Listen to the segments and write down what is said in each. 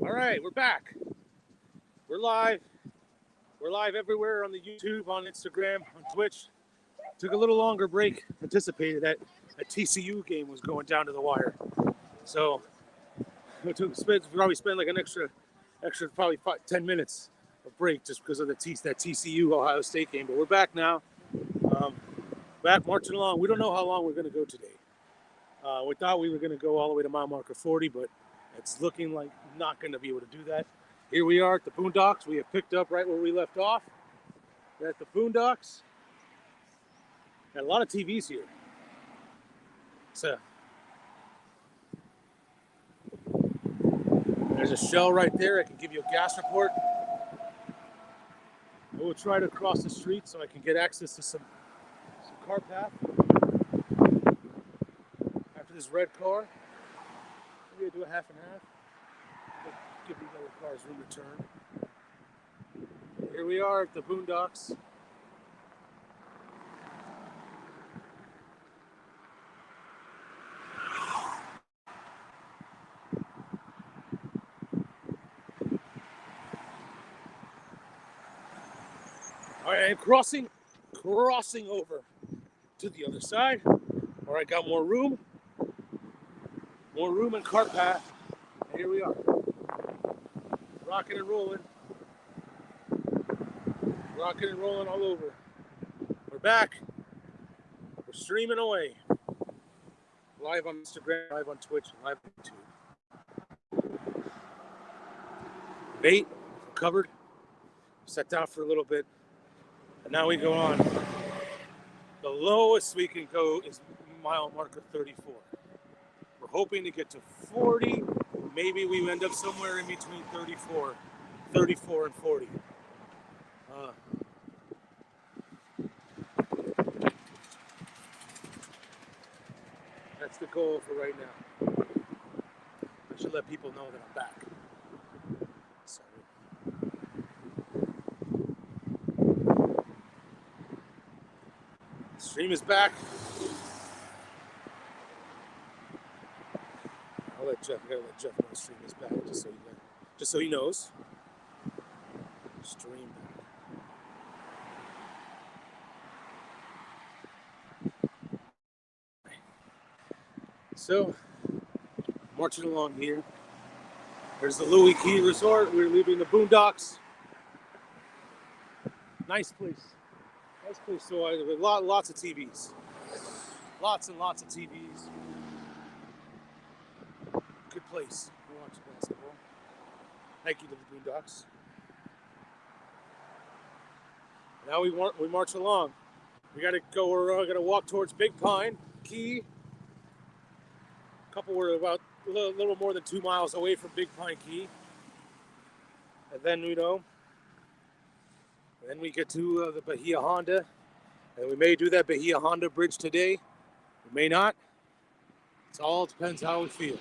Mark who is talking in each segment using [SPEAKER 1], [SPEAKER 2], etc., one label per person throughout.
[SPEAKER 1] All right, we're back. We're live. We're live everywhere on the YouTube, on Instagram, on Twitch. Took a little longer break. Anticipated that a TCU game was going down to the wire. So we probably spent like an extra probably 10 minutes of break just because of that TCU Ohio State game. But we're back now. Back marching along. We don't know how long we're going to go today. We thought we were going to go all the way to mile marker 40, but it's looking like not going to be able to do that. Here we are at the Boondocks. We have picked up right where we left off. We're at the Boondocks. Got a lot of TVs here. So there's a shell right there. I can give you a gas report. We'll try to cross the street so I can get access to some car path. After this red car, maybe I do a half and half. Give these other cars room to turn. Here we are at the Boondocks. All right, I'm crossing over to the other side, where I got more room and cart path. And here we are, rocking and rolling all over. We're back. We're streaming away, live on Instagram, live on Twitch, live on YouTube. Bait covered. Sat down for a little bit. And now we go on. The lowest we can go is mile marker 34. We're hoping to get to 40. Maybe we end up somewhere in between 34 and 40. That's the goal for right now. I should let people know that I'm back. Stream is back. I gotta let Jeff know the stream is back, just so he knows. Stream back. So, marching along here. There's the Louis Key Resort. We're leaving the Boondocks. Nice place. Nice place. So lots of TVs. Lots and lots of TVs. Good place to watch basketball. Thank you to the Boondocks. Now we march along. We gotta go. We're gonna walk towards Big Pine Key. We're about a little more than 2 miles away from Big Pine Key, and then then we get to the Bahia Honda, and we may do that Bahia Honda bridge today. We may not. It all depends how we feel.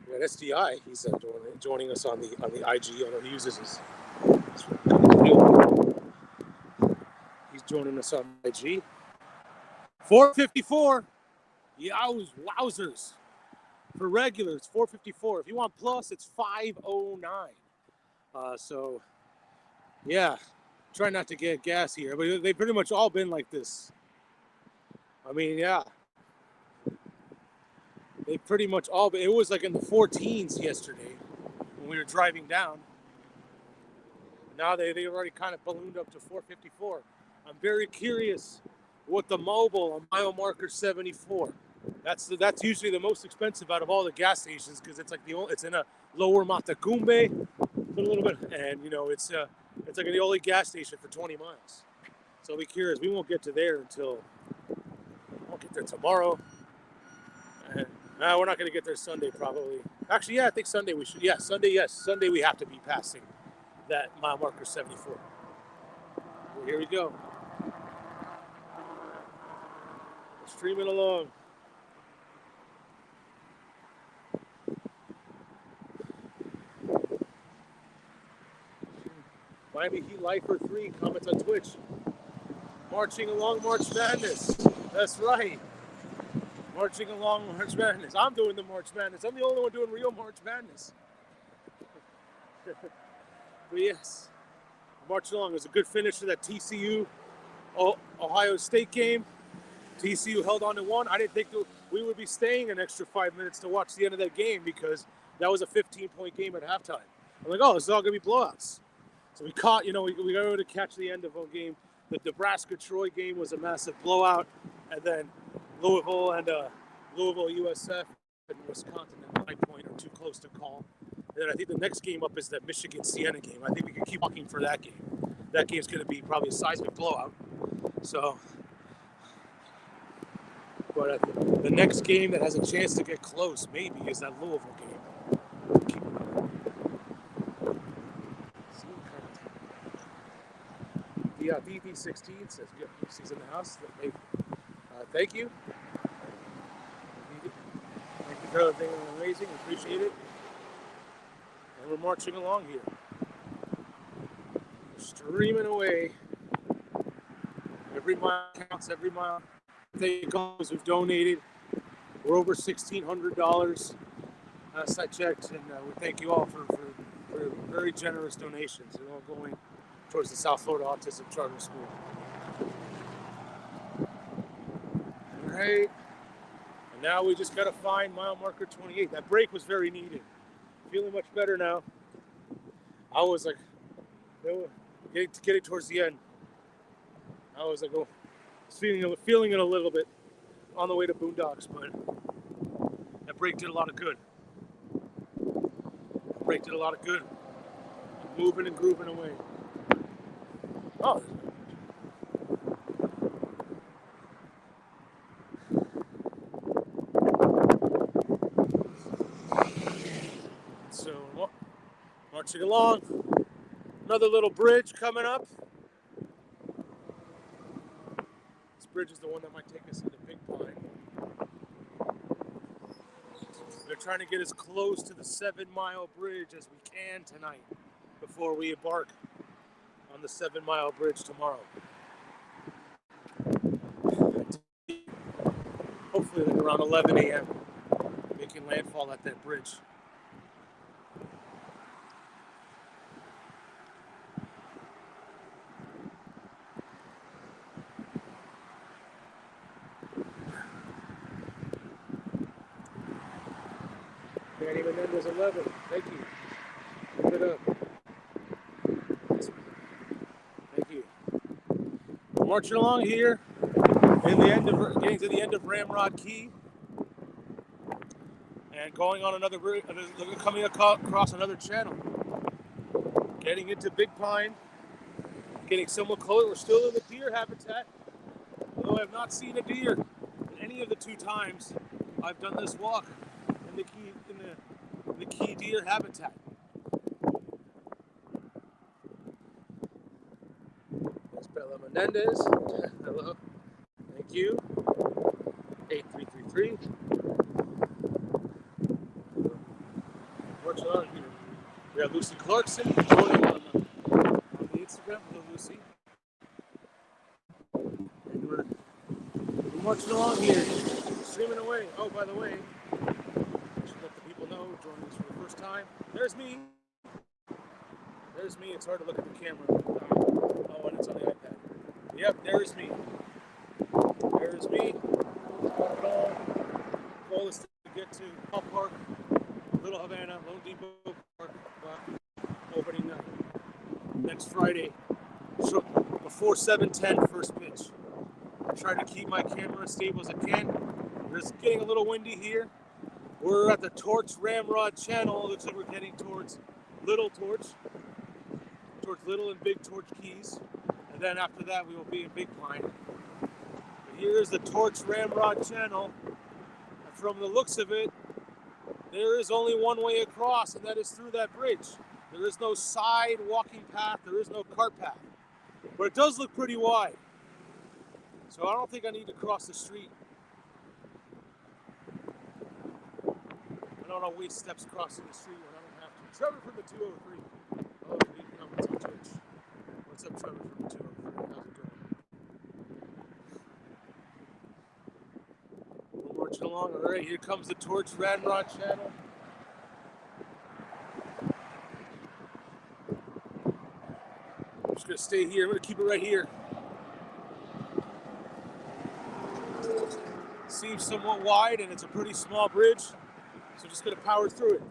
[SPEAKER 1] We got SDI. He's joining us on the IG. I know he uses his. He's joining us on IG. 454. Wowzers. For regular, it's 454. If you want plus, it's 509. So, yeah, try not to get gas here. But they've pretty much all been like this. I mean, yeah. They pretty much all been. It was like in the 14s yesterday when we were driving down. Now they've already kind of ballooned up to 454. I'm very curious what the mobile on mile marker 74. That's usually the most expensive out of all the gas stations because it's like it's in a lower Matacumbe, a little bit, and it's like the only gas station for 20 miles. So I'll be curious. We won't get to there until we'll get there tomorrow. And we're not going to get there Sunday probably. Actually, yeah, I think Sunday we should. Yeah, Sunday, yes, Sunday we have to be passing that mile marker 74. Well, here we go. We're streaming along. Miami Heat Lifer 3 comments on Twitch. Marching along March Madness. That's right. Marching along March Madness. I'm doing the March Madness. I'm the only one doing real March Madness. But yes, marching along. It was a good finish to that TCU Ohio State game. TCU held on to one. I didn't think we would be staying an extra 5 minutes to watch the end of that game because that was a 15-point game at halftime. I'm like, oh, this is all going to be blowouts. So we caught, we got able to catch the end of one game. The Nebraska-Troy game was a massive blowout. And then Louisville and Louisville USF and Wisconsin at 9 point are too close to call. And then I think the next game up is the Michigan-Siena game. I think we can keep walking for that game. That game's going to be probably a seismic blowout. So, but the next game that has a chance to get close maybe is that Louisville game. Yeah, DD16 says good. She's in the house. Thank you. Thank you for everything amazing. Appreciate it. And we're marching along here. We're streaming away. Every mile counts. Every mile. Thank you guys who've donated. We're over $1,600. Last I checked, and we thank you all for very generous donations. They're all going towards the South Florida Autism Charter School. All right. And now we just got to find mile marker 28. That break was very needed. Feeling much better now. I was like, getting towards the end. I was like, feeling it a little bit on the way to Boondocks, but that break did a lot of good. Moving and grooving away. Oh. So, marching along. Another little bridge coming up. This bridge is the one that might take us into Big Pine. They're trying to get as close to the 7-mile bridge as we can tonight before we embark on the 7-mile bridge tomorrow. Hopefully like around 11 a.m. making landfall at that bridge. Danny Menendez 11. Thank you. Keep it up. Thank you. We're marching along here in the end of getting to the end of Ramrod Key and going on another coming across another channel. Getting into Big Pine. Getting somewhat close. We're still in the deer habitat. Although I have not seen a deer in any of the 2 times I've done this walk in the key deer habitat. There's Bella Menendez. Hello. Thank you. 8333. Marching on here. We have Lucy Clarkson joining on the Instagram. Hello, Lucy. And we're marching along here, streaming away. Oh, by the way, joining us for the first time. There's me. It's hard to look at the camera. Oh, and it's on the iPad. Yep, there's me. Goal is to get to Paul Park, Little Havana, Lone Depot Park, opening next Friday, before 7:10 first pitch. I'm trying to keep my camera as stable as I can. It's getting a little windy here. We're at the Torch Ramrod channel. Looks like we're getting towards Little and Big Torch Keys. And then after that, we will be in Big Pine. But here's the Torch Ramrod channel. And from the looks of it, there is only one way across, and that is through that bridge. There is no side walking path. There is no cart path. But it does look pretty wide. So I don't think I need to cross the street. I don't want to waste steps crossing the street when I don't have to. Trevor from the 203. Oh, leave comments on Twitch. What's up, Trevor from the 203? How's it going? We're Marching along. All right, here comes the Torch Ramrod channel. I'm just gonna stay here. I'm gonna keep it right here. Seems somewhat wide, and it's a pretty small bridge, so I'm just gonna power through it.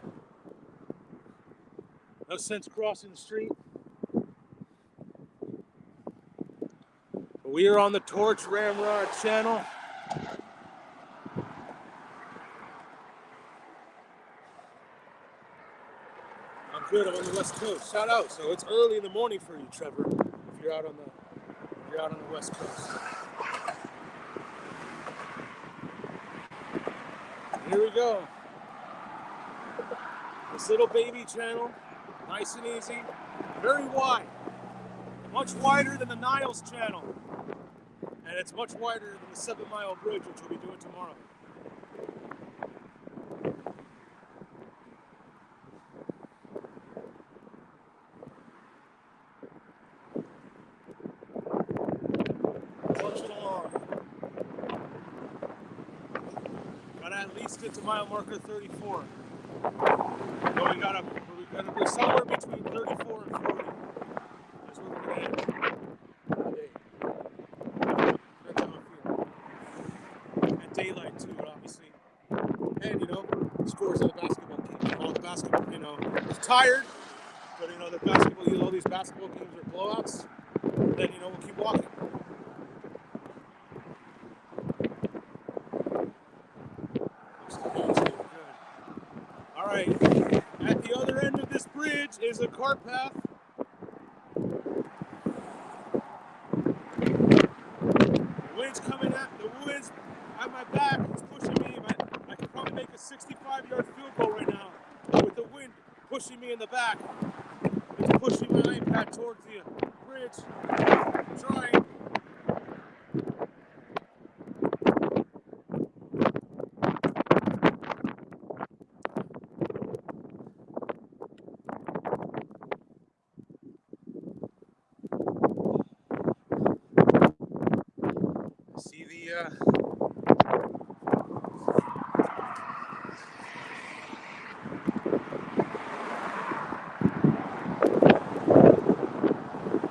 [SPEAKER 1] No sense crossing the street. But we are on the Torch Ramrod channel. I'm good. I'm on the West Coast. Shout out. So it's early in the morning for you, Trevor. If you're out on the West Coast. Here we go. This little baby channel, nice and easy, very wide, much wider than the Niles channel, and it's much wider than the 7 Mile Bridge, which we'll be doing tomorrow. Marching along. Gotta at least get to mile marker 34. But we're gonna be somewhere between 34 and 40. That's where we're gonna aim today. That's how I feel. And daylight too, obviously. And scores of the basketball games. All the basketball, it's tired, but all these basketball games are blowouts. Then we'll keep walking. All right. At the other end of this bridge is a cart path. The wind's coming the wind's at my back. It's pushing me. I could probably make a 65-yard field goal right now with the wind pushing me in the back. It's pushing my iPad towards the bridge. I'm trying.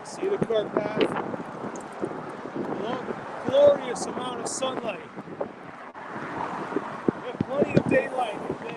[SPEAKER 1] See the cart path. Glorious amount of sunlight. We have plenty of daylight today.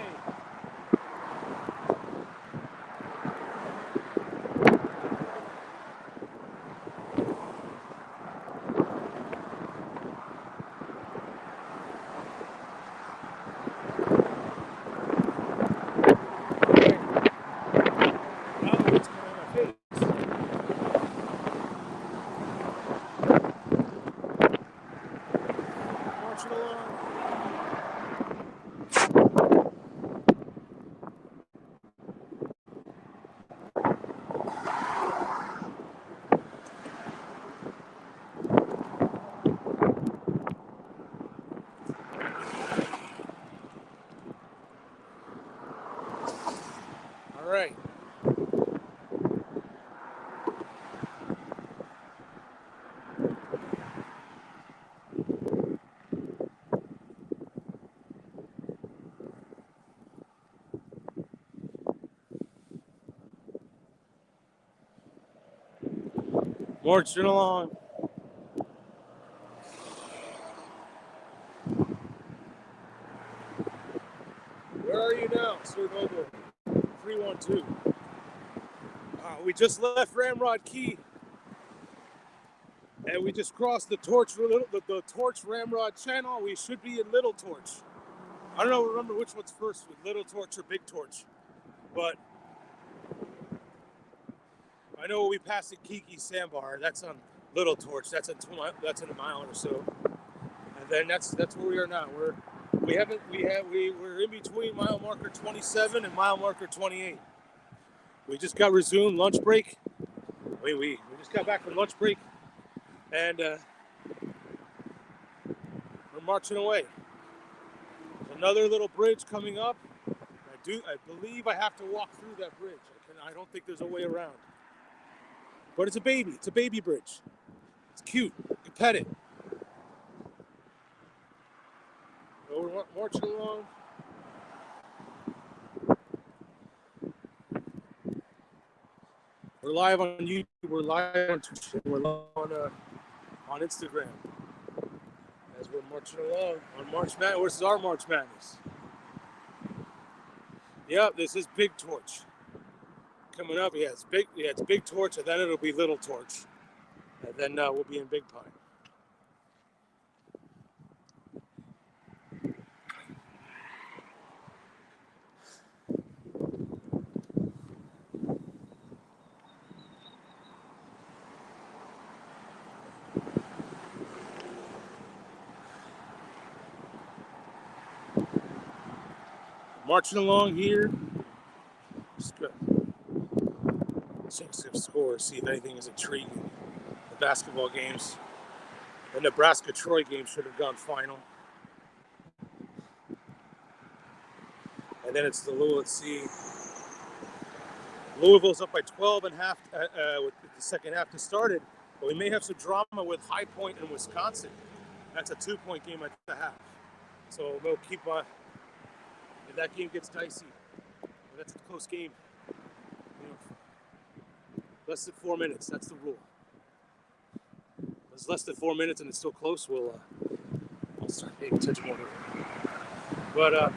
[SPEAKER 1] All right. Marching along. Where are you now, Sir Noble? 312. We just left Ramrod Key, and we just crossed the Torch Ramrod channel. We should be in Little Torch. I don't remember which one's first, with Little Torch or Big Torch, but I know we passed the Kiki Sandbar. That's on Little Torch. That's in a mile or so, and then that's where we are now. We're in between mile marker 27 and mile marker 28. We just got resumed lunch break. We just got back from lunch break, and we're marching away. There's another little bridge coming up. I believe I have to walk through that bridge. I don't think there's a way around. But it's a baby. It's a baby bridge. It's cute. You can pet it. So we're marching along. We're live on YouTube. We're live on Twitch. We're live on Instagram as we're marching along on March Madness. This is our March Madness. Yep, this is Big Torch coming up. Yeah, it's Big Torch, and then it'll be Little Torch, and then we'll be in Big Pine. Marching along here. Just check some scores, see if anything is intriguing. The basketball games. The Nebraska-Troy game should have gone final. And then it's the Louisville's up by 12 and a half with the second half just started. But we may have some drama with High Point and Wisconsin. That's a 2-point game at the half. So we'll keep if that game gets dicey, that's a close game. Less than 4 minutes, that's the rule. If it's less than 4 minutes and it's still close, we'll start paying attention more to it. But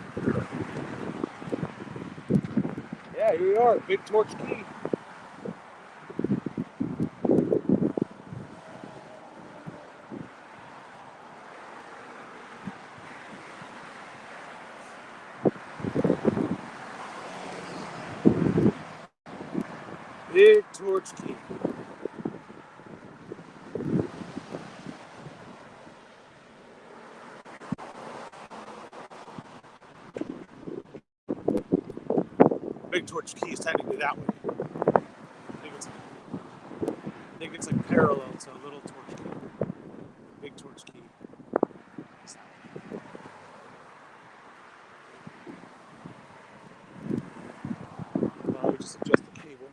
[SPEAKER 1] yeah, here we are, Big Torch Key. Big Torch Key. Big Torch Key is technically that way. I think it's like parallel to a Little Torch Key. Big Torch Key. Let me just adjust the cable.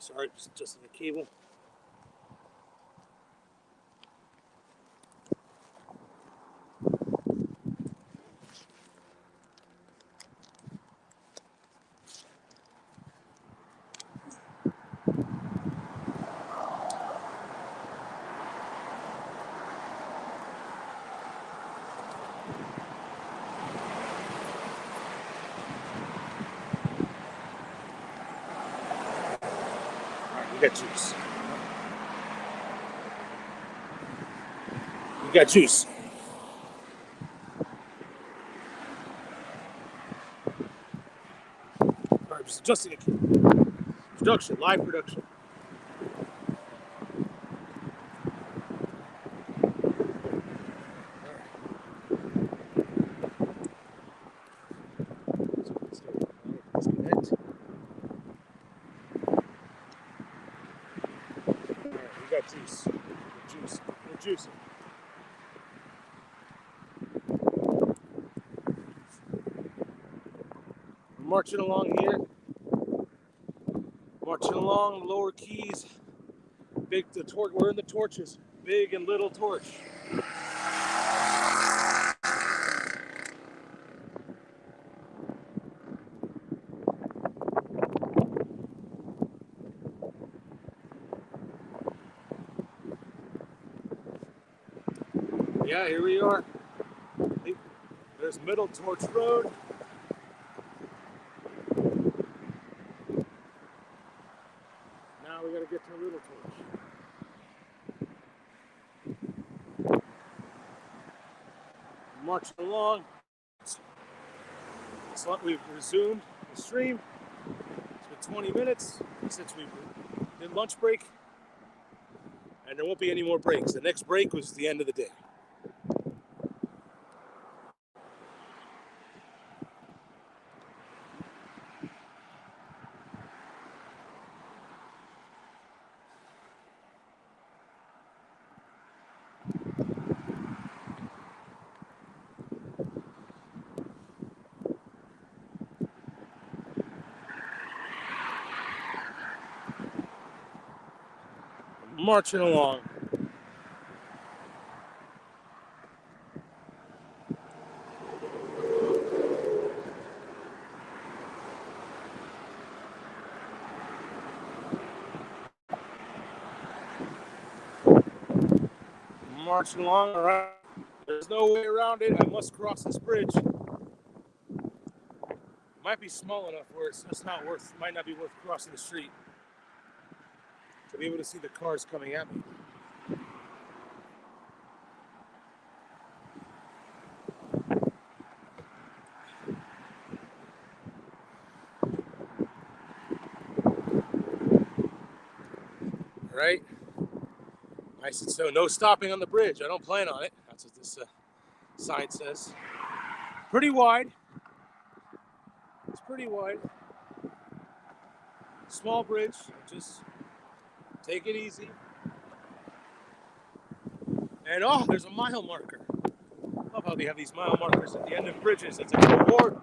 [SPEAKER 1] Sorry, just adjusting the cable. You got juice. You got juice. All right, just adjusting it. Production, live production. Juice. We're marching along here. Marching along lower keys. We're in the torches. Big and Little Torch. Yeah, here we are. There's Middle Torch Road. Now we got to get to Little Torch. Marching along. So we've resumed the stream. It's been 20 minutes since we did lunch break. And there won't be any more breaks. The next break was the end of the day. marching along. Marching along, all right. There's no way around it. I must cross this bridge. Might be small enough where it's just might not be worth crossing the street to be able to see the cars coming at me. Right? Nice and slow. No stopping on the bridge. I don't plan on it. That's what this sign says. Pretty wide. It's pretty wide. Small bridge. Just take it easy. And oh, there's a mile marker. I love how they have these mile markers at the end of bridges. It's a reward.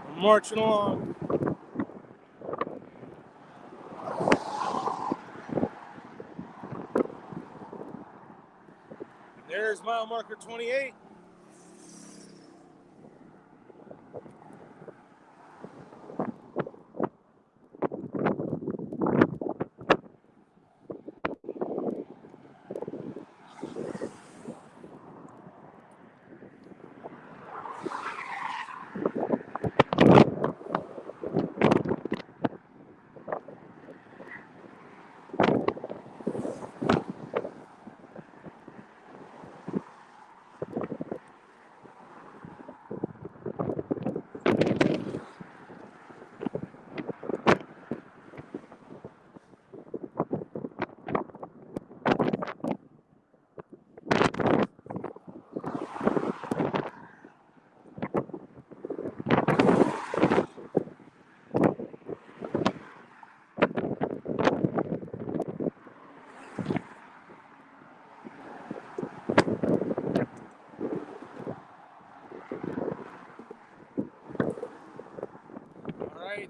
[SPEAKER 1] I'm marching along. There's mile marker 28.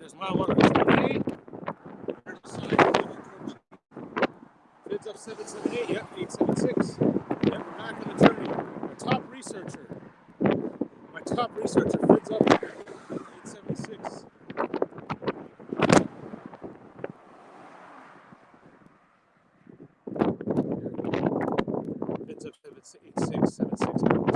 [SPEAKER 1] There's mile marker 28. Bids up 778. Yep, 876. Yep, we're back on the journey. My top researcher bids up 876. Bids up 86, 76, 22.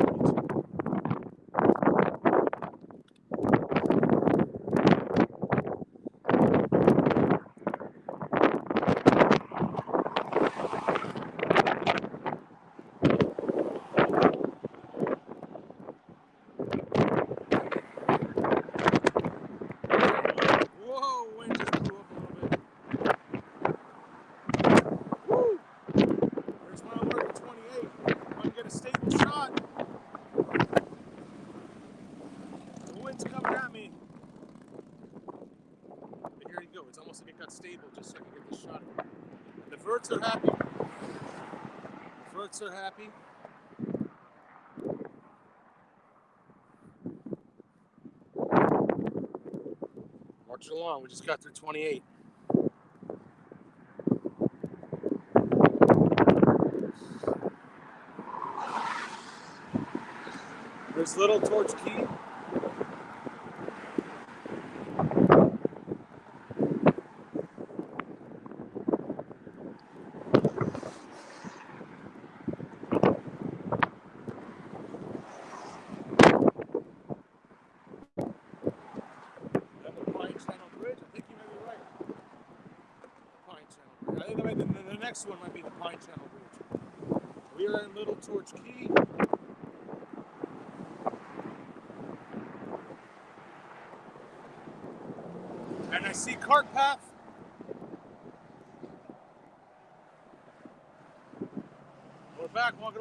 [SPEAKER 1] It's almost like it got stable just so I can get this shot. The verts are happy. Marching along, we just got through 28. There's Little Torch Key. The next one might be the Pine Channel Bridge. We are in Little Torch Key. And I see cart path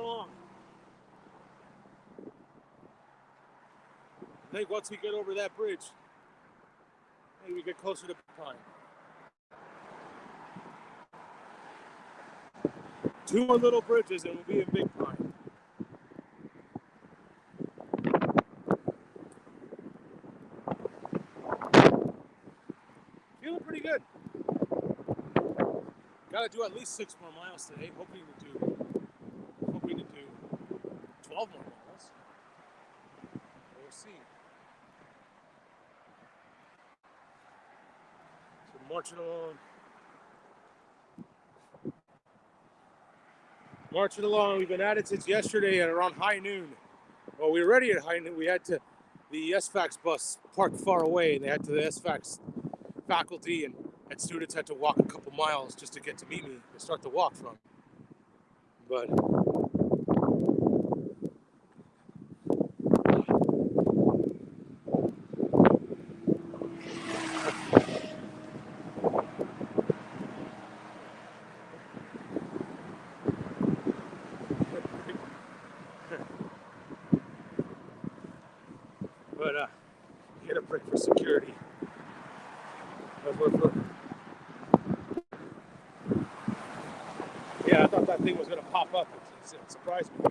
[SPEAKER 1] along. I think once we get over that bridge, maybe we get closer to Pine. 2 more little bridges and we'll be in Big Pine. Feeling pretty good. Got to do at least 6 more miles today. Hoping to do 12 more miles. We'll see. So marching along. We've been at it since yesterday at around high noon. Well, we were ready at high noon. The SFAX bus parked far away, and the SFAX faculty and students had to walk a couple miles just to get to meet me to start the walk from. But get a break for security. Yeah, I thought that thing was going to pop up. It surprised me.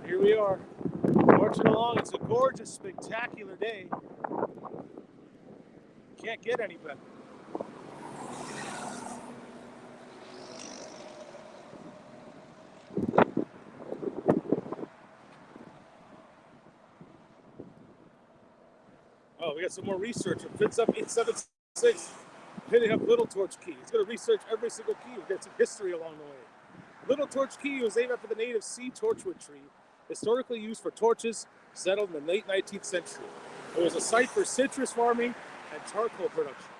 [SPEAKER 1] Here we are, marching along. It's a gorgeous, spectacular day. Can't get any better. Oh, we got some more research. It's up 876, hitting up Little Torch Key. It's going to research every single key. We've got some history along the way. Little Torch Key was named after the native sea torchwood tree, historically used for torches, settled in the late 19th century. It was a site for citrus farming and charcoal production.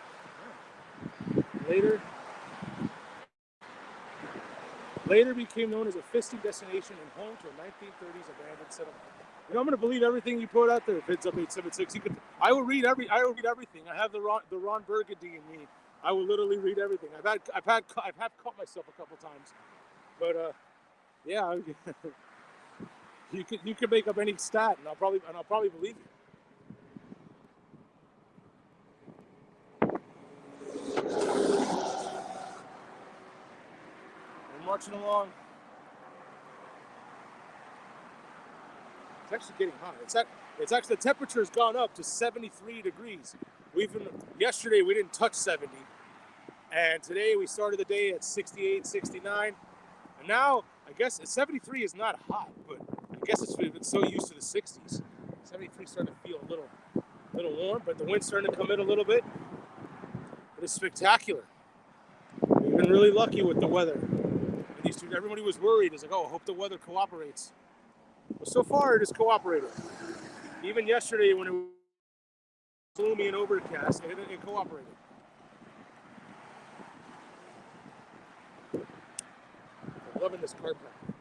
[SPEAKER 1] Later became known as a fisting destination and home to a 1930s abandoned settlement. You know, I'm going to believe everything you put out there. If it's up 876, I will read everything. I have the Ron Burgundy in me. I will literally read everything. I've caught myself a couple times, but yeah, you could make up any stat, and I'll probably believe you. We're marching along. It's actually getting hot. It's actually, the temperature has gone up to 73 degrees. Yesterday we didn't touch 70, and today we started the day at 68, 69, and now I guess 73 is not hot, but I guess we've been so used to the 60s. 73 is starting to feel a little warm, but the wind's starting to come in a little bit. But it's spectacular. We've been really lucky with the weather. Everybody was worried. It's like, oh, I hope the weather cooperates. But so far, it has cooperated. Even yesterday, when it was gloomy and overcast, it cooperated. I'm loving this car pack.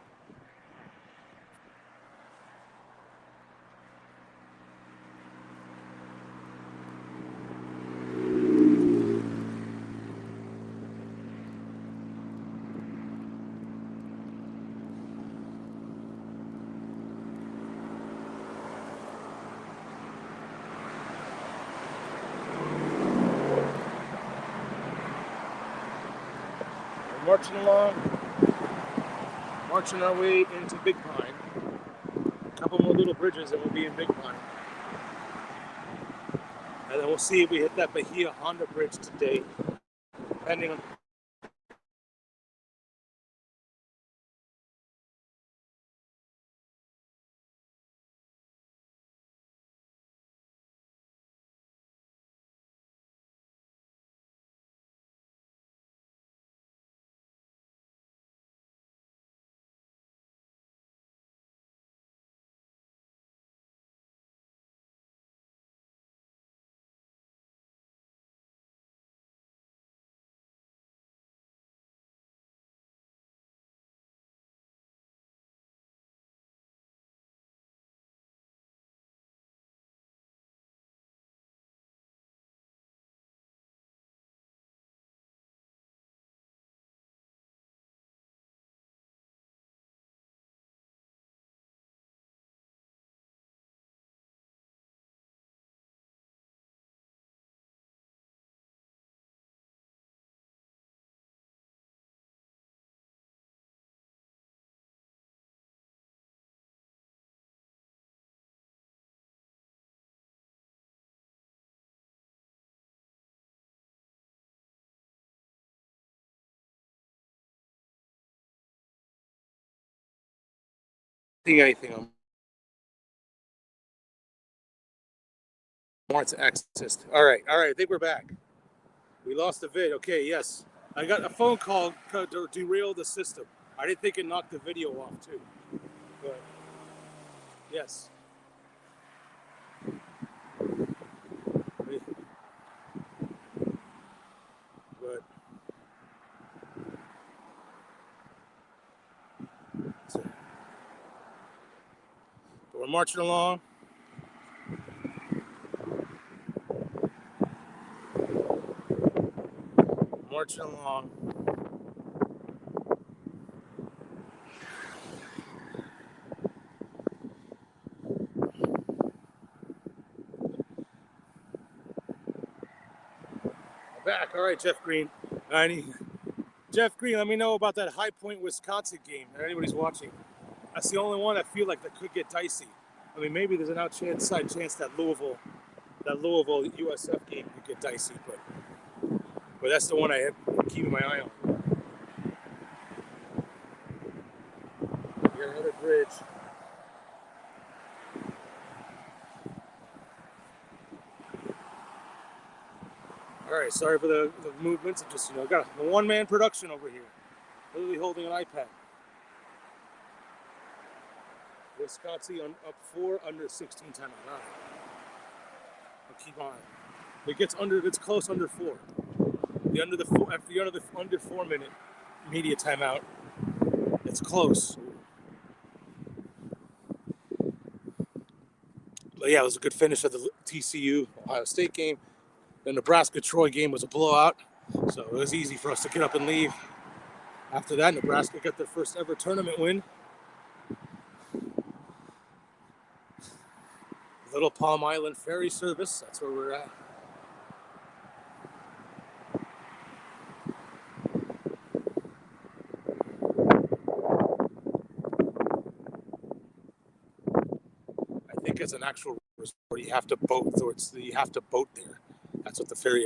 [SPEAKER 1] Marching along, marching our way into Big Pine. A couple more little bridges and we'll be in Big Pine. And then we'll see if we hit that Bahia Honda bridge today, depending on See anything on wants access. All right. I think we're back. We lost the vid. Okay, yes. I got a phone call to derail the system. I didn't think it knocked the video off too. But yes. But so we're marching along. Marching along. Back. All right, Jeff Green. Jeff Green, let me know about that High Point, Wisconsin game that anybody's watching. That's the only one I feel like that could get dicey. I mean, maybe there's an outside chance that Louisville USF game could get dicey, but that's the one I am keeping my eye on. We got another bridge. All right, sorry for the movements. I just got a one-man production over here, literally holding an iPad. Wisconsin up 4 under 16 timeout. All right. I'll keep on. It's close under 4. Under 4 minute media timeout. It's close. But yeah, it was a good finish of the TCU Ohio State game. The Nebraska-Troy game was a blowout, so it was easy for us to get up and leave. After that, Nebraska got their first ever tournament win. Little Palm Island ferry service, that's where we're at. I think it's an actual resort. You have to boat, you have to boat there. That's what the ferry.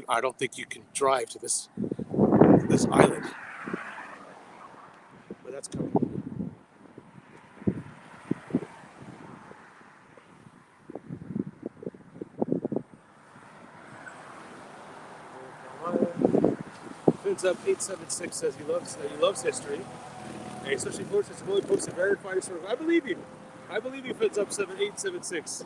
[SPEAKER 1] I don't think you can drive to this island. But that's coming. Finn's up 876 says he loves history. And especially since he only posted verified source. I believe you. Finn's up 876.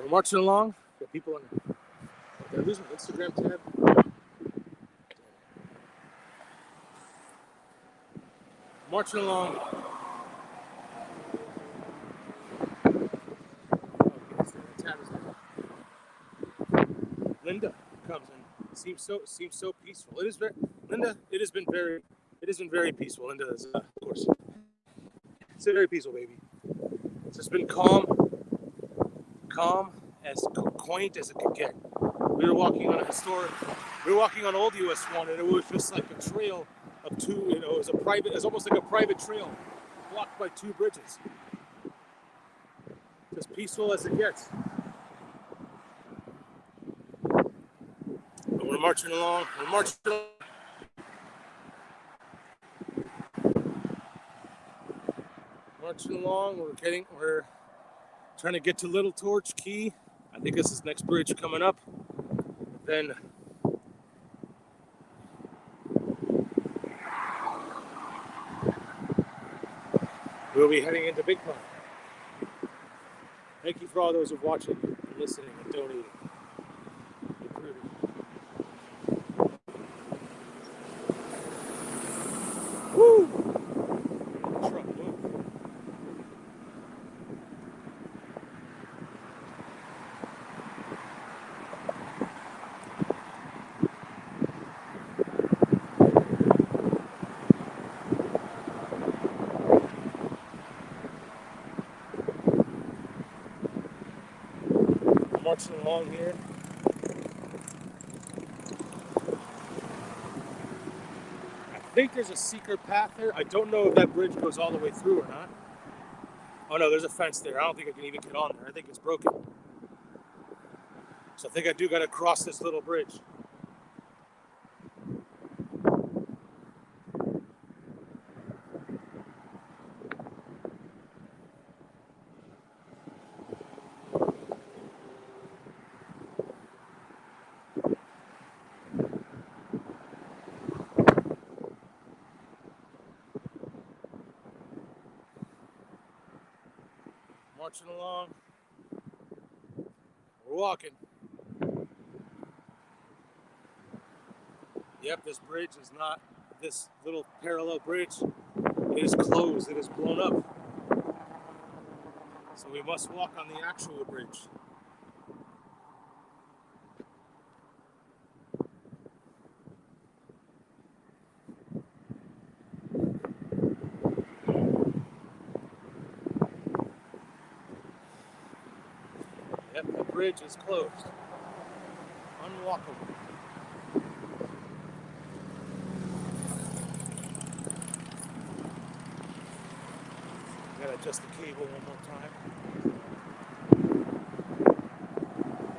[SPEAKER 1] We're marching along. Got people on. Did I lose my Instagram tab? Marching along. Linda comes and seems so peaceful. It is very Linda. It has been very peaceful. Linda is of course. It's a very peaceful baby. It's just been calm, as quaint as it could get. We were walking on Old US 1, and it was just like a trail of two. It was almost like a private trail, blocked by 2 bridges. Just peaceful as it gets. But we're marching along. We're trying to get to Little Torch Key. I think this is next bridge coming up. Then we'll be heading into Big Pond. Thank you for all those who are watching and listening and donating. Woo! Marching along here. think there's a secret path there. I don't know if that bridge goes all the way through or not. Oh no, there's a fence there. I don't think I can even get on there. I think it's broken. So I think I do got to cross this little bridge. Marching along. We're walking. Yep, this bridge is not this little parallel bridge. It is closed. It is blown up. So we must walk on the actual bridge. Yep, the bridge is closed. Unwalkable. Gotta adjust the cable one more time.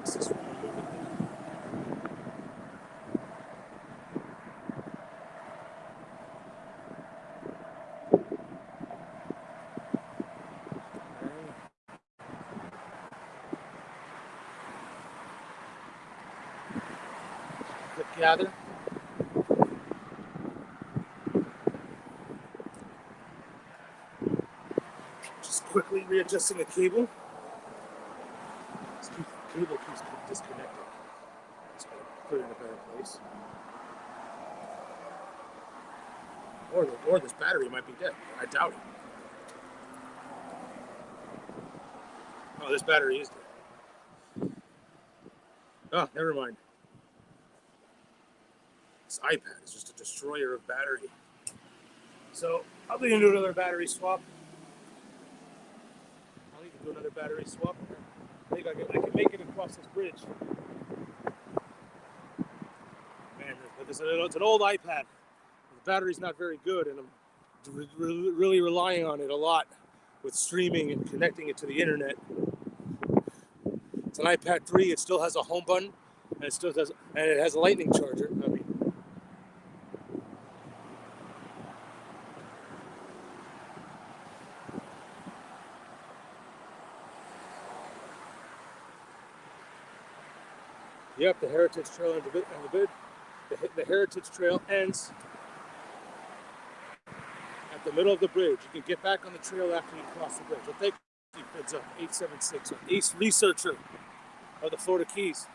[SPEAKER 1] This is quick gather. Just quickly readjusting the cable. The cable keeps disconnected. Just gotta put it in a better place. Or this battery might be dead. I doubt it. Oh, this battery is dead. Oh, never mind. This iPad is just a destroyer of battery. So I'll be gonna do another battery swap. I'll need to do another battery swap. I think I can make it across this bridge. Man, it's an old iPad. The battery's not very good, and I'm really relying on it a lot with streaming and connecting it to the internet. It's an iPad 3. It still has a home button, and it has a lightning charger. Yep, the Heritage Trail and the Heritage Trail ends at the middle of the bridge. You can get back on the trail after you cross the bridge. I'll take you, heads up, 876, an ace researcher of the Florida Keys.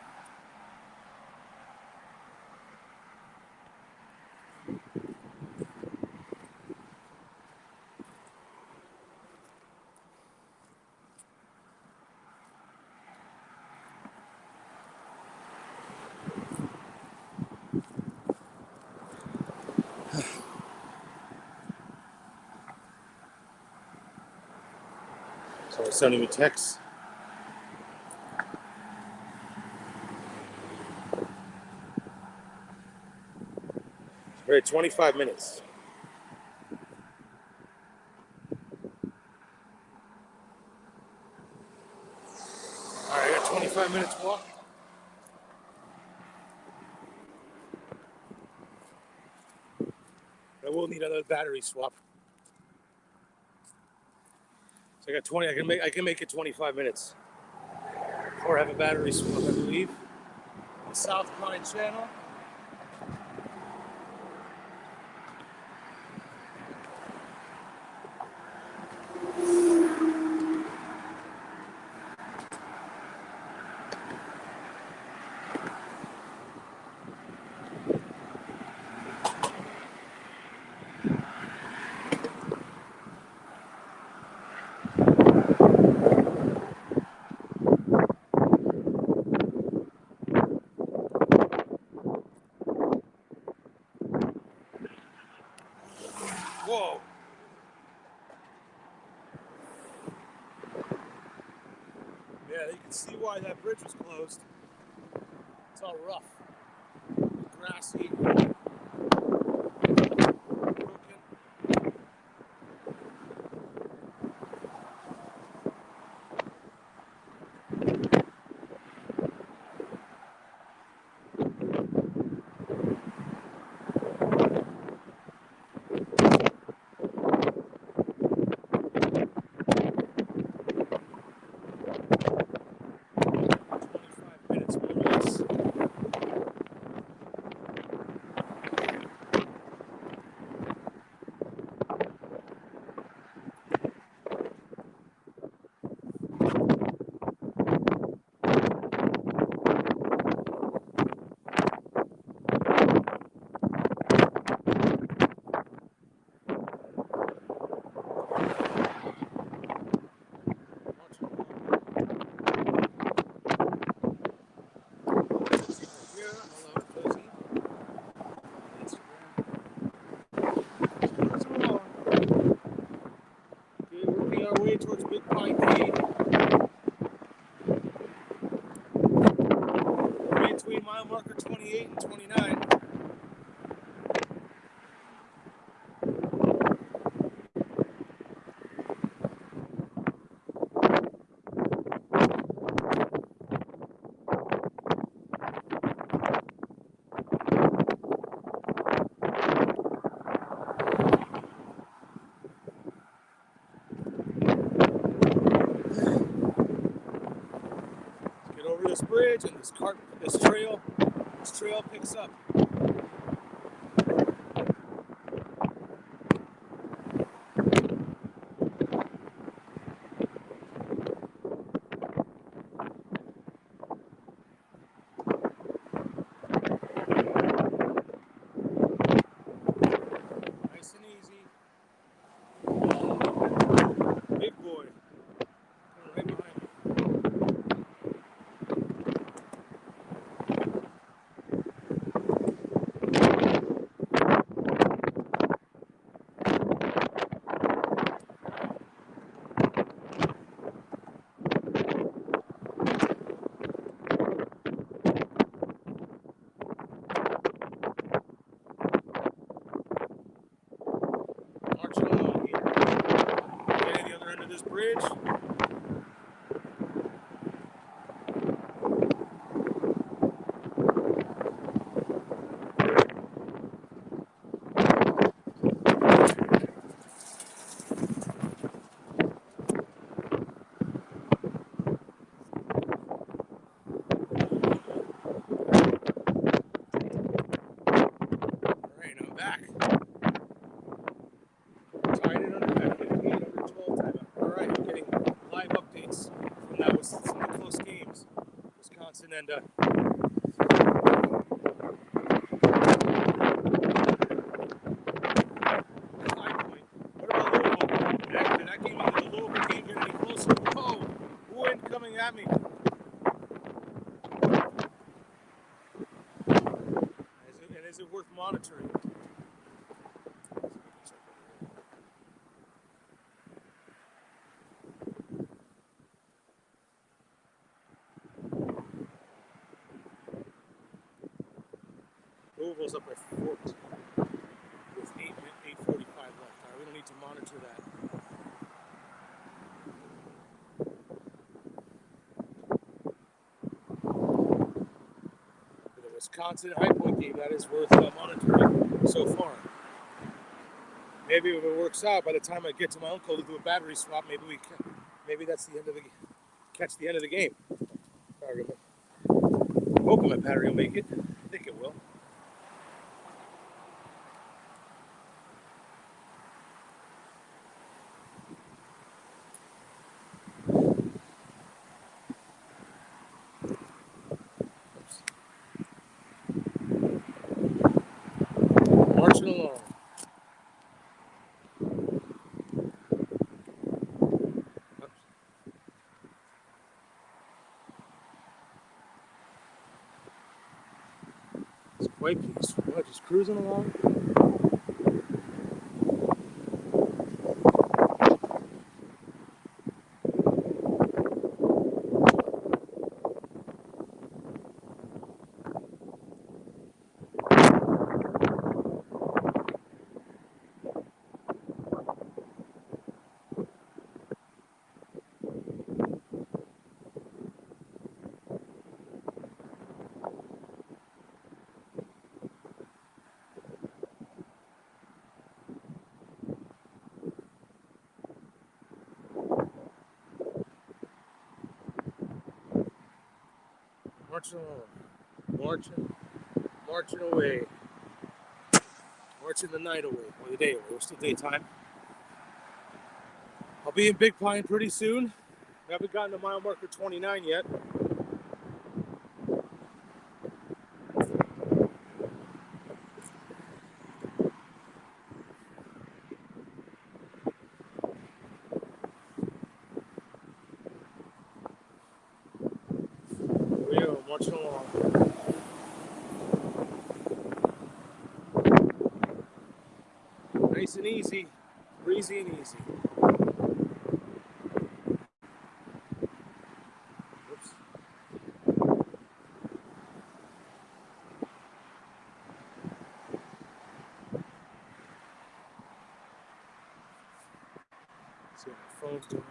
[SPEAKER 1] So it's sending me texts. We're at 25 minutes. All right, I got 25 minutes walk. I will need another battery swap. So I got 20. I can make it 25 minutes. Or have a battery swap, I believe. The South Pine Channel. Whoa. Yeah, you can see why that bridge was closed. It's all rough, grassy. bridge and this trail picks up. Nice and easy. Big boy. Right behind me. Marching along here. Getting the other end of this bridge. Alright, I'm back. Tied it under that 58 under 12 timeout. Alright, I'm getting live updates from that was some of the close games. Wisconsin and High Point. What about Louisville? Did that game into the Louisville game get any closer? Oh, wind coming at me. And is it worth monitoring? Louisville's up by 14 with 8:45 left. All right, we don't need to monitor that. For the Wisconsin High Point game, that is worth monitoring so far. Maybe if it works out, by the time I get to my uncle to do a battery swap, maybe that's the end of the end of the game. I'm hoping my battery will make it. I think it will. Marching along. It's quite peaceful. Just cruising along. Marching along. Marching away. Marching the night away, or the day away. We're still daytime. I'll be in Big Pine pretty soon. I haven't gotten to mile marker 29 yet. Here we go, marching along. Nice and easy, breezy and easy. Oops. Let's see what my phone's doing.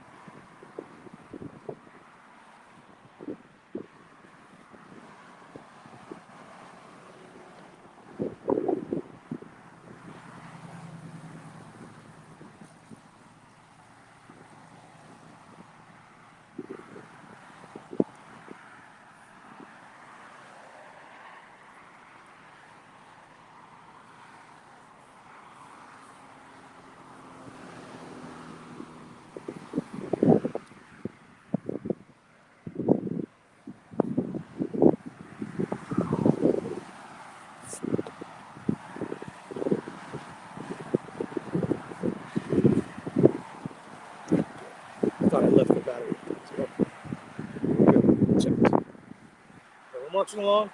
[SPEAKER 1] approaching along.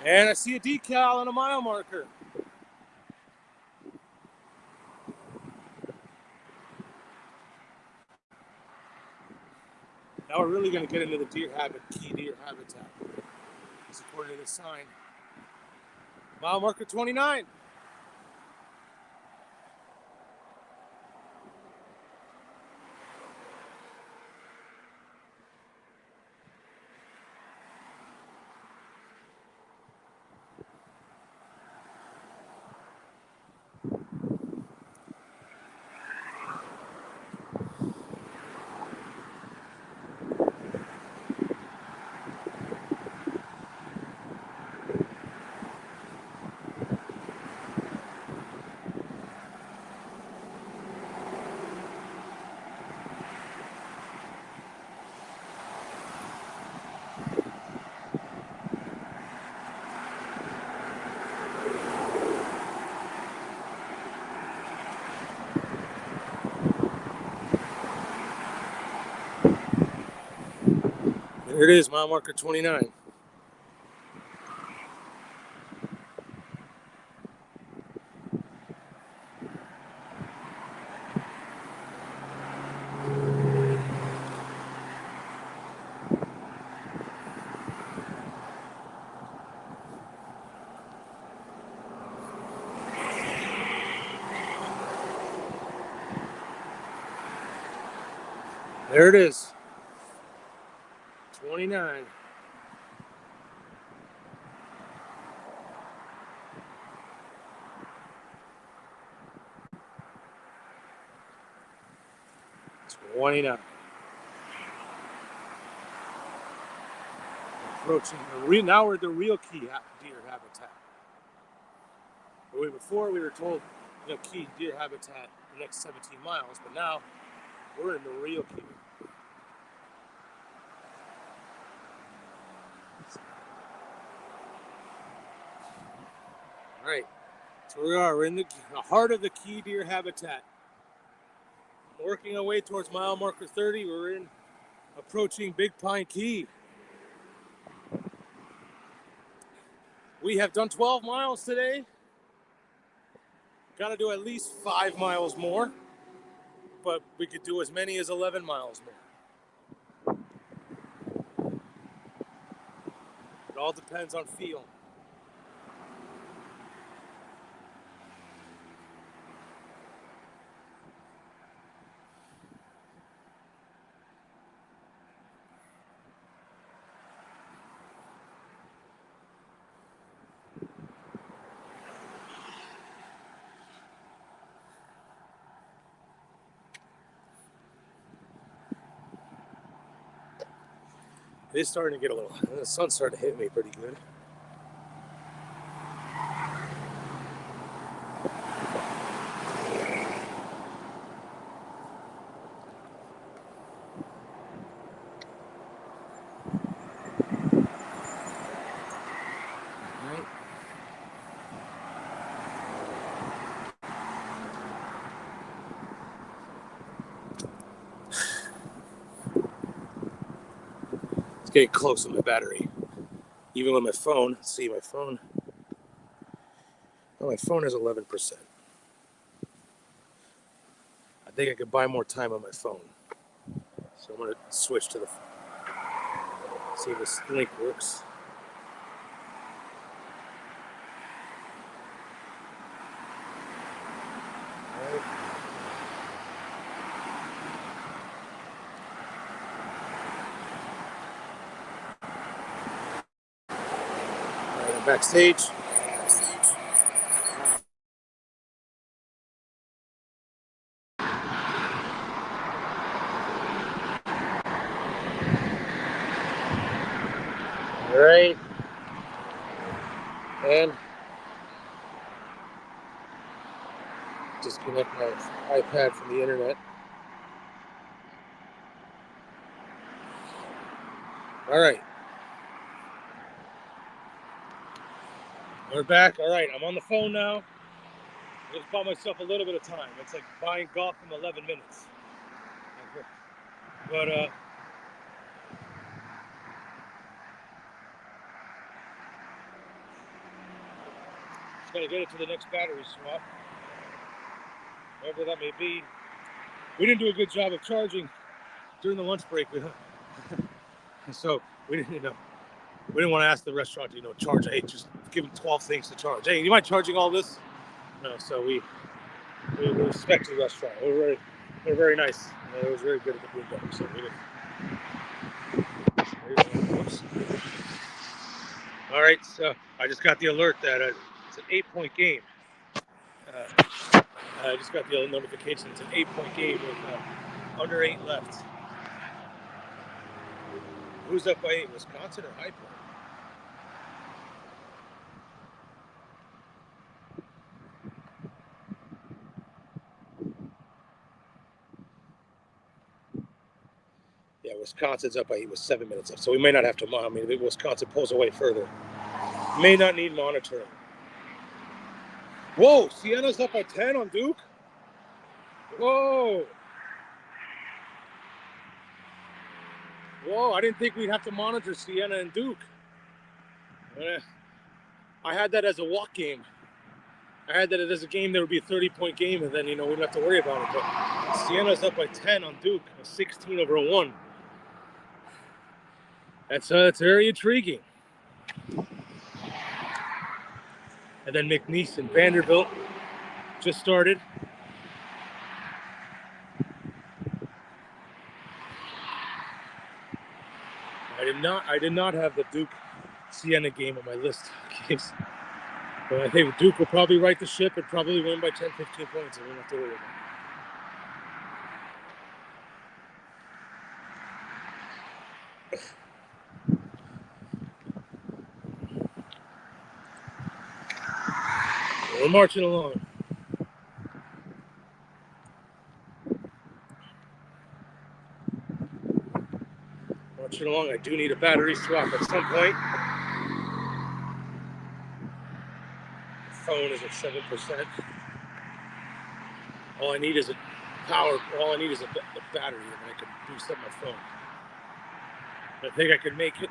[SPEAKER 1] And I see a decal and a mile marker. Now we're really going to get into the key deer habitat. It's according to the sign. Mile marker 29. There it is, mile marker 29. There it is. 29. Approaching now we're at the real key deer habitat. Before we were told, key deer habitat the next 17 miles, but now we're in the real key. All right, so we are. We're in the heart of the key deer habitat. Working our way towards mile marker 30. We're approaching Big Pine Key. We have done 12 miles today. Got to do at least 5 miles more, but we could do as many as 11 miles more. It all depends on feel. It's starting to get the sun's starting to hit me pretty good. It's getting close on my battery. Even with my phone, see my phone. Oh, my phone is 11%. I think I could buy more time on my phone. So I'm going to switch to see if this link works. All right, I'm backstage. All right. And disconnect my iPad from the internet. All right. We're back. All right, I'm on the phone now. I just bought myself a little bit of time. It's like buying golf in 11 minutes. But just gotta get it to the next battery swap, whatever that may be. We didn't do a good job of charging during the lunch break, so we didn't want to ask the restaurant to charge. Hey, just give them 12 things to charge. Hey, you mind charging all this? No, so we respect the restaurant. They're very nice. It was very good at the Boondocks. So we didn't. All right, so I just got the alert that it's an 8-point game. I just got the notification it's an 8-point game with under 8 left. Who's up by 8? Wisconsin or High Point? Yeah, Wisconsin's up by 8 with 7 minutes left, so we may not have to. I mean, if Wisconsin pulls away further, may not need monitoring. Whoa, Sienna's up by 10 on Duke. Whoa. I didn't think we'd have to monitor Sienna and Duke. I had that as a walk game. I had that as a game that would be a 30-point game, and then we wouldn't have to worry about it. But Sienna's up by 10 on Duke, a 16-1. That's very intriguing. And then McNeese and Vanderbilt just started. I did not have the Duke Sienna game on my list of games. But I think Duke will probably right the ship and probably win by 10, 15 points. I don't have to worry about it. We're marching along. I do need a battery swap at some point. The phone is at 7%. All I need is a battery, and I can boost up my phone. I think I can make it.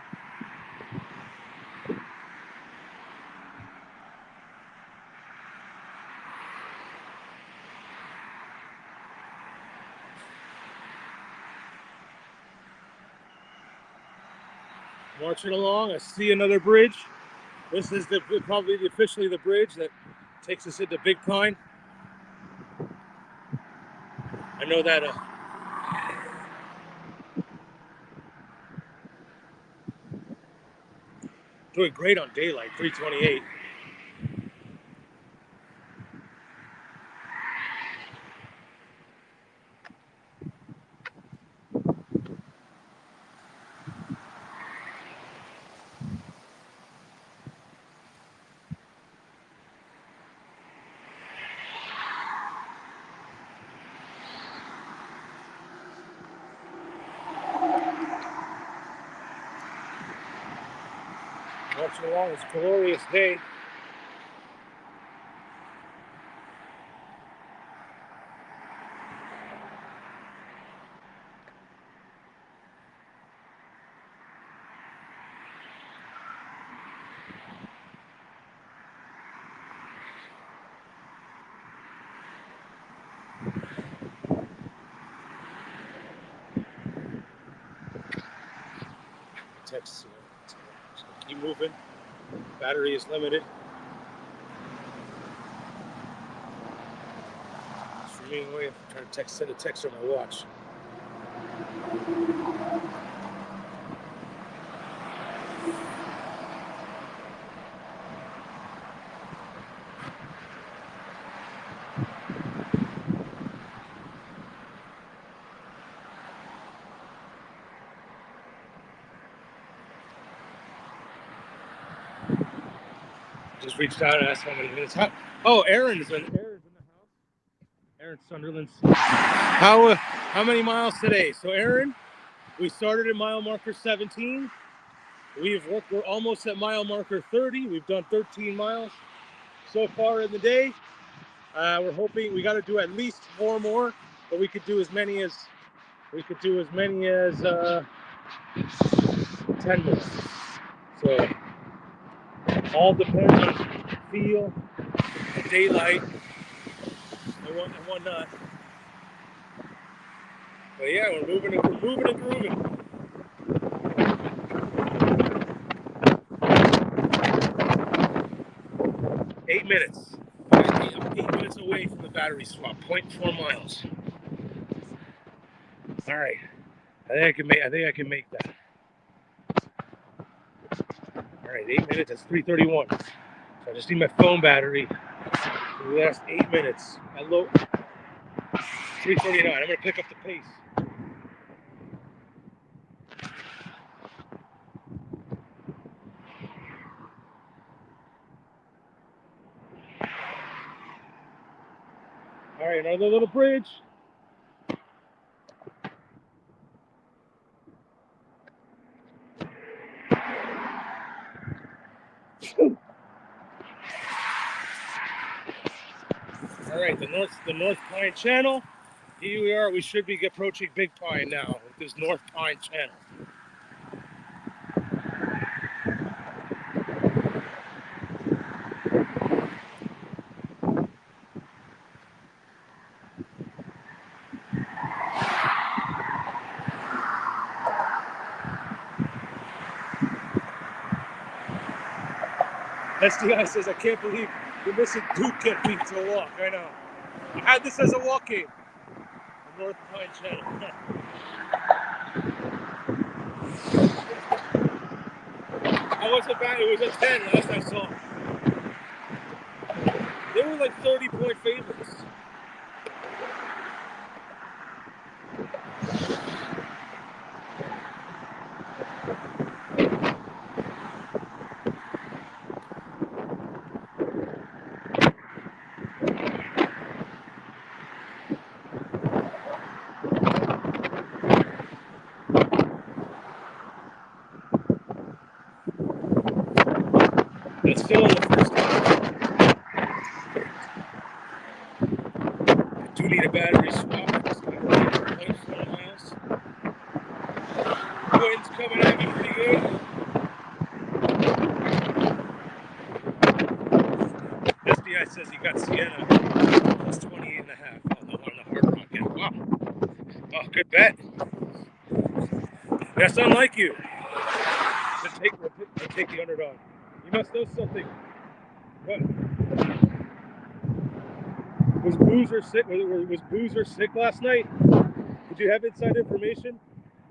[SPEAKER 1] Marching along, I see another bridge. This is probably officially the bridge that takes us into Big Pine. I know that doing great on daylight, 328. Marching along, it's a glorious day. Text, keep moving. Battery is limited. Streaming away. I'm trying to send a text on my watch. Just reached out and asked how many minutes. Aaron's in the house. Aaron Sunderland's. How many miles today? So Aaron, we started at mile marker 17. We're almost at mile marker 30. We've done 13 miles so far in the day. We're hoping we got to do at least 4 more, but we could do as many as 10 more. So all depends on feel, daylight, and whatnot. But yeah, we're moving and grooving. 8 minutes. I'm 8 minutes away from the battery swap. 0.4 miles. All right. I think I can make that. All right, 8 minutes. That's 3:31. So I just need my phone battery for the last 8 minutes. At low 3:39. I'm gonna pick up the pace. All right, another little bridge. All right, the North Pine Channel. Here we are. We should be approaching Big Pine now with this North Pine Channel. SDI says, I can't believe you're missing Duke get beat to a walk. I know. I had this as a walk game. The North Pine Channel. I wasn't bad. It was a 10 last I saw. They were like 30-point favorites. It's still in the first half. I do need a battery swap. It's got 0.4 miles. Wind's coming at me pretty good. SDI says he got Sienna plus 28 and a half on the hard rock. Yeah, wow. Oh, good bet. That's unlike you. To take the underdog. You must know something. What? Was Boozer sick? Was Boozer sick last night? Did you have inside information?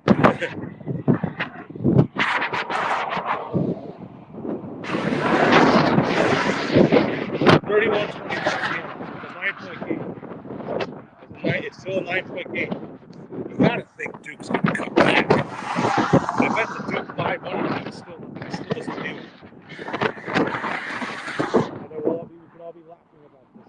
[SPEAKER 1] 31-25. It's a 9-point game. It's still a 9-point game. You gotta think Duke's gonna come back. I bet the Duke 500 team still doesn't do it. And then we can all be laughing about this.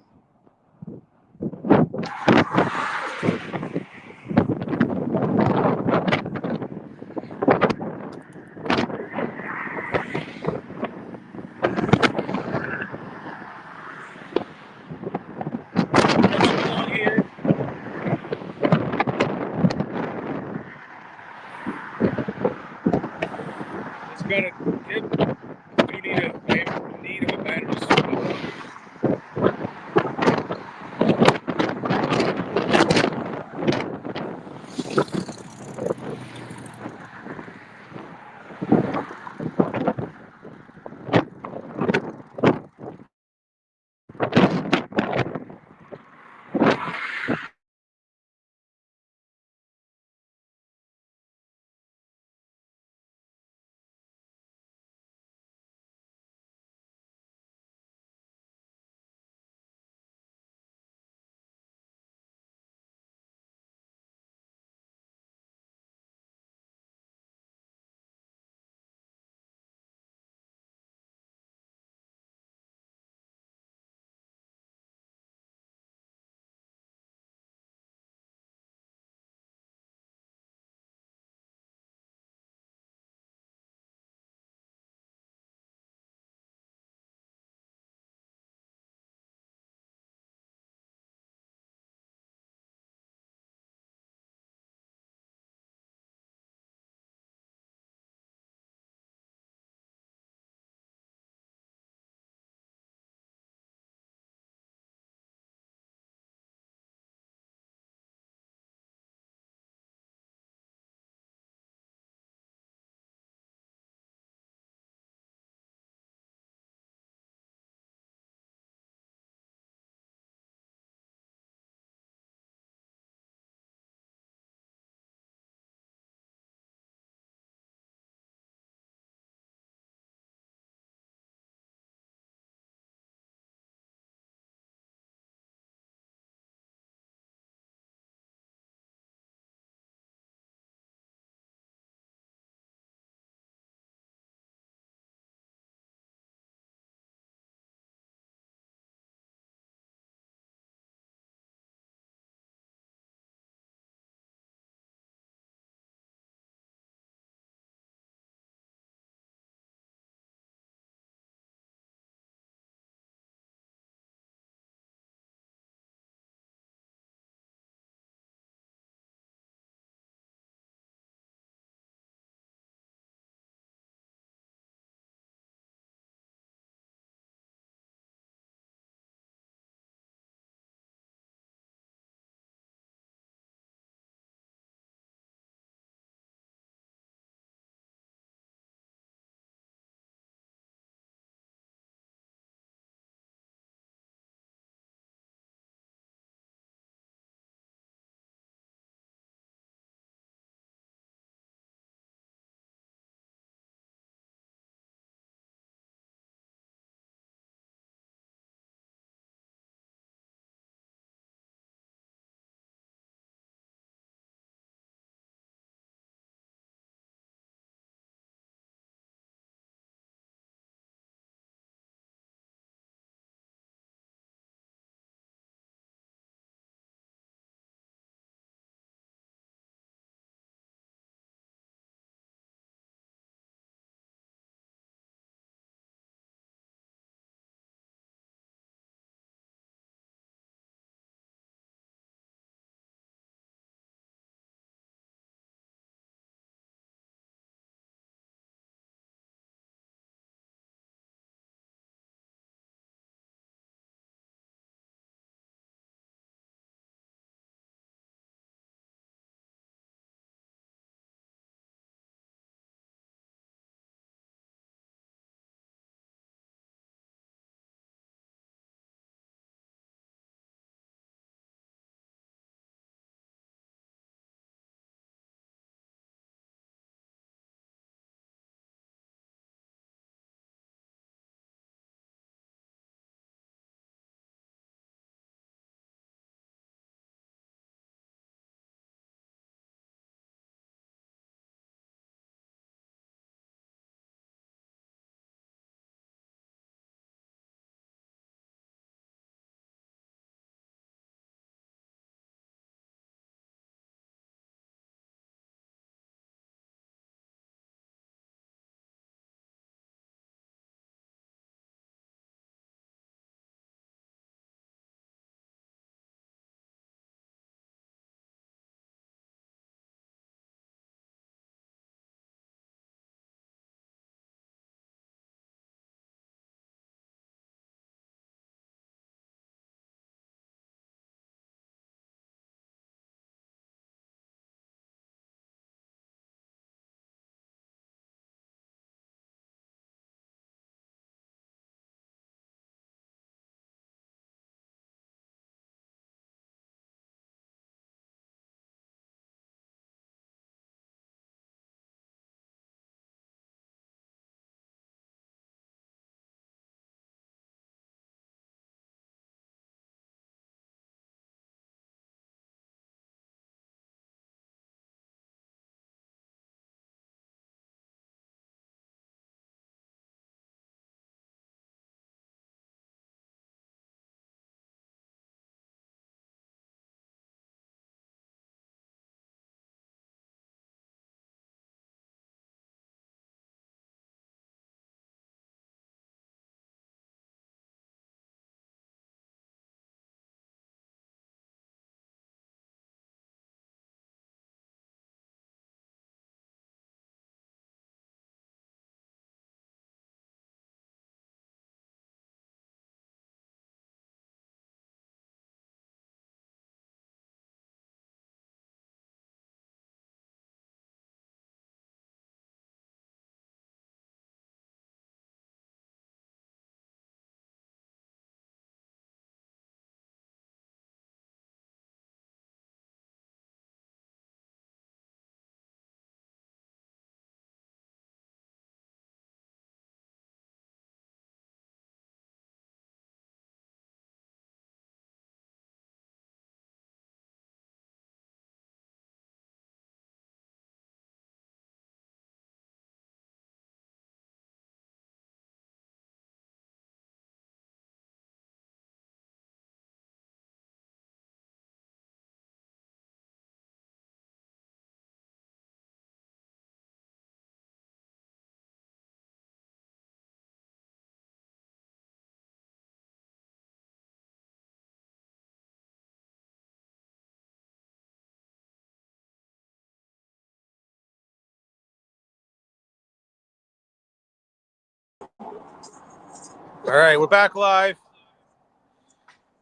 [SPEAKER 1] All right, we're back live.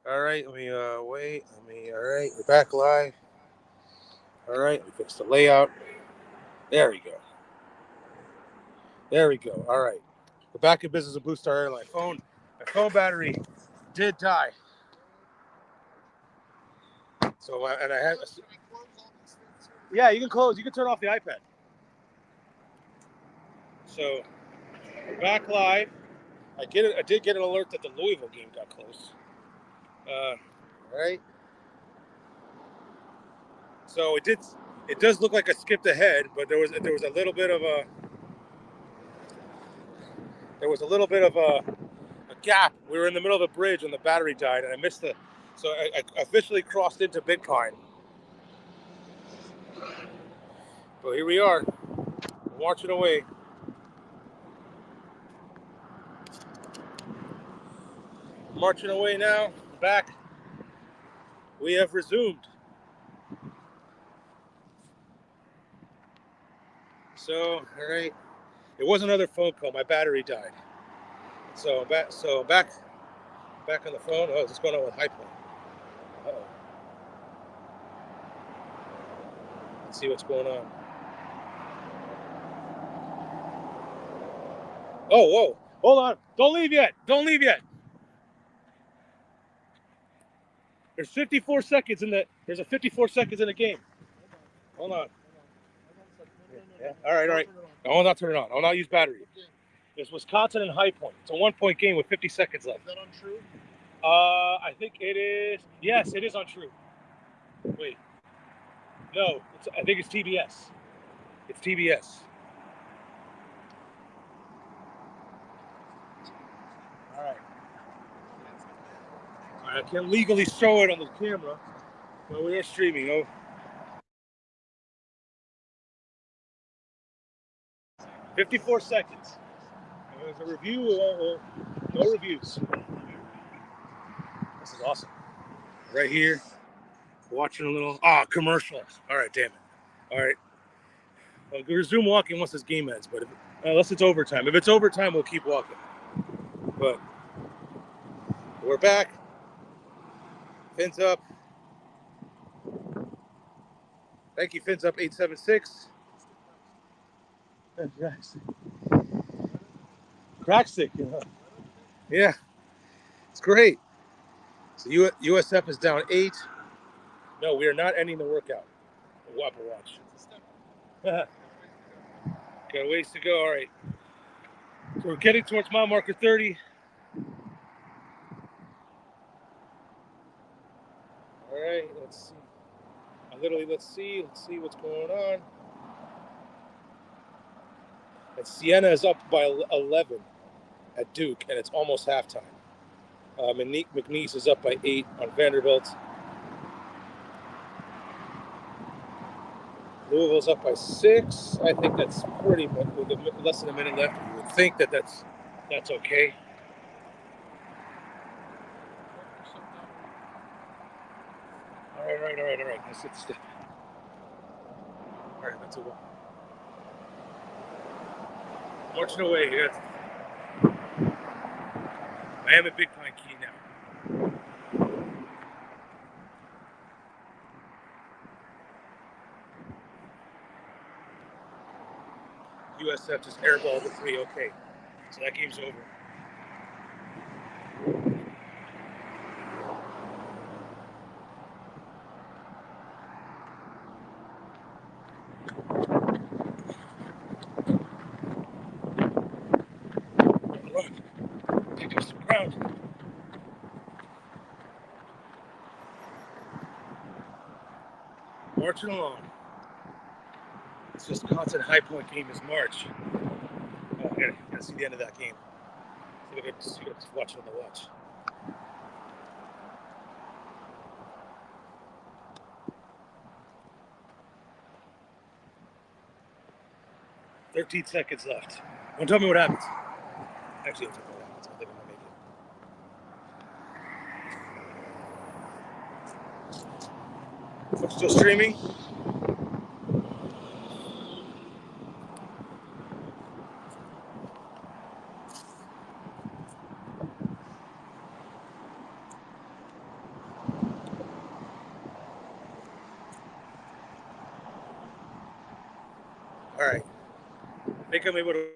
[SPEAKER 1] All right, let me wait. All right, we're back live. All right, let me fix the layout. There we go. There we go. All right, we're back in business with Blue Star Airline. My phone battery did die. So and I had. Yeah, you can close. You can turn off the iPad. So we're back live. I did get an alert that the Louisville game got close. All right. So it did. It does look like I skipped ahead, but there was a little bit of a gap. We were in the middle of a bridge and the battery died, and I missed the. So I officially crossed into Big Pine. But here we are, marching away. Marching away now. Back. We have resumed. So all right. It was another phone call. My battery died. So back. Back on the phone. Oh, what's going on with High Point? Uh-oh. Let's see what's going on. Oh, whoa. Hold on. Don't leave yet. There's 54 seconds there's a 54 seconds in the game. Hold on. Yeah. All right. I will not turn it on. I will not use battery. It's Wisconsin and High Point. It's a 1-point game with 50 seconds left. Is that untrue? I think it is. Yes, it is untrue. Wait. No, I think it's TBS. It's TBS. All right. I can't legally show it on the camera, but we are streaming. Oh. 54 seconds. There's a review. No reviews. This is awesome. Right here, watching a little commercials. All right, damn it. All right. We'll resume walking once this game ends, but unless it's overtime. If it's overtime, we'll keep walking. But we're back. Fins up. Thank you, Fins up 876. Crack stick. Yeah, it's great. So USF is down 8. No, we are not ending the workout. Apple Watch. Got a ways to go. All right. So we're getting towards mile marker 30. All right, let's see. Let's see what's going on. And Siena is up by 11 at Duke, and it's almost halftime. McNeese is up by 8 on Vanderbilt. Louisville's up by 6. I think that's pretty much with less than a minute left. You would think that's okay. All right. Let's sit still. All right, that's a one. Marching away here. I am at Big Pine Key now. USF just airballed the 3. Okay, so that game's over. Pick up some ground. Marching along. This Wisconsin High Point game is March. Oh, I gotta see the end of that game. See if I can just watch it on the watch. $13 seconds left. Don't tell me what happens. Actually, don't tell me what happens. I think I'm gonna make it. I'm still streaming. think I'm able to.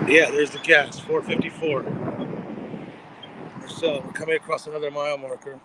[SPEAKER 1] Yeah, there's the gas, 454. So we're coming across another mile marker.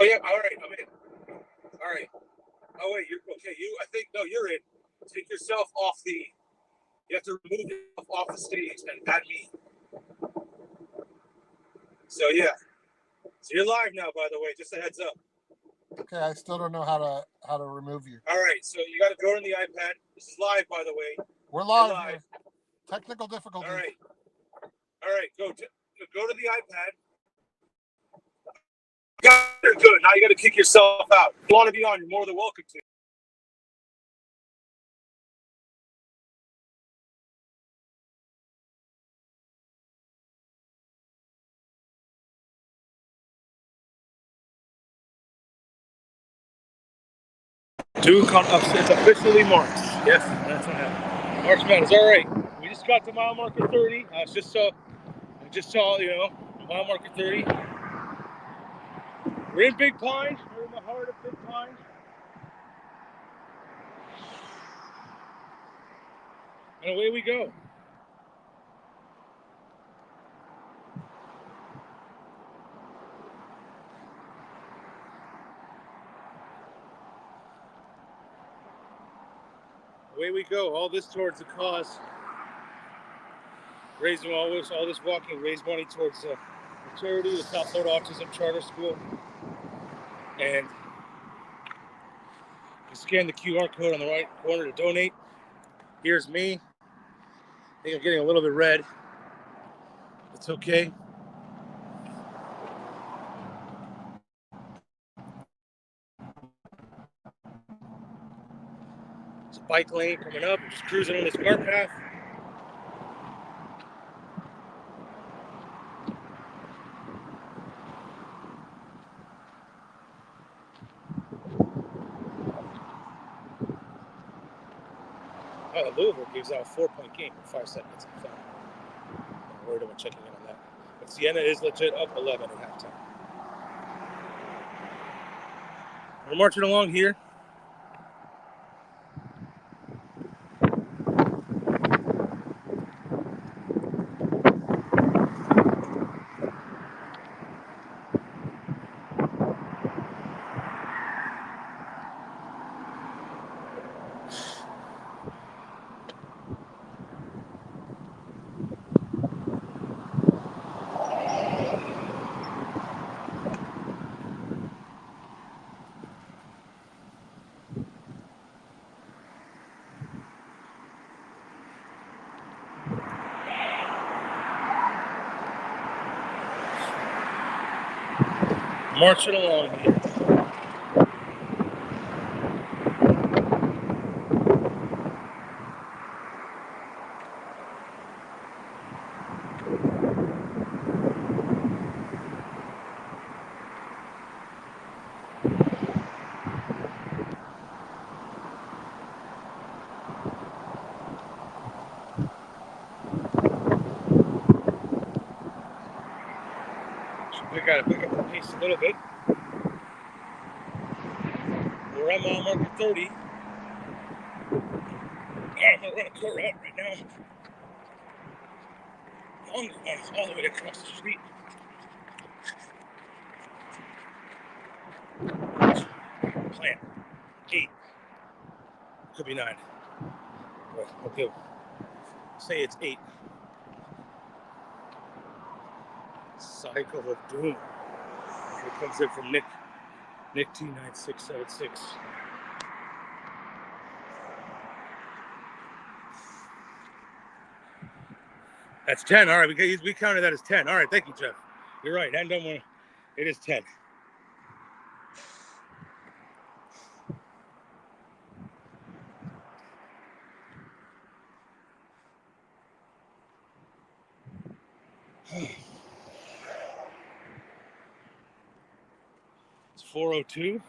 [SPEAKER 1] Oh yeah, all right, I'm in. All right. Oh wait, you're okay. I think no, you're in. Take yourself off the. You have to remove yourself off the stage and add me. So yeah. So you're live now, by the way. Just a heads up.
[SPEAKER 2] Okay, I still don't know how to remove you.
[SPEAKER 1] All right, so you got to go on the iPad. This is live, by the way.
[SPEAKER 2] We're live. Here. Technical difficulties.
[SPEAKER 1] All right. Go to the iPad. Good. Now you got to kick yourself out. If you want to be on, you're more than welcome to. It's officially March. Yes, that's what happened. March Madness. All right. We just got to mile marker 30. I just saw, mile marker 30. We're in Big Pine. We're in the heart of Big Pine. And away we go. Away we go. All this towards the cause. Raising all this walking, raise money towards the charity, the South Florida Autism Charter School. And you scan the QR code on the right corner to donate. Here's me. I think I'm getting a little bit red. It's okay. It's a bike lane coming up. I'm just cruising on this cart path. Oh, Louisville gives out a 4-point game in 5 seconds. I'm worried about checking in on that. But Siena is legit up 11 at halftime. We're marching along here. Marching along here. We gotta pick up the pace a little bit. We're at mile marker 30. I'm gonna run a car out right now. Longer ones all the way across the street. Plan 8. Could be 9. Okay. Say it's 8. Cycle of Doom. Here comes in from Nick T9676. That's 10. All right, we counted that as 10. All right, thank you, Jeff. You're right. It is 10. It's 4:02.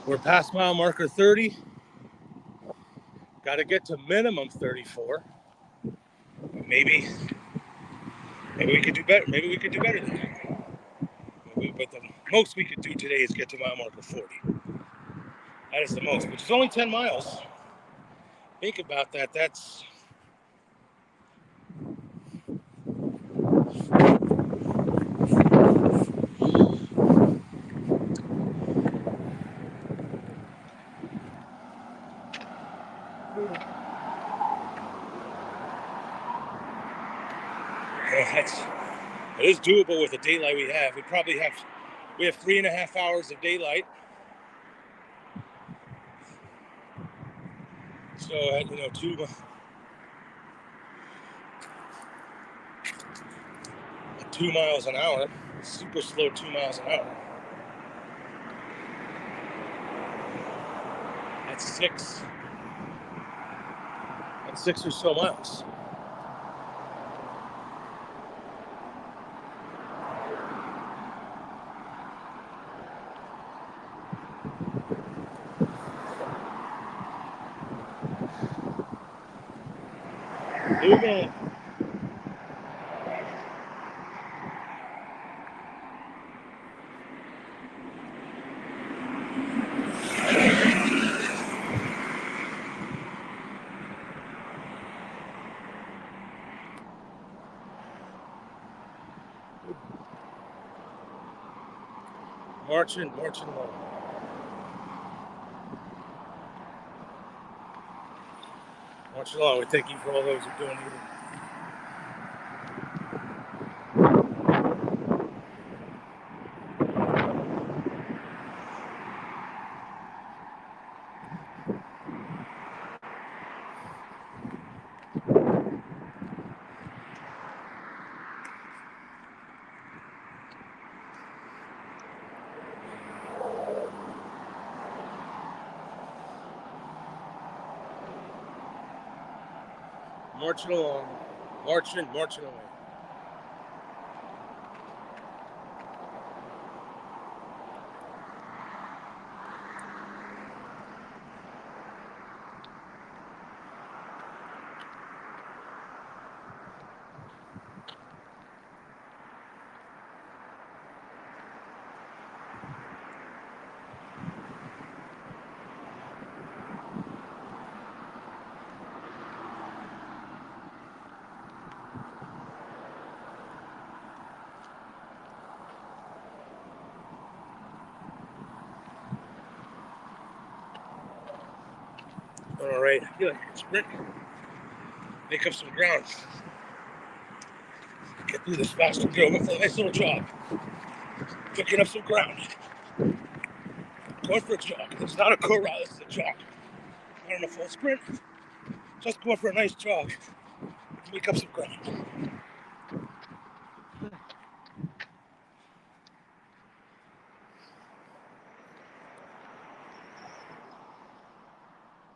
[SPEAKER 1] We're past mile marker 30. Got to get to minimum 34. Maybe we could do better. Maybe we could do better than that. But the most we could do today is get to mile marker 40. That is the most, which is only 10 miles. Think about that. That's It is doable with the daylight we have. We have 3.5 hours of daylight. So at 2 miles an hour, super slow 2 miles an hour. That's six or so miles. Here we go. Marching along. Marching along. We thank you for all those who donated. Marching along. Marching away. All right, I feel like I can sprint, make up some ground, get through this faster, go for a nice little jog, picking up some ground, going for a jog. It's not a corral, this is a jog. Not on a full sprint, just going for a nice jog, make up some ground.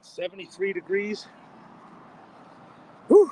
[SPEAKER 1] $73 degrees. Whew.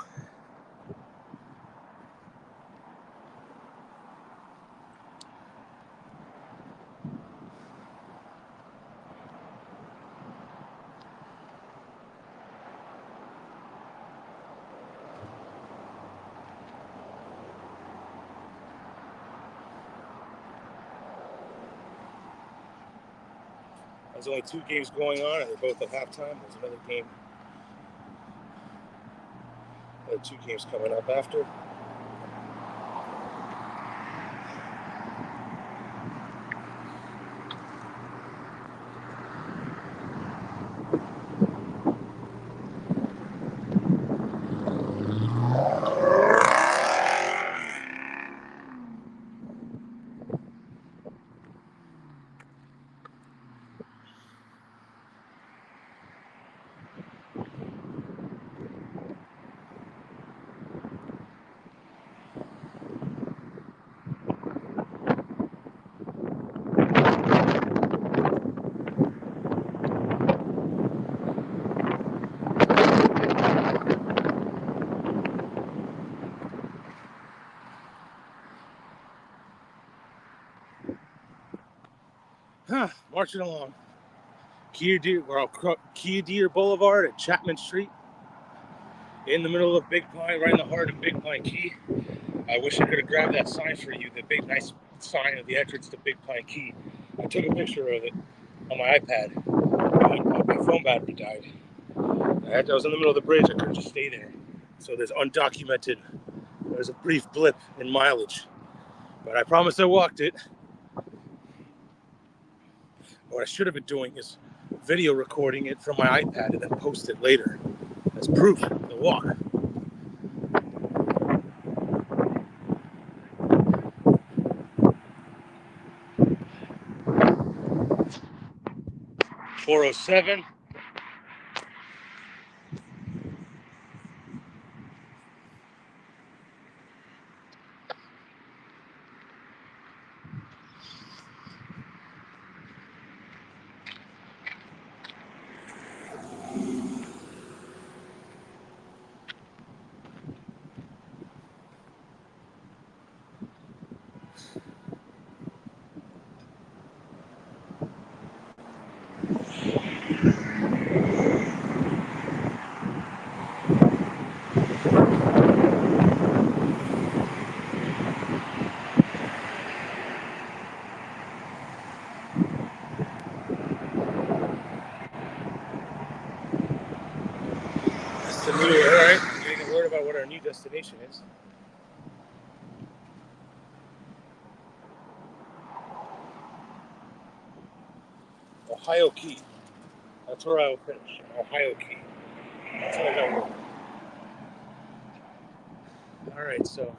[SPEAKER 1] There's only 2 games going on, and they're both at halftime. There's another game. There are 2 games coming up after. Marching along. Kia Deer Boulevard at Chapman Street, in the middle of Big Pine, right in the heart of Big Pine Key. I wish I could have grabbed that sign for you, the big nice sign of the entrance to Big Pine Key. I took a picture of it on my iPad. My phone battery died. I was in the middle of the bridge. I couldn't just stay there. So there's a brief blip in mileage. But I promised I walked it. What I should have been doing is video recording it from my iPad and then post it later as proof of the walk. 407. All right, getting a word about what our new destination is. Ohio Key. That's where I will finish. Ohio Key. That's what I got work. All right, so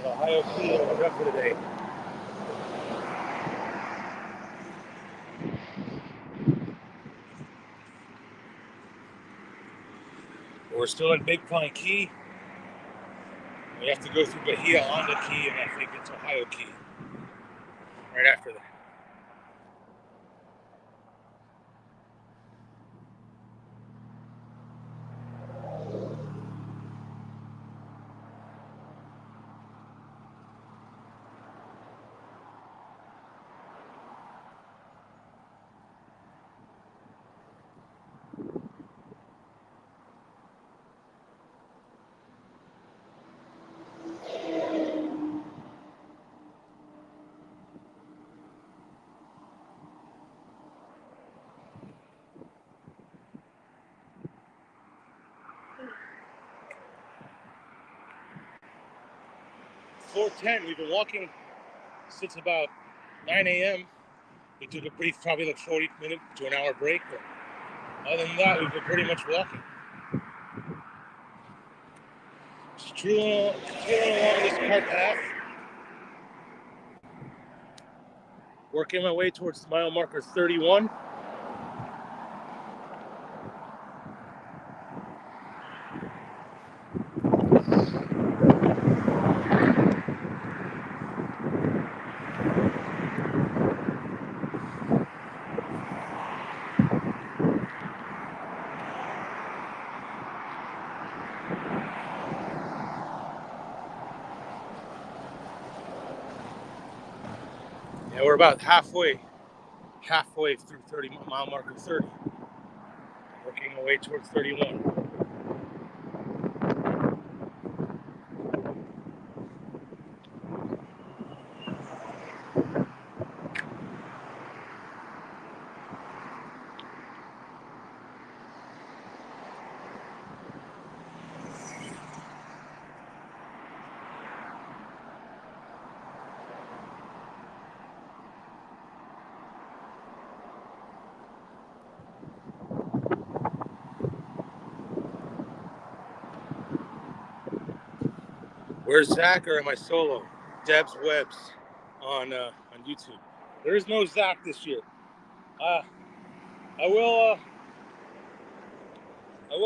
[SPEAKER 1] Ohio Key, we're done for today. We're still in Big Pine Key. We have to go through Bahia on the Key, and I think it's Ohio Key. Right after that. .410, we've been walking since about 9 a.m. We took a brief, probably like 40-minute to an hour break, but other than that, we've been pretty much walking. Just trailing along this cart path, working my way towards mile marker 31. Yeah, we're about halfway through mile marker 30, working our way towards 31. Where's Zach, or am I solo? Deb's Webs on YouTube. There is no Zach this year. I will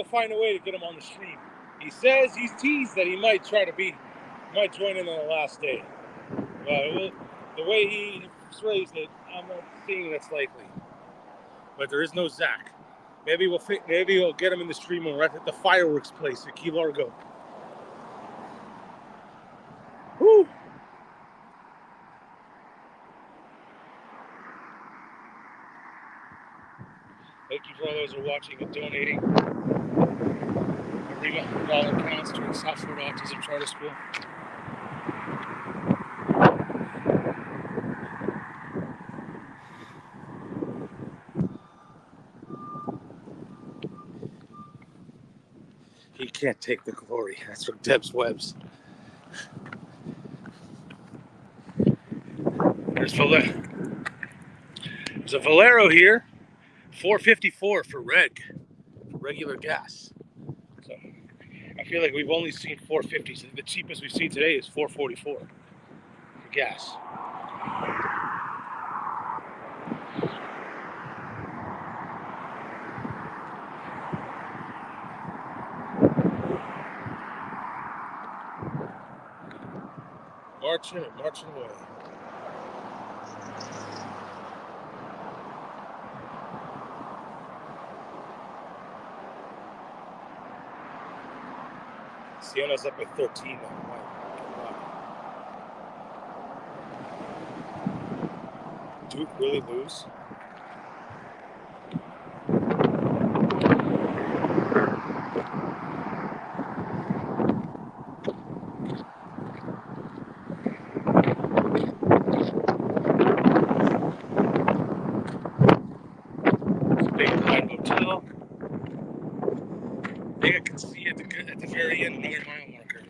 [SPEAKER 1] find a way to get him on the stream. He says he's teased that he might join in on the last day. But the way he phrased it, I'm not seeing that's likely. But there is no Zach. Maybe we'll get him in the stream when we're at the fireworks place at Key Largo. Woo! Thank you for all those who are watching and donating. Every dollar counts towards Southford Autism Charter School. He can't take the glory. That's from Deb's Webs. There's a Valero here, $4.54 for regular gas. So I feel like we've only seen $4.50. So the cheapest we've seen today is $4.44. the gas. Marching away. Sienna's up by 13 now. Wow. Duke really lose? Bayside Hotel. I think I can see at the very end another mile marker.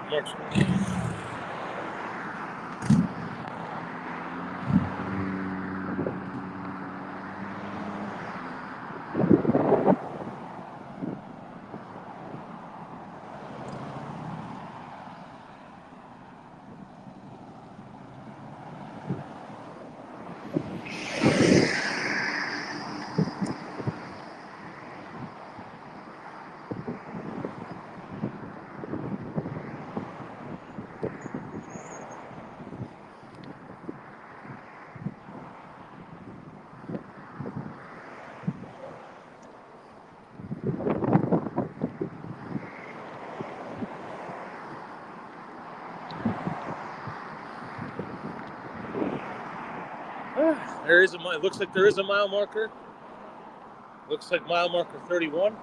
[SPEAKER 1] Marching. There is a mile. Looks like there is a mile marker. Looks like mile marker 31.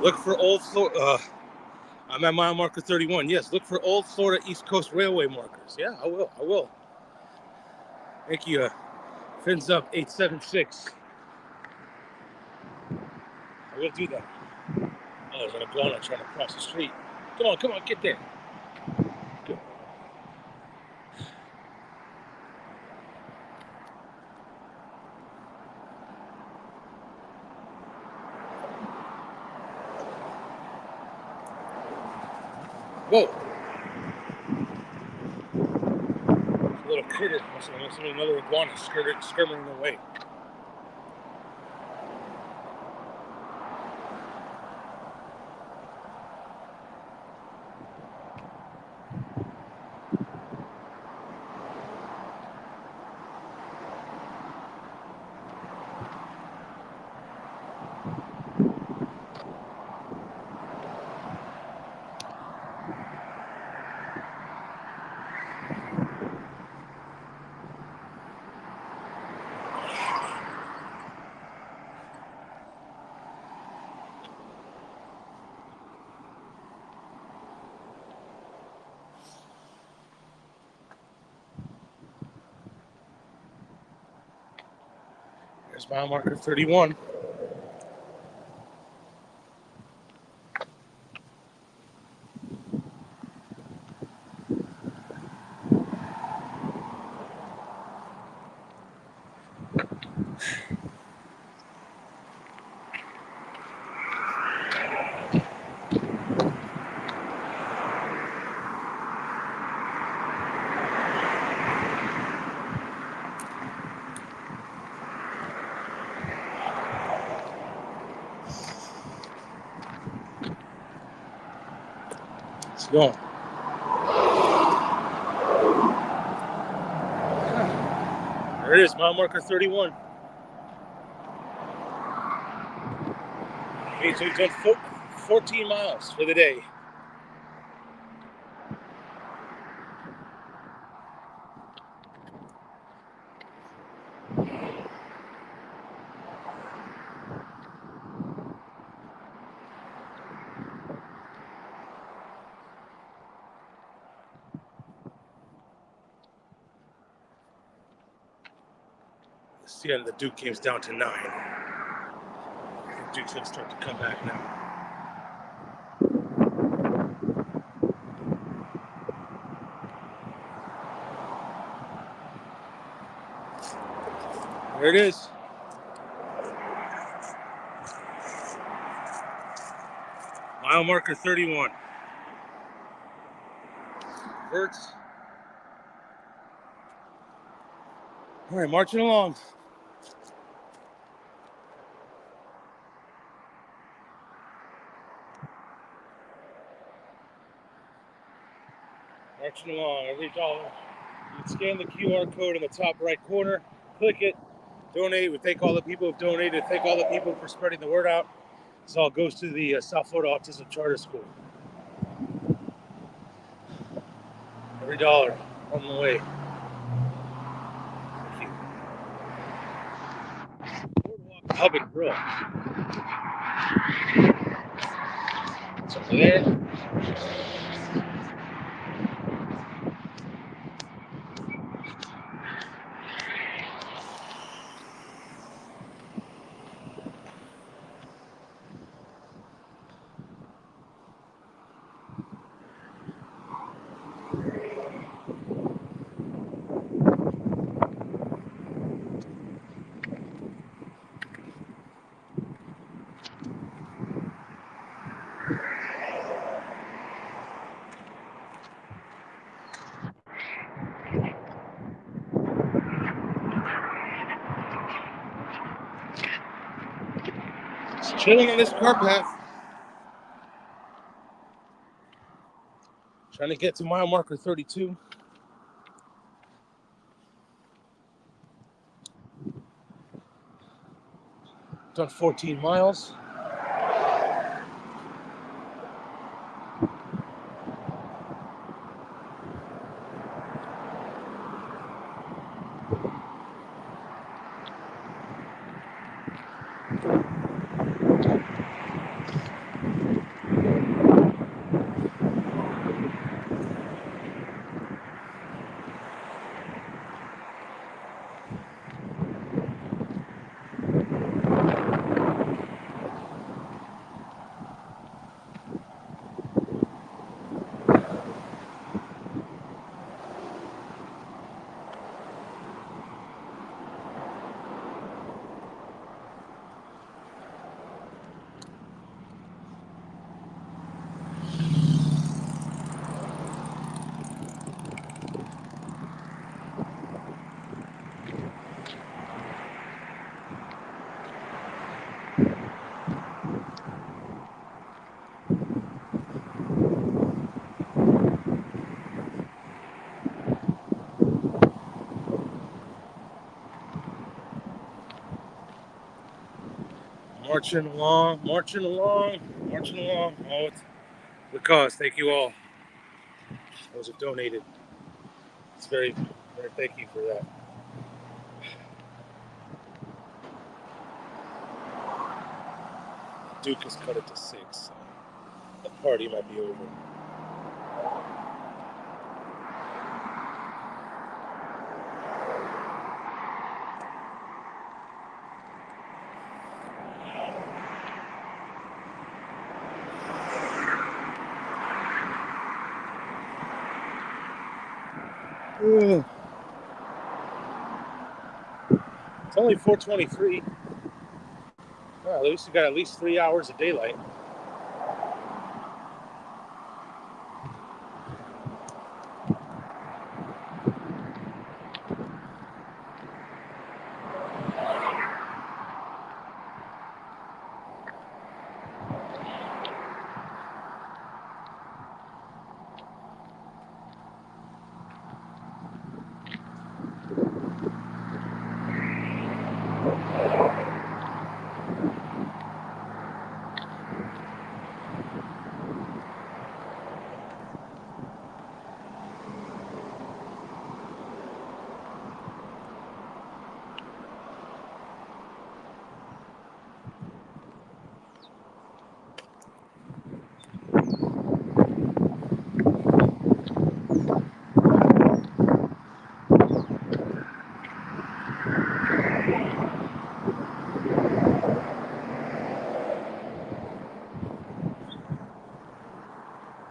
[SPEAKER 1] Look for old Florida. I'm at mile marker 31. Yes, look for old Florida East Coast Railway markers. Yeah, I will. Thank you. Fins up 876. I will do that. Oh, there's an iguana trying to cross the street. Come on, get there. Good. Whoa. A little critter. Must be another iguana skirming away. There's mile marker 31. It's going. There it is, mile marker 31. Okay, so we've done 14 miles for the day. See, the Duke game's down to 9. I think Duke's gonna start to come back now. There it is. Mile marker 31. Verts. All right, marching along. Marching along. Every dollar. You can scan the QR code in the top right corner. Click it. Donate. We thank all the people who've donated. Thank all the people for spreading the word out. This all goes to the South Florida Autism Charter School. Every dollar on the way. Thank you. Boardwalk Pub and Grill. It's over there. Just chilling on this car path. Trying to get to mile marker 32. Done 14 miles. Marching along, marching along, marching along. Oh, it's the cause. Thank you all. Those who donated. It's very, very thank you for that. Duke has cut it to 6. So the party might be over. Ugh. It's only 4:23. Well, at least we got at least 3 hours of daylight.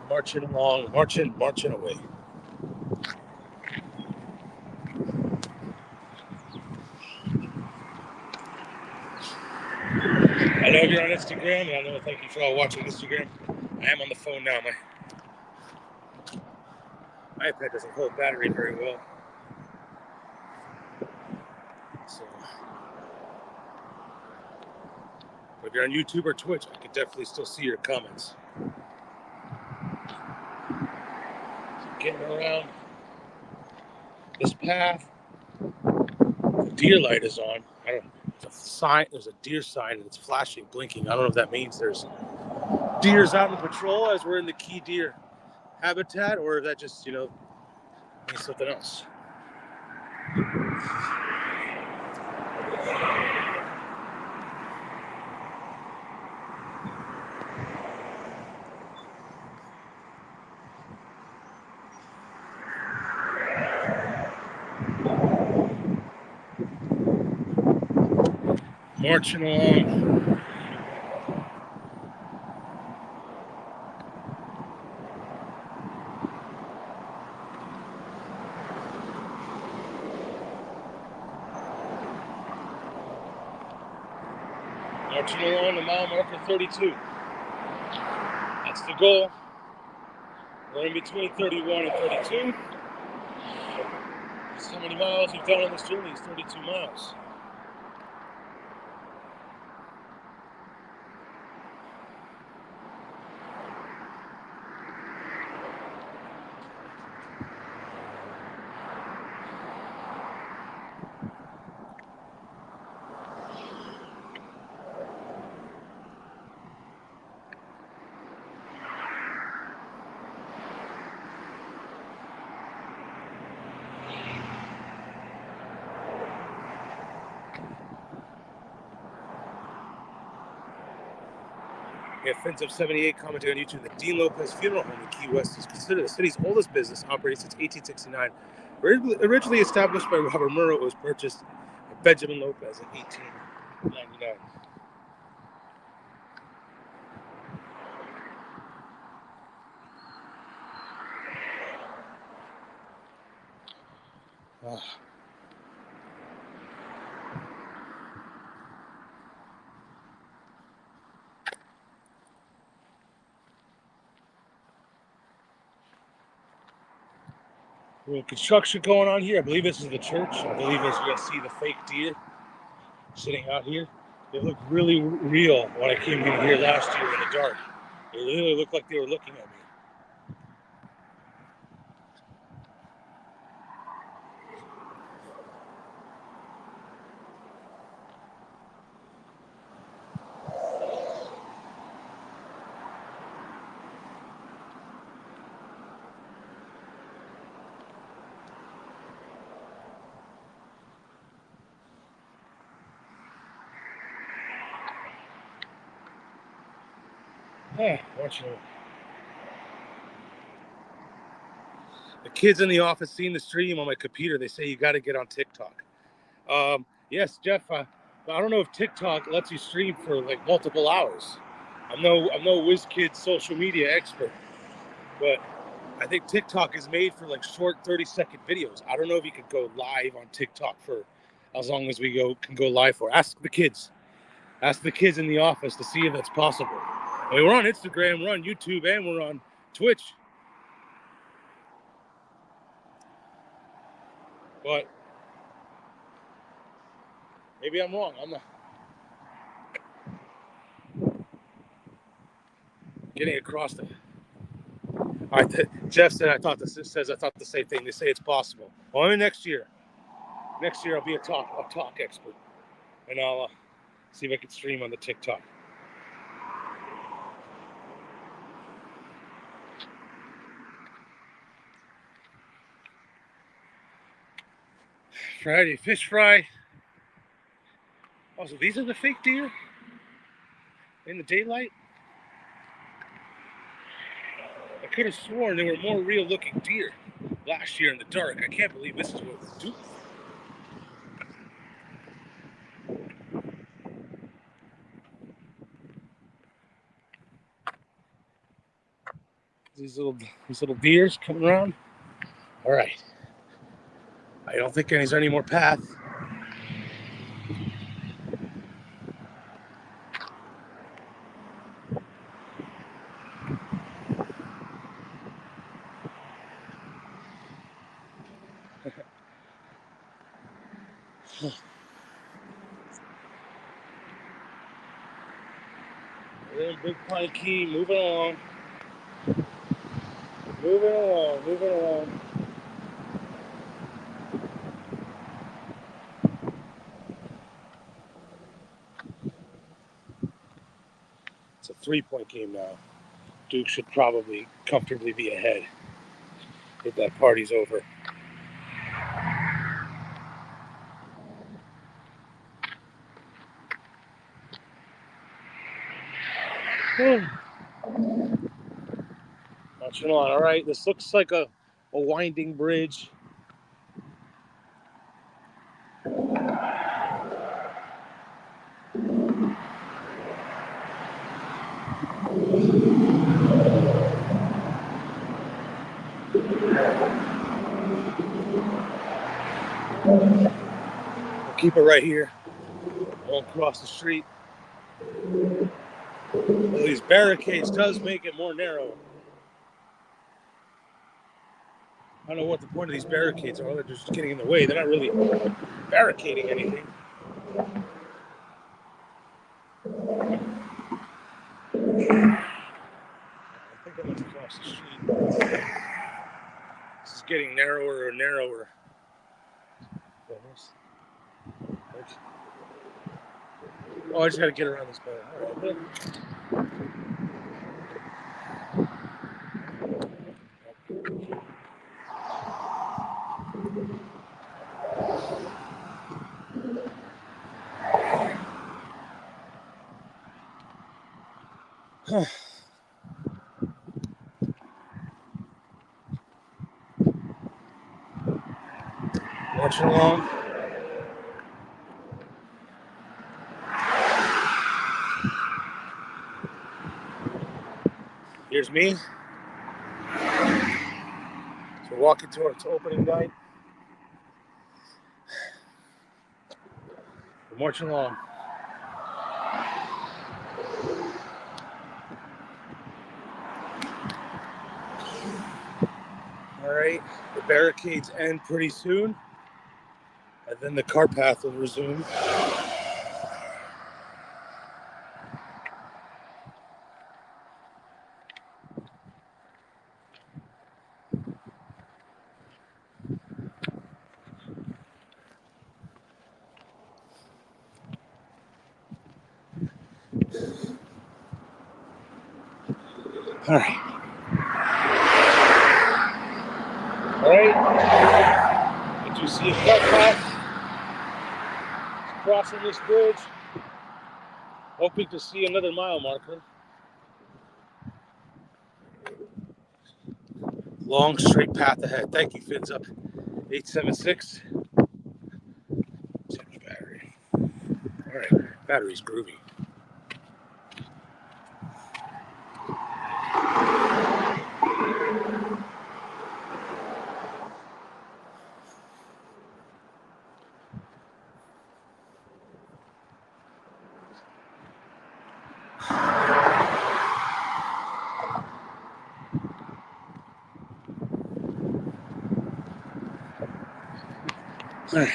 [SPEAKER 1] Marching along, marching away. I know you're on Instagram, and I know thank you for all watching Instagram. I am on the phone now. My iPad doesn't hold battery very well. So, but if you're on YouTube or Twitch, I could definitely still see your comments. So getting around this path, the deer light is on. I don't know. There's a sign. There's a deer sign, and it's flashing, blinking. I don't know if that means there's deers out on patrol as we're in the key deer habitat, or if that just means something else. Marching along. Marching along to mile marker 32. That's the goal. We're in between 31 and 32. How many miles we've done on this journey is 32 miles. We have Fins of 78 commenting on YouTube. The Dean Lopez Funeral Home in Key West is considered the city's oldest business, operating since 1869. Originally established by Robert Murrow, it was purchased by Benjamin Lopez in 1899. Little construction going on here. I believe this is the church. I believe as you can see the fake deer sitting out here. They look really real when I came in here last year in the dark. They really looked like they were looking at me. Watching the kids in the office seeing the stream on my computer. They say you got to get on TikTok. Yes, Jeff. I don't know if TikTok lets you stream for like multiple hours. I'm no WizKid social media expert, but I think TikTok is made for like short 30-second videos. I don't know if you could go live on TikTok for as long as we can go live for. Ask the kids in the office to see if it's possible. I mean, we're on Instagram, we're on YouTube, and we're on Twitch. But maybe I'm wrong. I'm not getting across the. All right, Jeff said I thought the same thing. They say it's possible. Well, maybe next year. Next year I'll be a talk expert, and I'll see if I can stream on the TikTok. Friday fish fry. Oh, so these are the fake deer in the daylight? I could have sworn they were more real looking deer last year in the dark. I can't believe this is what we're doing. These little deers coming around. All right. I don't think there's any more path. Big Pine Key, moving along. Moving along. It's a 3-point game now. Duke should probably comfortably be ahead if that party's over. Marching along. All right, this looks like a winding bridge. We'll keep it right here. Won't cross the street. Well, these barricades does make it more narrow. I don't know what the point of these barricades are. They're just getting in the way. They're not really barricading anything. I think I'm going to cross the street. This is getting narrower and narrower. Oh, I just got to get around this bar. All right. Marching along. Here's me. So we're walking towards opening night. We're marching along. All right, the barricades end pretty soon, and then the car path will resume. All right. Did you see a car path crossing this bridge? Hoping to see another mile marker. Long straight path ahead. Thank you, Fins Up 876. Check the battery. All right, battery's groovy. All right.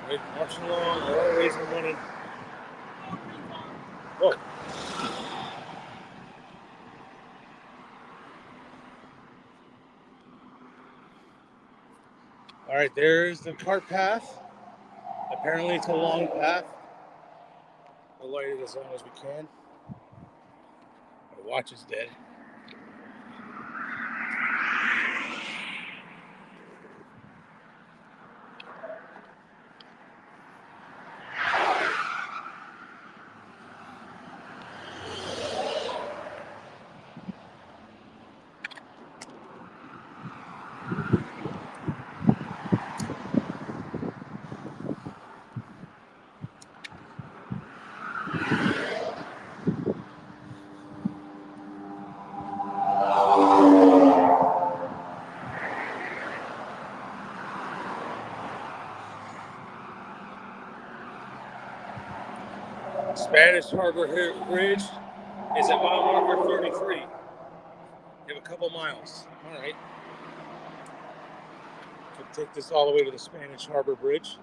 [SPEAKER 1] Right, marching along, we're all raising money. Whoa. All right, there's the cart path. Apparently it's a long path. We'll light it as long as we can. My watch is dead. Spanish Harbor Bridge is at mile marker 33. You have a couple miles. All right. Could take this all the way to the Spanish Harbor Bridge.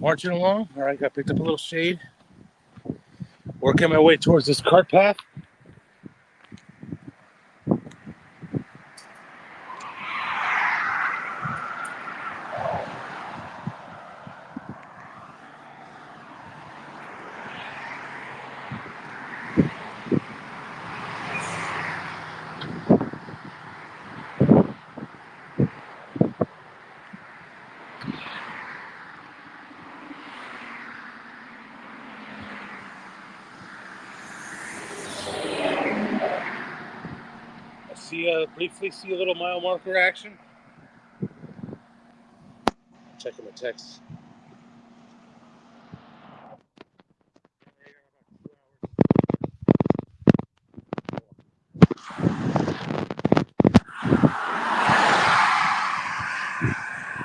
[SPEAKER 1] Marching along. All right, got picked up a little shade. Working my way towards this cart path. Briefly see a little mile marker action. Checking the text.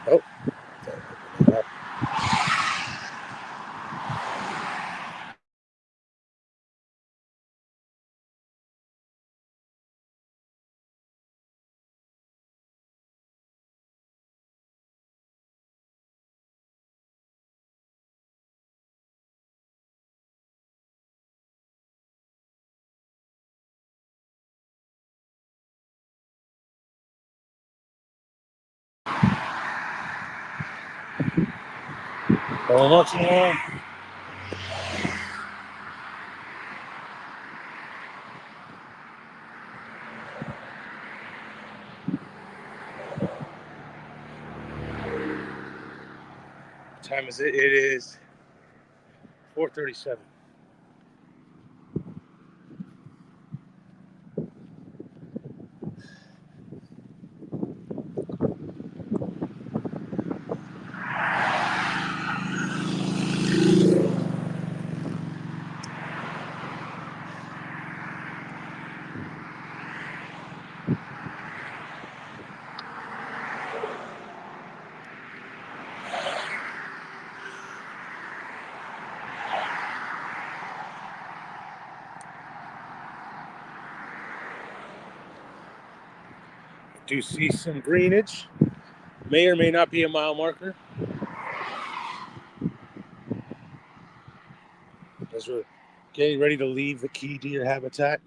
[SPEAKER 1] Oh. Well, marching along. What time is it? It is 4:37. do see some greenage. May or may not be a mile marker. As we're getting ready to leave the key deer habitat.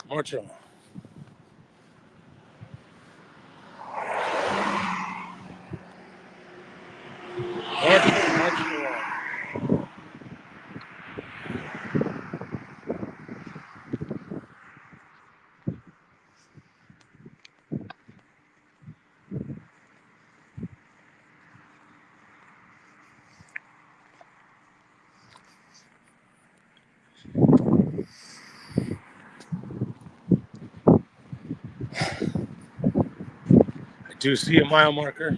[SPEAKER 1] March on. March along. I do see a mile marker.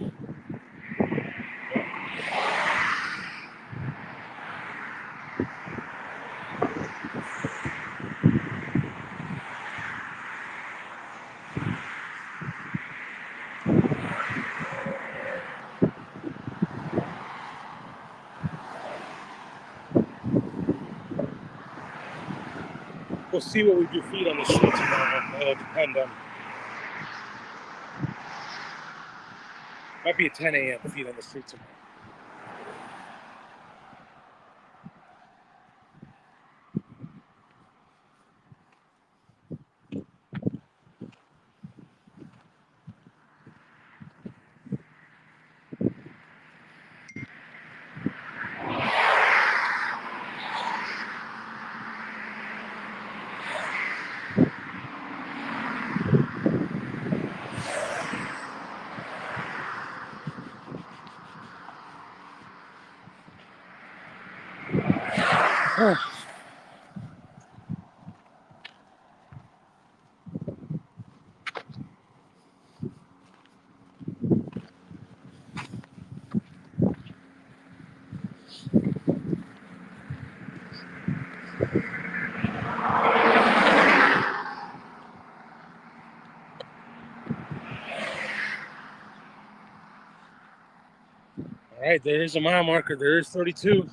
[SPEAKER 1] We'll see what we do feed on the street tomorrow. That'll depend on. Might be a 10 a.m. feed on the street tomorrow. All right, there is a mile marker. There is 32.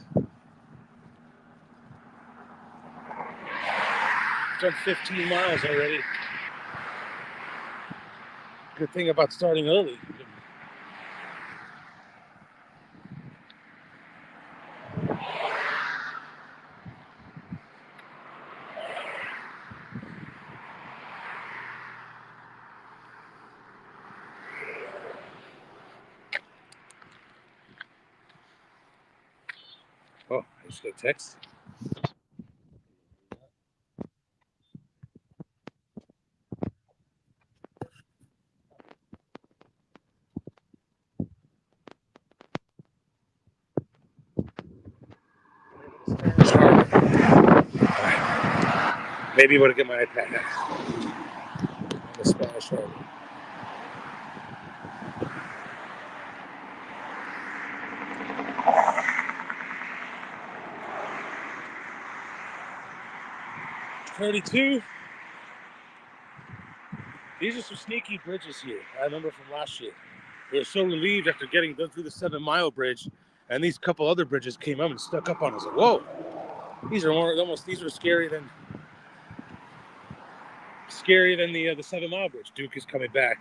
[SPEAKER 1] Done 15 miles already. Good thing about starting early. Oh, I just got a text. Maybe when I get my iPad now. The Spanish Army. $32. These are some sneaky bridges here. I remember from last year. We were so relieved after getting through the 7 Mile bridge, and these couple other bridges came up and stuck up on us. Like, whoa, these are scary than the 7 Mile bridge. Duke is coming back.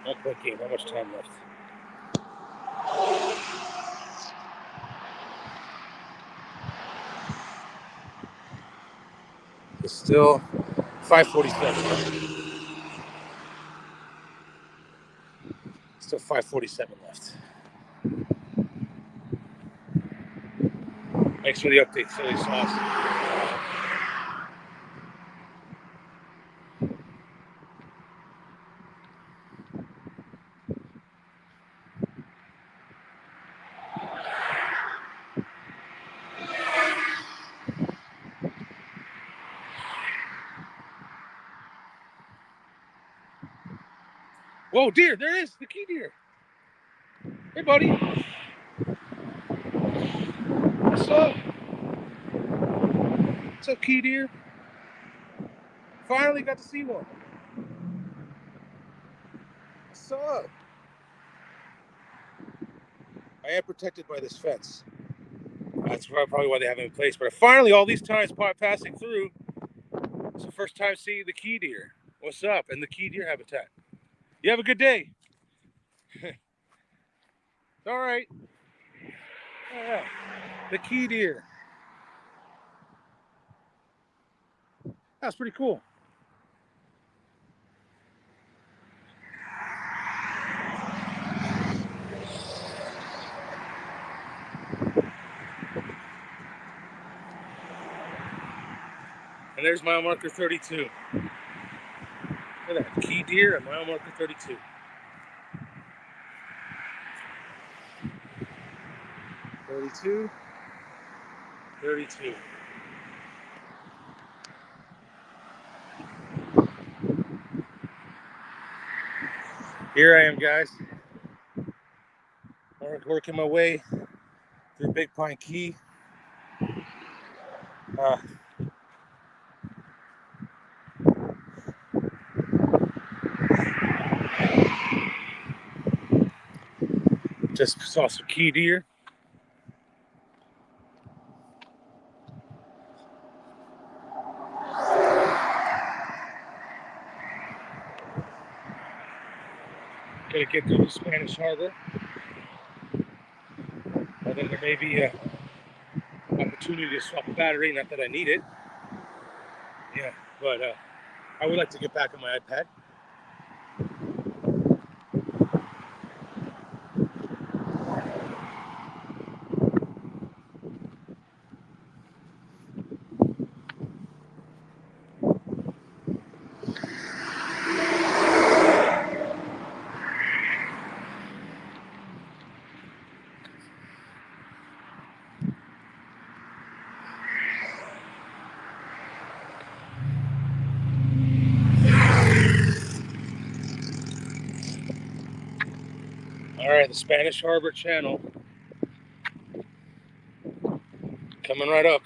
[SPEAKER 1] 1 point game. How much time left? It's still 5:47. Still 5:47 left. Thanks for the update, Silly Sauce. Whoa, deer! There it is, the key deer. Hey, buddy. What's up? What's up, key deer? Finally got to see one. What's up? I am protected by this fence. That's probably why they have it in place. But finally, all these times passing through, it's the first time seeing the key deer. What's up? And the key deer habitat. You have a good day. All right. Yeah. The key deer. That's pretty cool. And there's mile marker 32. Look at that. Key deer at mile marker 32. 32. 32. Here I am, guys. Working my way through Big Pine Key. Just saw some key deer. Gonna get through the Spanish Harbor. And then there may be an opportunity to swap a battery, not that I need it. Yeah, but I would like to get back on my iPad. All right, the Spanish Harbor Channel coming right up.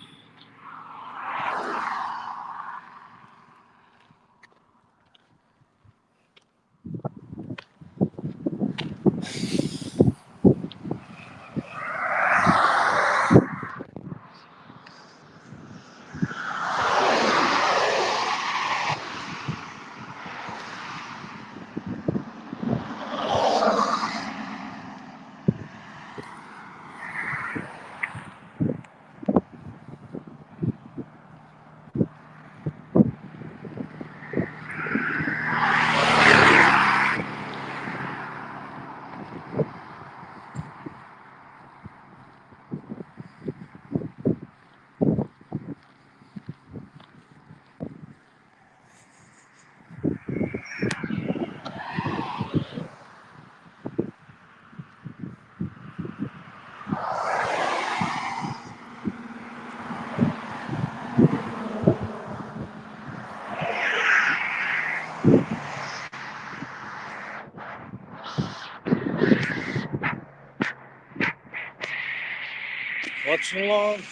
[SPEAKER 1] Marching along,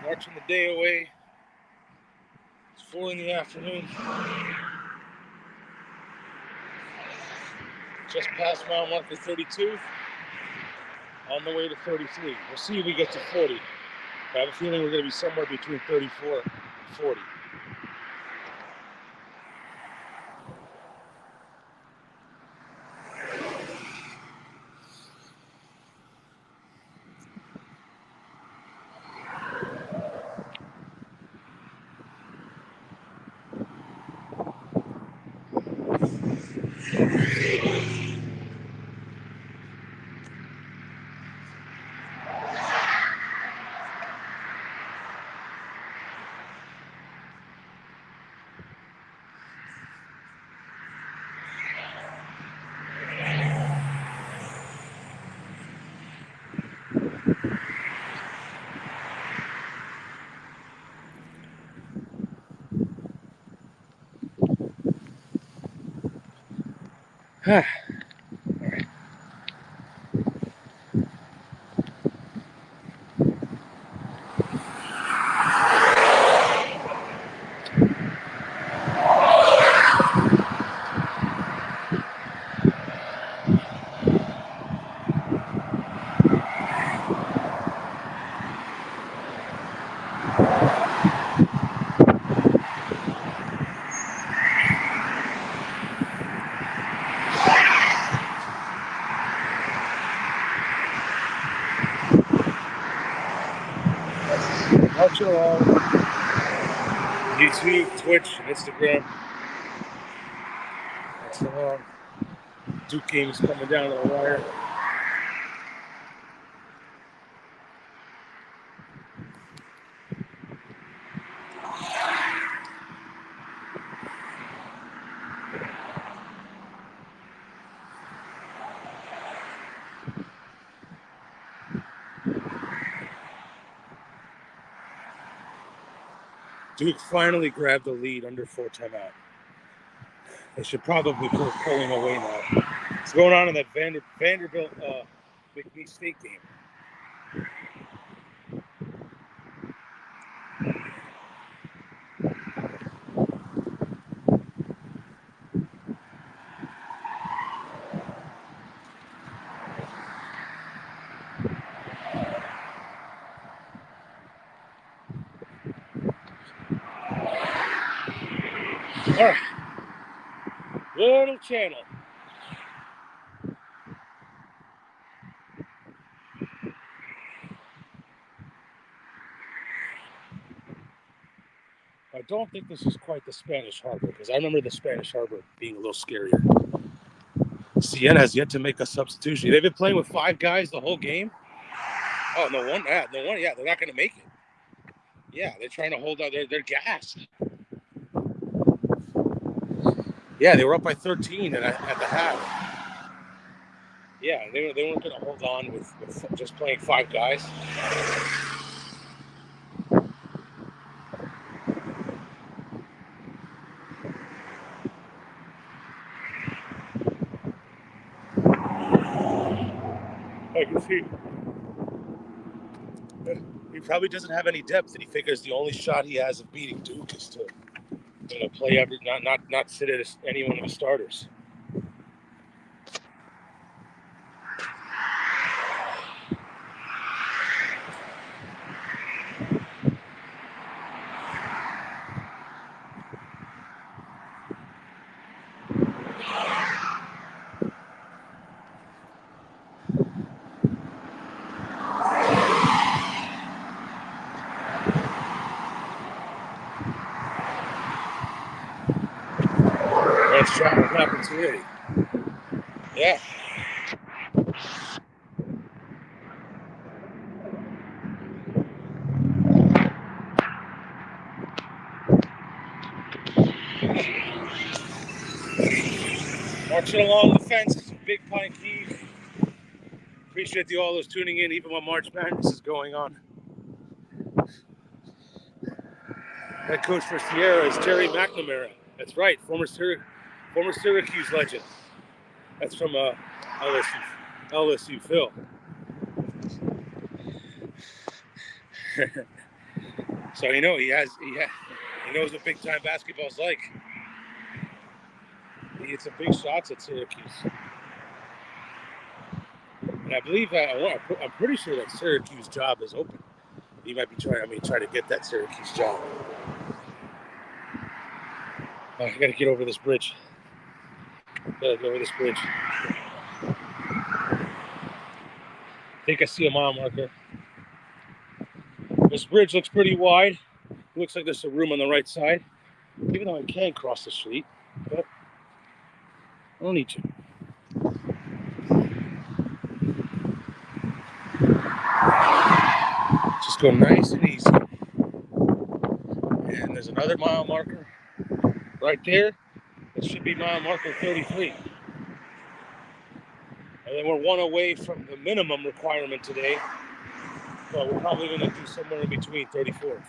[SPEAKER 1] marching the day away. It's 4 in the afternoon. Just past mile marker 32. On the way to 33. We'll see if we get to 40. I have a feeling we're going to be somewhere between 34 and 40. Marching along. YouTube, Twitch, and Instagram. Marching along. Duke game is coming down to the wire. Duke finally grabbed the lead under 4 timeout. They should probably be pulling away now. What's going on in that Vanderbilt McNeese State game? All right. Little channel. I don't think this is quite the Spanish Harbor, because I remember the Spanish Harbor being a little scarier. Siena has yet to make a substitution. They've been playing with 5 guys the whole game. Oh, no one. Yeah, they're not going to make it. Yeah, they're trying to hold out. They're gassed. Yeah, they were up by 13 at the half. Yeah, they weren't going to hold on with just playing 5 guys. I can see. He probably doesn't have any depth, and he figures the only shot he has of beating Duke is to play not sit at any one of the starters. That shot will happen today. Yeah. Marching along the fence, Big Pine Keys. Appreciate all those tuning in, even while March Madness is going on. Head coach for Sierra is Terry McNamara. That's right, former Syracuse legend. That's from LSU Phil. So he knows what big time basketball's like. He hit some big shots at Syracuse. And I believe I'm pretty sure that Syracuse job is open. He might be trying to get that Syracuse job. I gotta get over this bridge. I think I see a mile marker. This bridge looks pretty wide. It looks like there's some room on the right side. Even though I can cross the street, but I don't need to. Just go nice and easy. And there's another mile marker right there. It should be mile marker 33. And then we're 1 away from the minimum requirement today. But we're probably going to do somewhere in between 34 and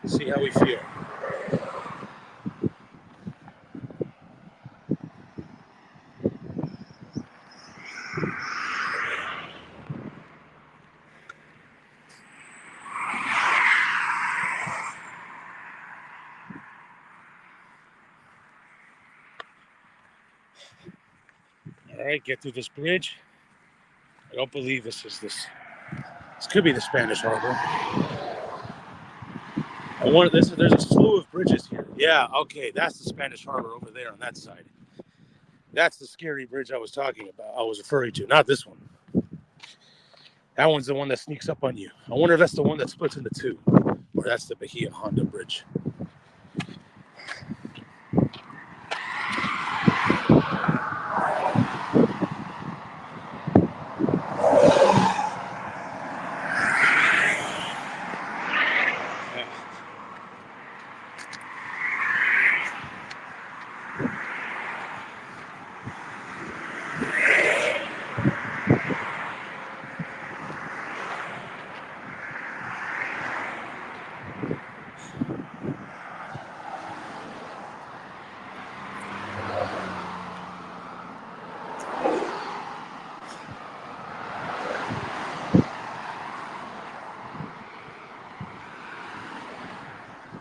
[SPEAKER 1] 40. See how we feel. All right, get through this bridge. I don't believe this is this. This could be the Spanish Harbor. There's a slew of bridges here. Yeah, okay, that's the Spanish Harbor over there on that side. That's the scary bridge I was talking about. I was referring to, not this one. That one's the one that sneaks up on you. I wonder if that's the one that splits into two, or that's the Bahia Honda Bridge.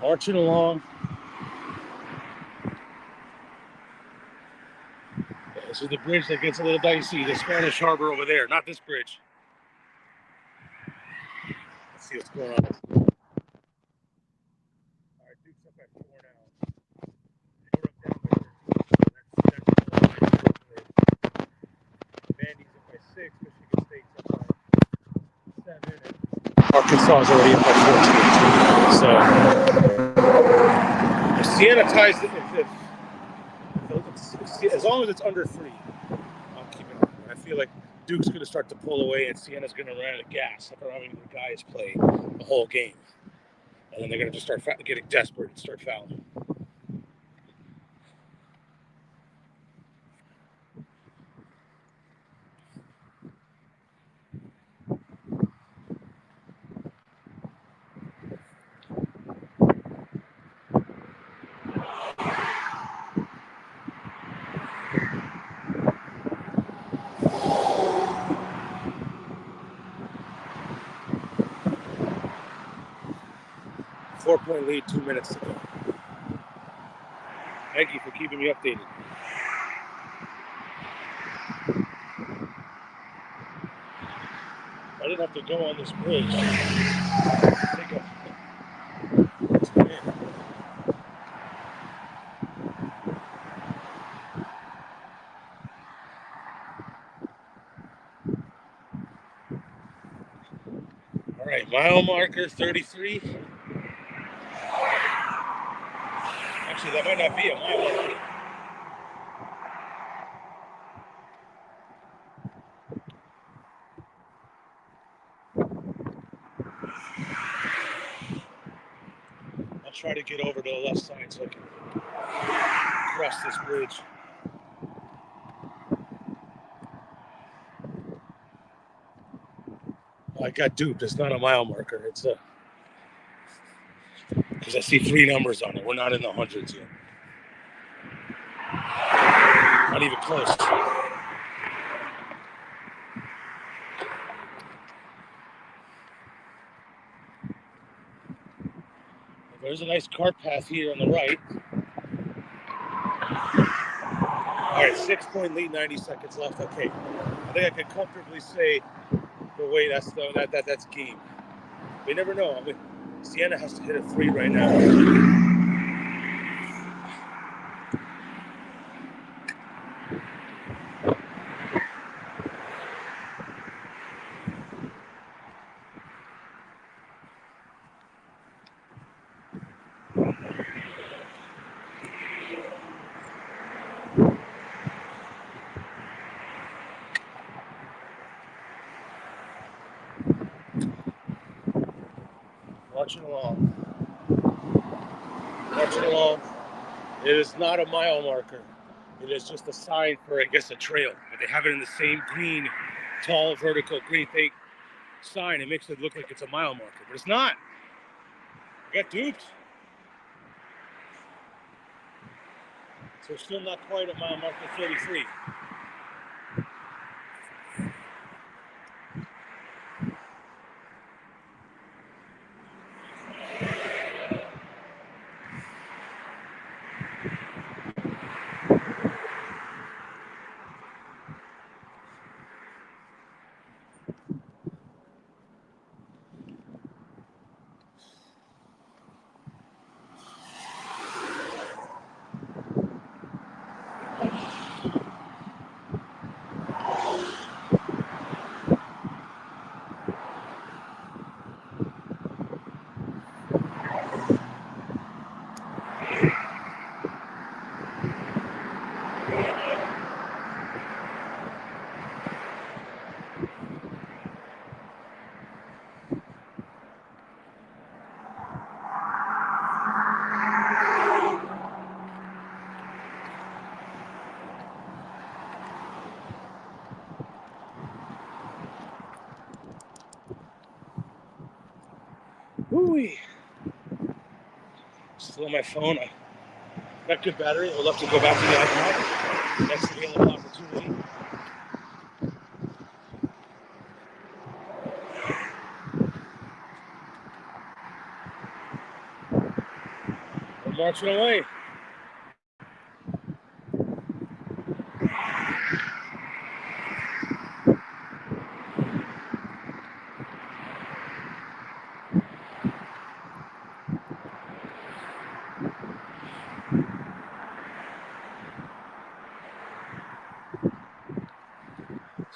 [SPEAKER 1] Marching along. This is the bridge that gets a little dicey. The Spanish Harbor over there, not this bridge. Let's see what's going on. All right, Duke's up at 4 now. We're up down by 13. Vandy's up by 6. Michigan State's up by 7. And Arkansas is already up by 14. So, if Siena ties as long as it's under 3, I'll keep it on. I feel like Duke's going to start to pull away, and Siena's going to run out of gas after having the guys play the whole game. And then they're going to just start getting desperate and start fouling. Four-point lead, 2 minutes to go. Thank you for keeping me updated. I didn't have to go on this bridge. All right, mile marker 33. Actually, that might not be a mile marker. I'll try to get over to the left side so I can cross this bridge. I got duped. It's not a mile marker. It's a... Because I see 3 numbers on it. We're not in the hundreds yet. Not even close. There's a nice cart path here on the right. All right, 6-point lead, 90 seconds left. Okay, I think I can comfortably say the way that's game. We never know. I mean, Siena has to hit a 3 right now. Marching along. It is not a mile marker. It is just a sign for, I guess, a trail. But they have it in the same green, tall, vertical, green fake sign. It makes it look like it's a mile marker, but it's not. I got duped. So still not quite a mile marker 33. Woo-wee. Still on my phone. I got good battery. I would love to go back to the iPad. Next available opportunity. We're marching away.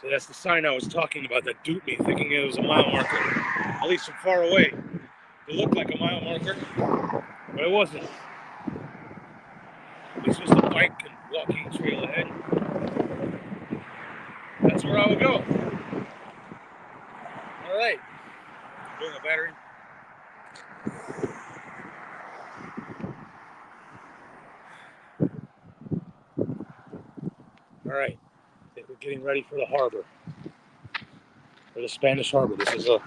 [SPEAKER 1] So that's the sign I was talking about that duped me, thinking it was a mile marker. At least from far away. It looked like a mile marker, but it wasn't. This was the bike and walking trail ahead. That's where I would go. All right. Doing a battery. All right. I think we're getting ready for the harbor. For the Spanish harbor. This is a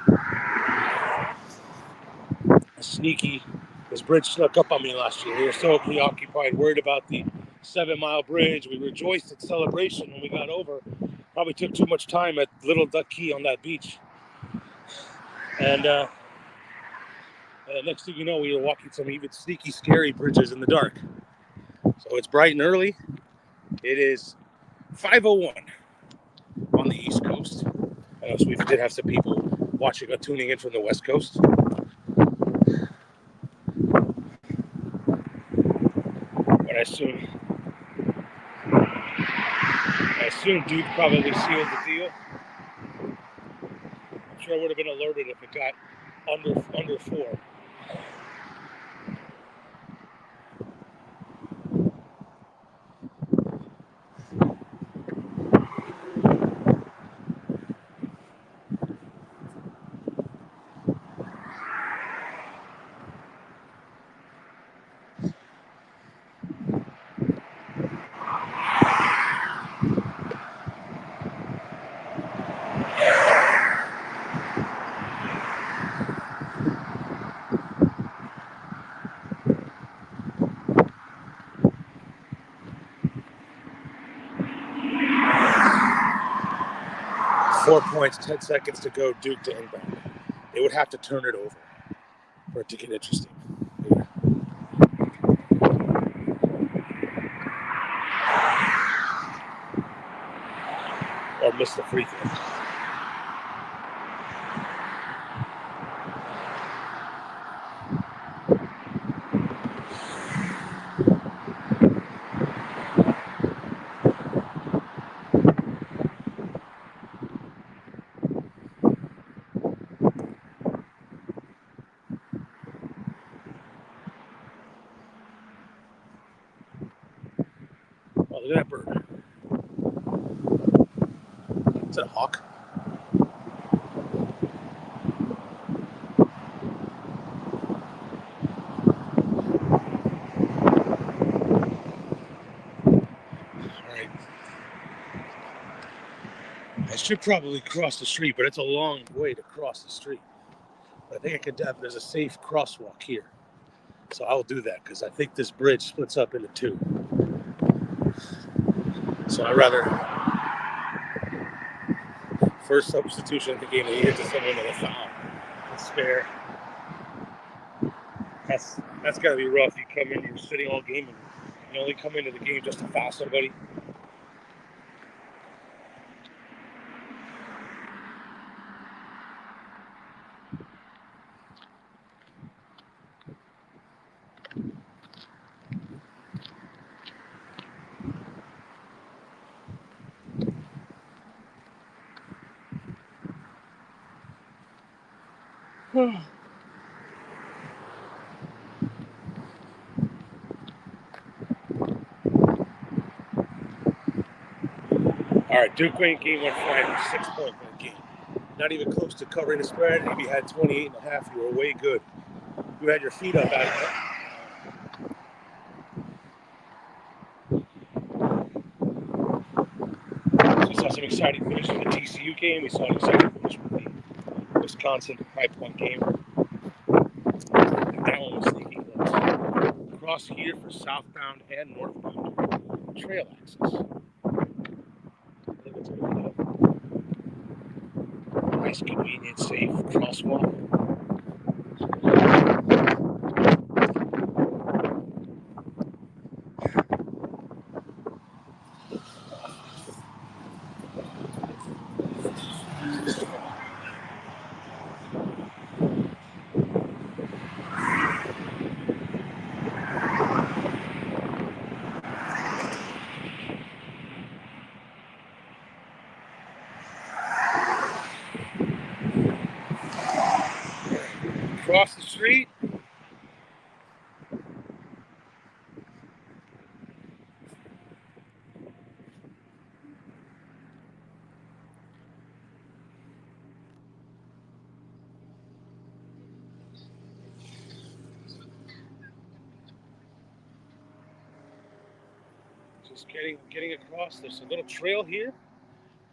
[SPEAKER 1] sneaky. This bridge snuck up on me last year. We were so preoccupied, worried about the 7-mile bridge. We rejoiced at celebration when we got over. Probably took too much time at Little Duck Key on that beach. And next thing you know, we were walking some even sneaky, scary bridges in the dark. So it's bright and early. It is 5:01 on the East Coast. I know so we did have some people watching or tuning in from the West Coast. But I assume Duke probably sealed the deal. I'm sure I would have been alerted if it got under 4. 4 points, 10 seconds to go, Duke to inbound. They would have to turn it over for it to get interesting. Yeah. Or miss the free throw. Oh, look at that bird. Is that a hawk? Alright. I should probably cross the street, but it's a long way to cross the street. But I think I could have, there's a safe crosswalk here. So I'll do that because I think this bridge splits up into 2. So I'd rather first substitution of the game, he hit to someone with a foul. It's spare. That's got to be rough. You come in, you're sitting all game, and you only come into the game just to foul somebody. All right, Duke Wayne game went 6-point win game. Not even close to covering the spread. If you had 28.5, you were way good. You had your feet up out of it. We saw some exciting finish in the TCU game. We saw an exciting finish with the Wisconsin 5-point game. cross here for southbound and northbound trail access. I think it's a nice, convenient, safe crosswalk. Across the street, just getting across. There's a little trail here.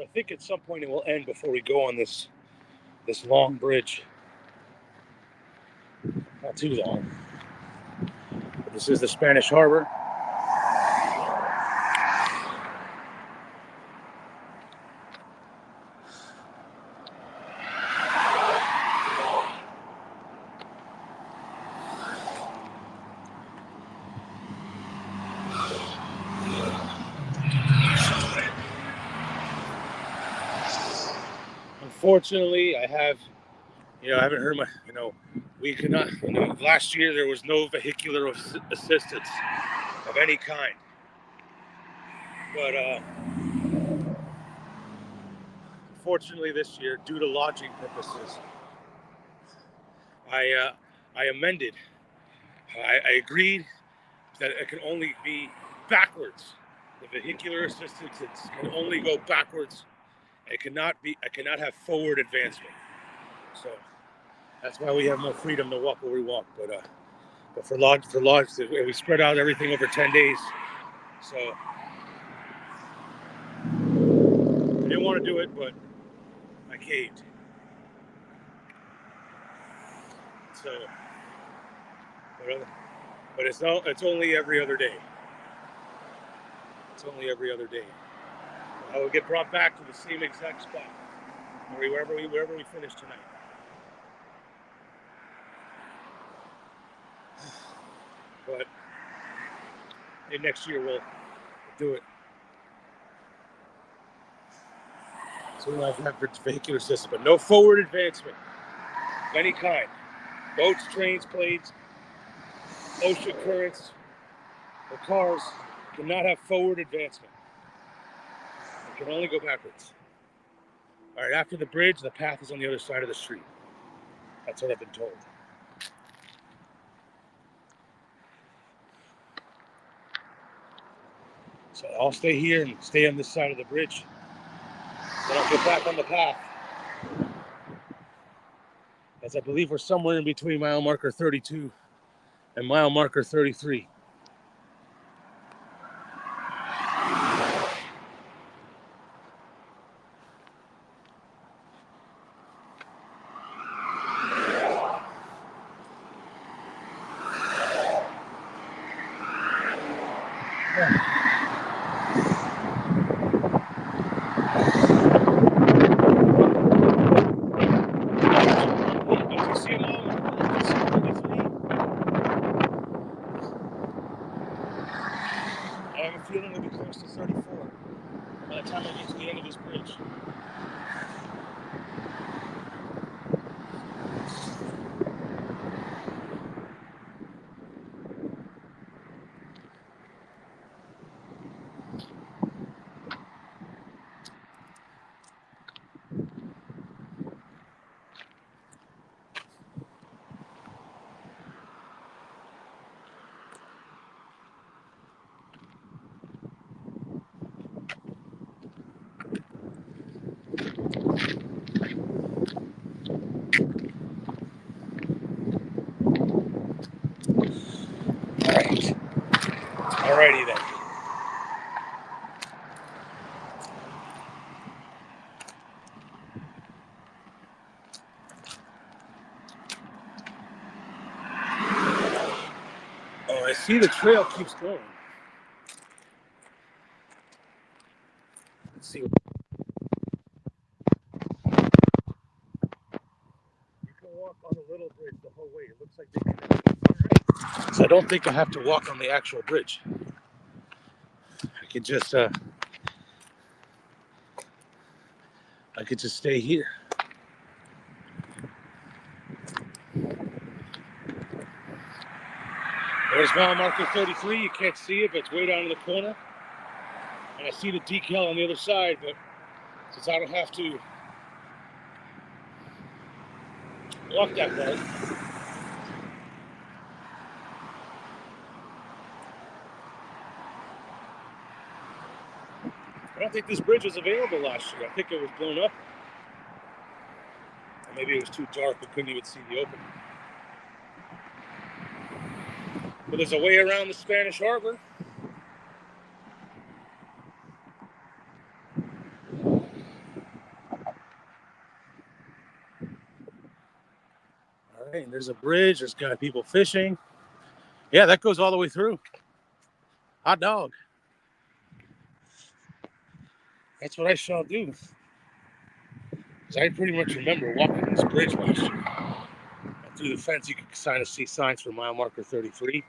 [SPEAKER 1] I think at some point it will end before we go on this long bridge. Not too long. But this is the Spanish Harbor. Unfortunately, I haven't heard we could not, last year there was no vehicular assistance of any kind. But unfortunately this year, due to lodging purposes, I amended. I agreed that it can only be backwards. The vehicular assistance can only go backwards. I cannot have forward advancement. So that's why we have more freedom to walk where we walk. But for lodge, we spread out everything over 10 days. So I didn't want to do it, but I caved. So, but it's only every other day. It's only every other day. I will get brought back to the same exact spot, wherever we finish tonight. But next year we'll do it. So we'll have vehicular system, but no forward advancement of any kind. Boats, trains, planes, ocean currents, or cars cannot have forward advancement. It can only go backwards. All right, after the bridge, the path is on the other side of the street. That's what I've been told. So I'll stay here and stay on this side of the bridge. Then I'll get back on the path. As I believe we're somewhere in between mile marker 32 and mile marker 33. I have a feeling it'll be close to 34 by the time I get to the end of this bridge. Alrighty then. Oh, I see the trail keeps going. Let's see. You can walk on the little bridge the whole way. It looks like they connected already. So I don't think I have to walk on the actual bridge. I could just stay here. There's mile marker 33. You can't see it, but it's way down in the corner. And I see the decal on the other side, but since I don't have to walk that way, I don't think this bridge was available last year. I think it was blown up. Or maybe it was too dark. We couldn't even see the opening. But there's a way around the Spanish Harbor. All right, and there's a bridge. There's got people fishing. Yeah, that goes all the way through. Hot dog. That's what I shall do. Because I pretty much remember walking this bridge last year. And through the fence, you could kind of see signs for mile marker 33.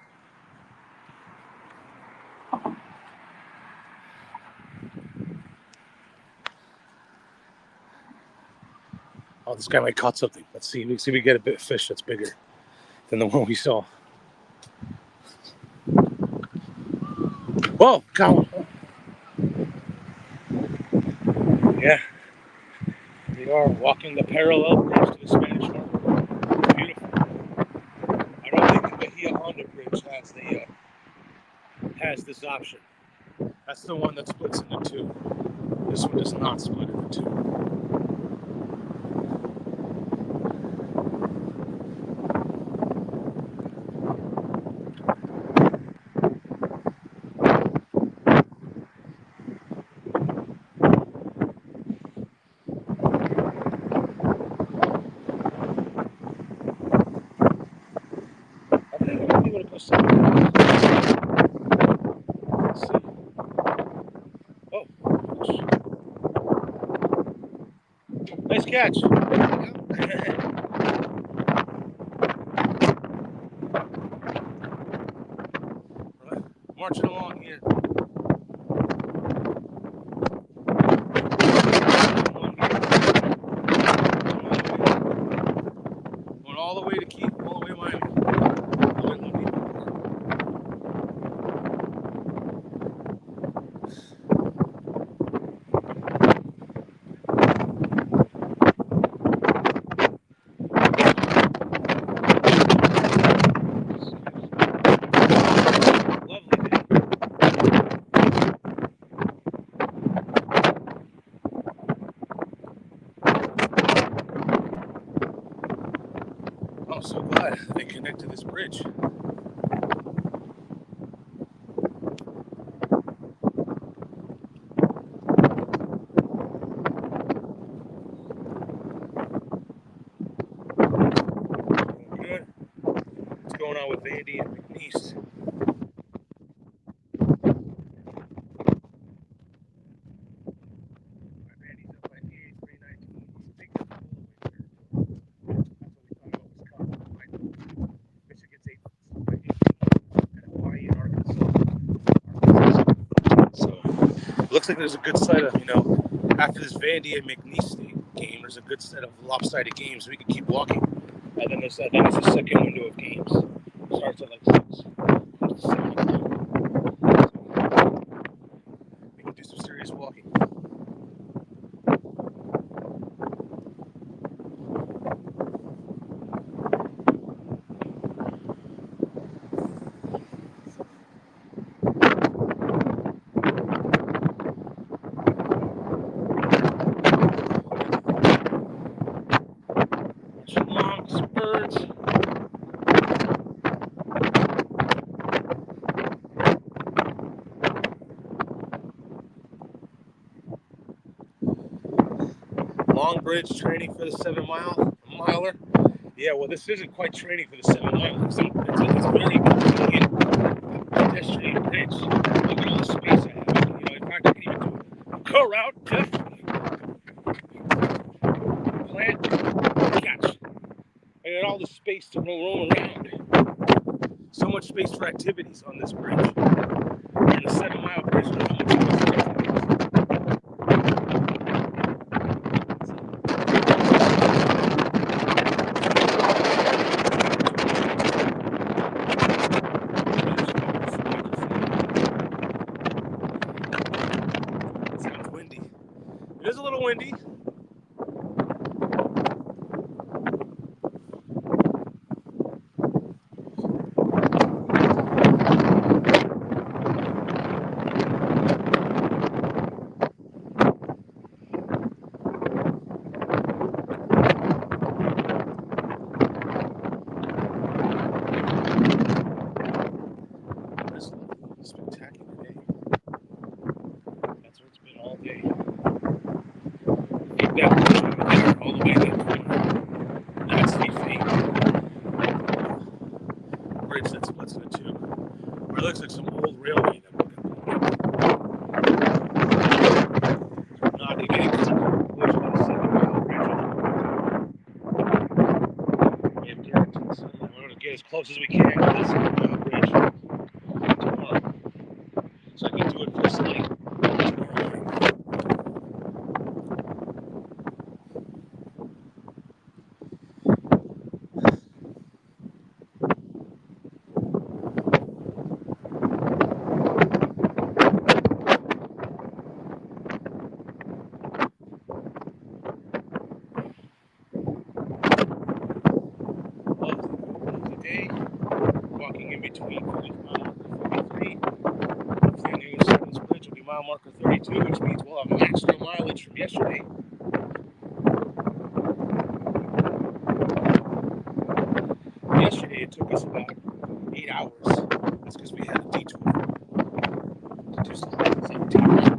[SPEAKER 1] Oh, this guy might caught something. Let's see. Let's see if we get a bit of fish that's bigger than the one we saw. Whoa, come on. Yeah. We are walking the parallel bridge to the Spanish Harbor. Beautiful. I don't think the Bahia Honda Bridge has this option. That's the one that splits into two. This one does not split into two. Let's see. Oh, nice catch. Marching along here. Going all the way to Keith, all the way to Miami. I'm so glad they connected this bridge. Good. What's going on with Vandy and McNeese? Vandy's up by 83-19. He's taking the whole way through. That's what we thought about Wisconsin. Michigan's 8 by 18, and Hawaii and Arkansas. So it looks like there's a good set of, after this Vandy and McNeese game, there's a good set of lopsided games. We can keep walking. And then there's a second window of games. It starts at like 6. Comes to 7. We can do some serious walking. Monks, birds. Long bridge training for the 7-miler. Yeah, well, this isn't quite training for the 7 mile. It's very convenient trail route to plant, catch. I got all the space to roam around. So much space for activities on this bridge. And the 7 Mile Bridge, there's so much space for activities. It sounds windy. It is a little windy. Spectacular day. That's what it's been all day. That bridge over there, all the way to that corner. That's the bridge that splits into two. Or it looks like some old railway that we're not getting close to the 7 Mile Bridge. We have guaranteed sun. We're going to get as close as we can to this 7 Mile Bridge tomorrow. So I can do it first thing tomorrow morning. Lovely day. Walking in between mile marker 33. Hopefully on the other side of this bridge will be mile marker 32, which means we'll have maxed our mileage from yesterday. Yesterday it took us about 8 hours. That's because we had a detour to do 17 miles.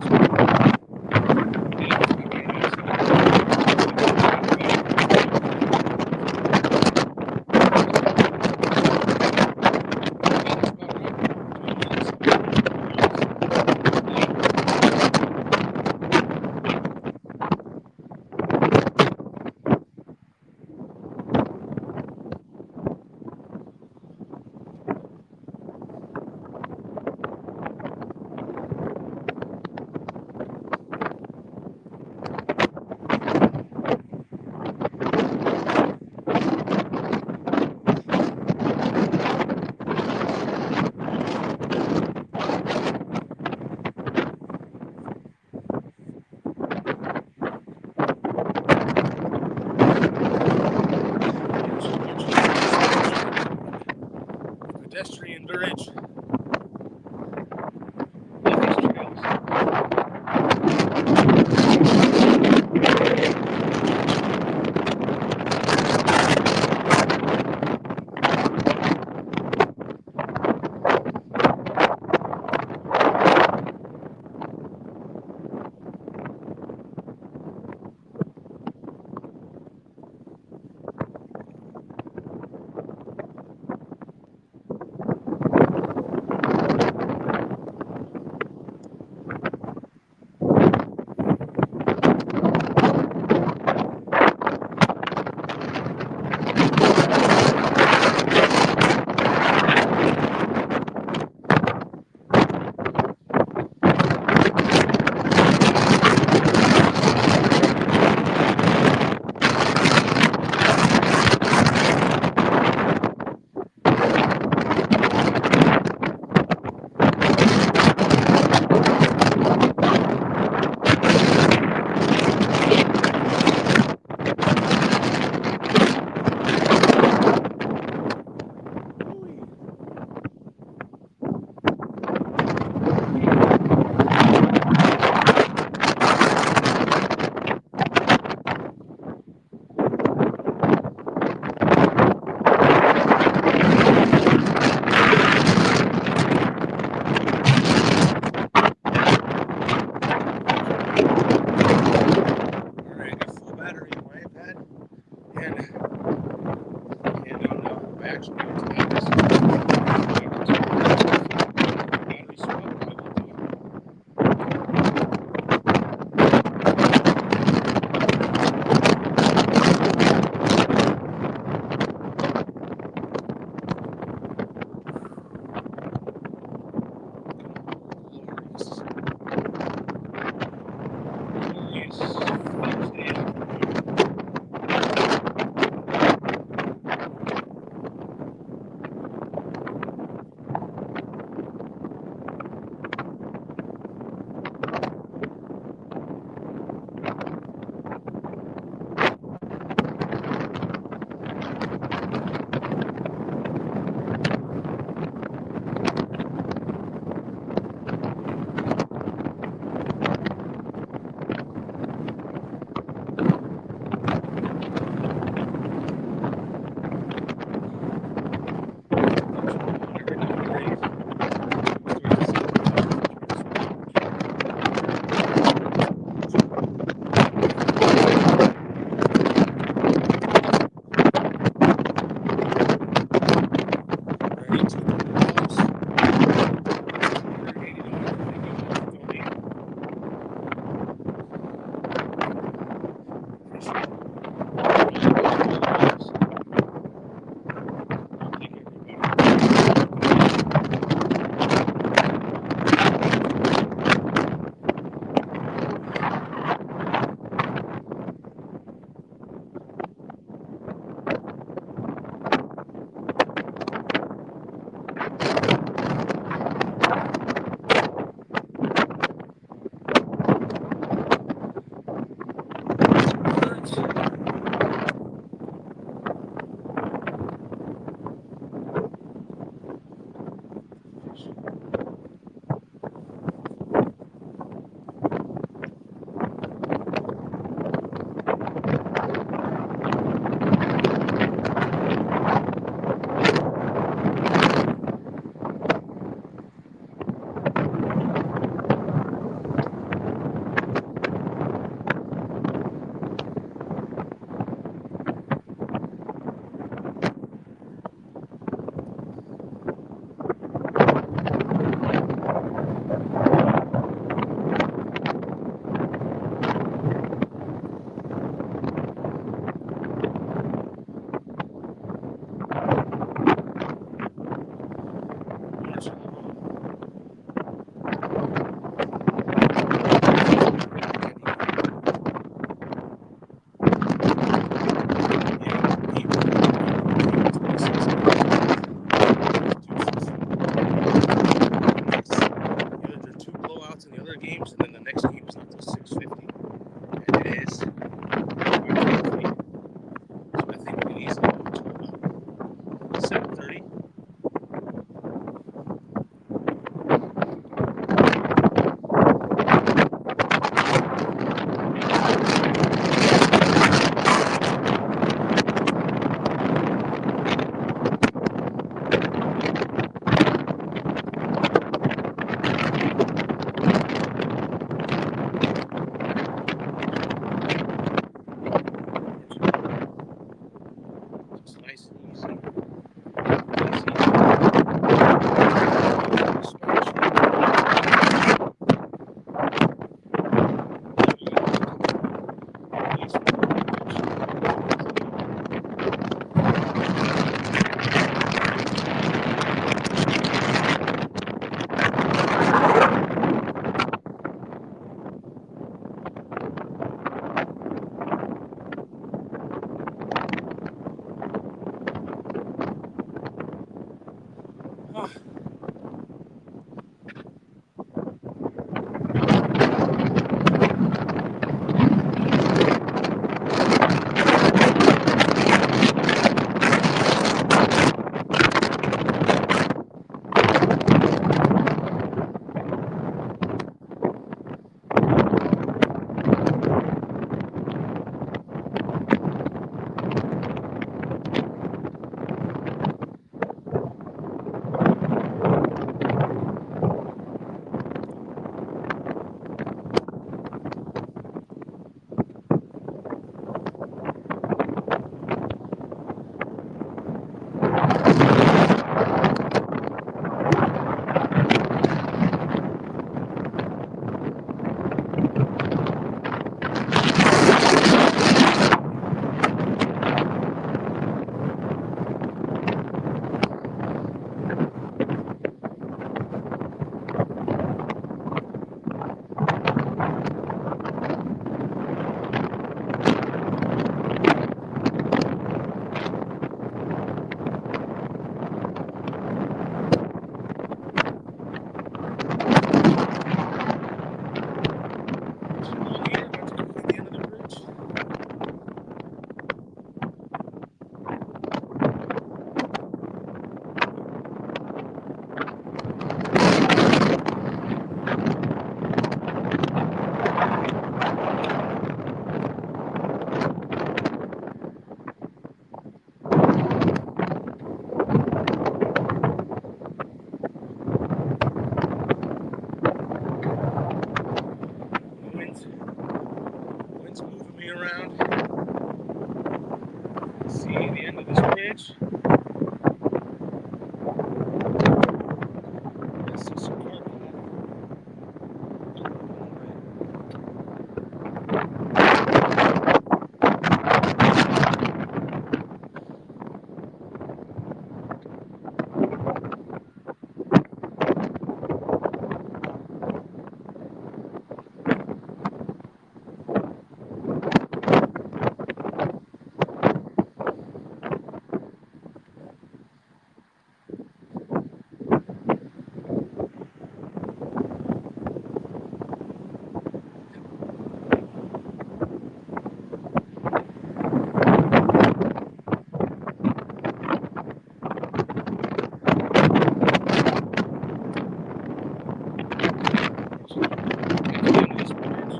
[SPEAKER 1] Get to the end of this bridge.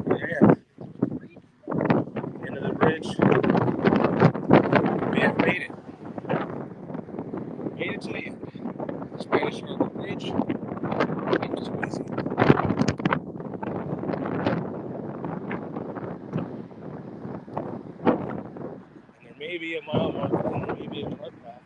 [SPEAKER 1] Yeah, end of the bridge. We have made it. Made it to the end. Spanish Harbor Bridge. That was easy. And there may be a mile marker, and there may be a cart path.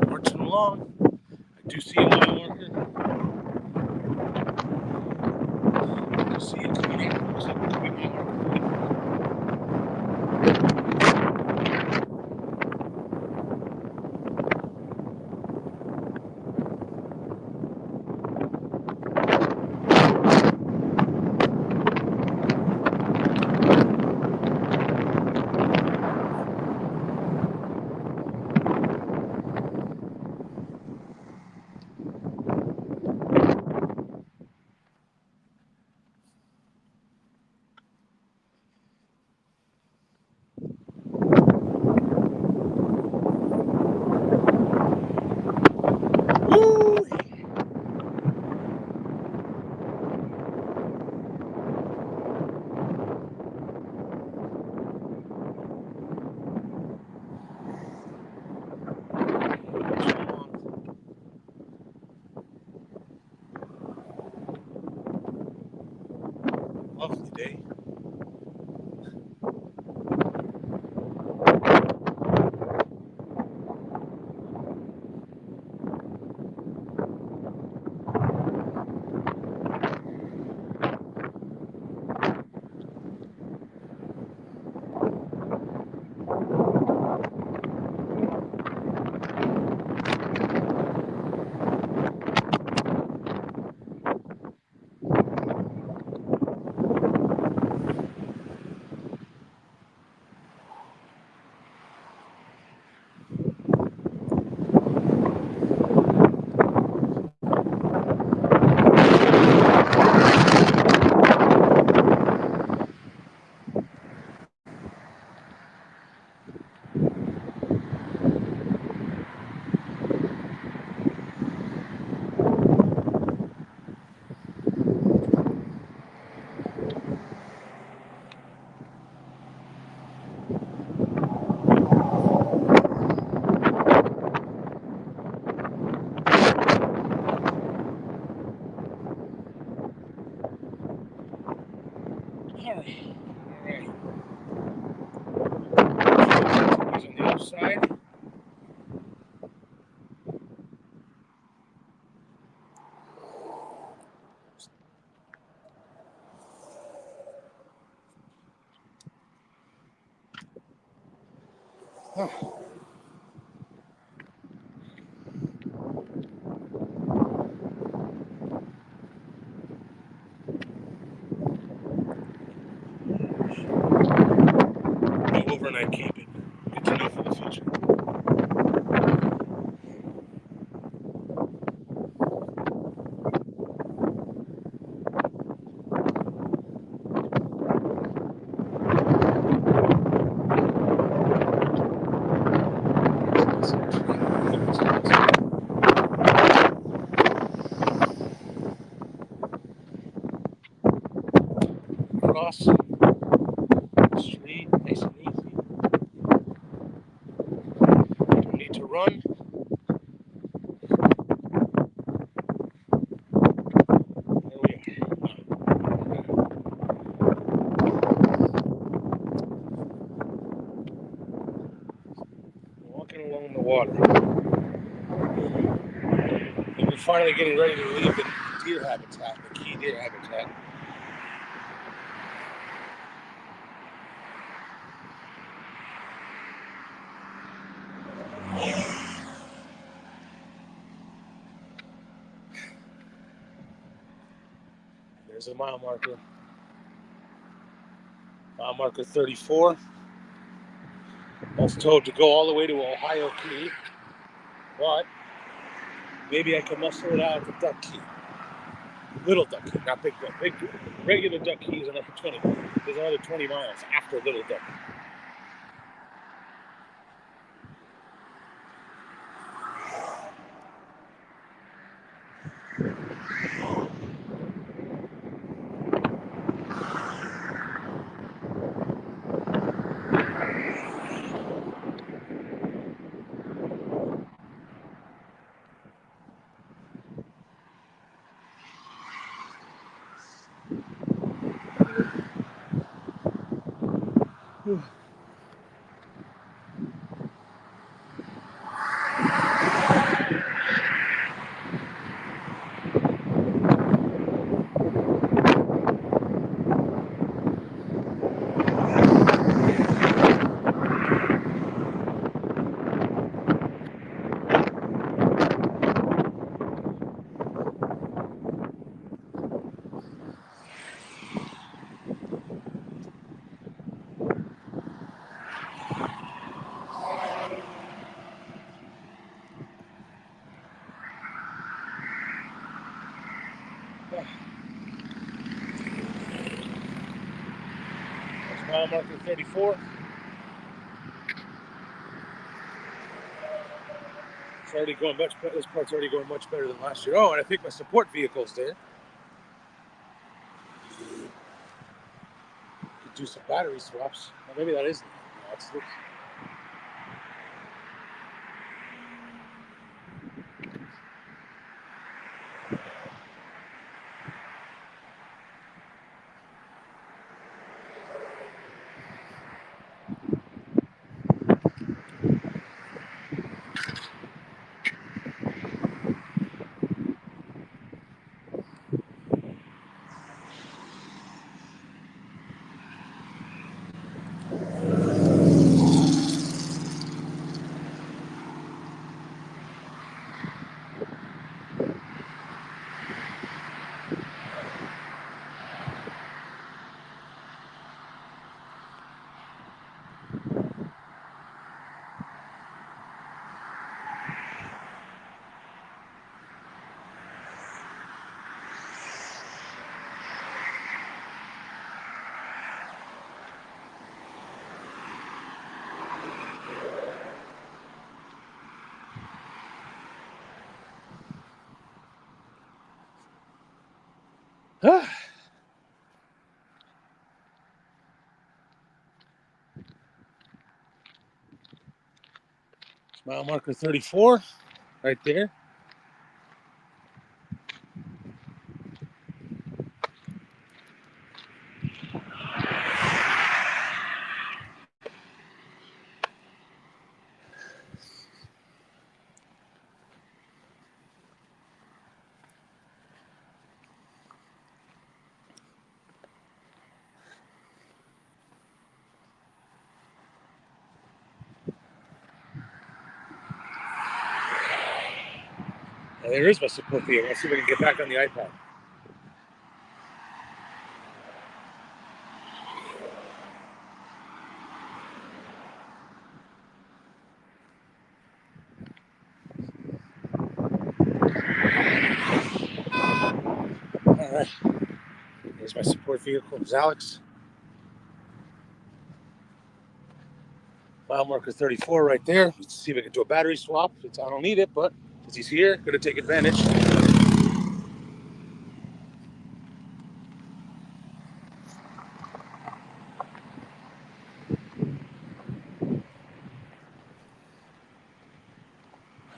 [SPEAKER 1] Marching along. I do see a mile marker. I do see it coming in. Looks like we're coming mile marker. Woo! Marching along. Lovely day. Alright. He's on the other side. Oh. No overnight camping. Good to know for the future. Cross the street, nice and easy. Don't need to run. There we are. finally getting ready to leave the deer habitat, the key deer habitat. There's a mile marker. Mile marker 34. I was told to go all the way to Ohio Key, but maybe I can muscle it out at the Duck Key. Little Duck Key, not Big Duck. Big regular Duck Key is another 20. There's another 20 miles after Little Duck. That's mile marker 34. It's already going much better. This part's already going much better than last year. Oh, and I think my support vehicle's there. Could do some battery swaps. Well, maybe that isn't. No, it's this. Mile marker 34, right there. There is my support vehicle. Let's see if I can get back on the iPad. All right. There's my support vehicle. There's Alex. Mile marker 34 right there. Let's see if I can do a battery swap. I don't need it, but since he's here, gonna take advantage.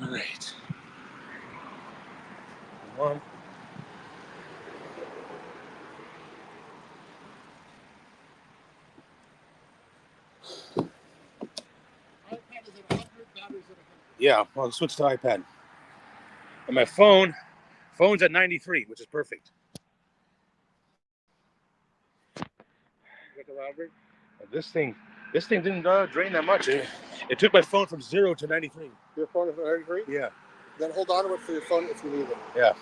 [SPEAKER 1] All right. One. Yeah, I'll switch to iPad. And my phone Phone's at 93, which is perfect. This thing didn't drain that much. It took my phone from 0 to 93.
[SPEAKER 2] Your phone is at 93?
[SPEAKER 1] Yeah.
[SPEAKER 2] Then hold on to it for your phone if you need it.
[SPEAKER 1] Yeah.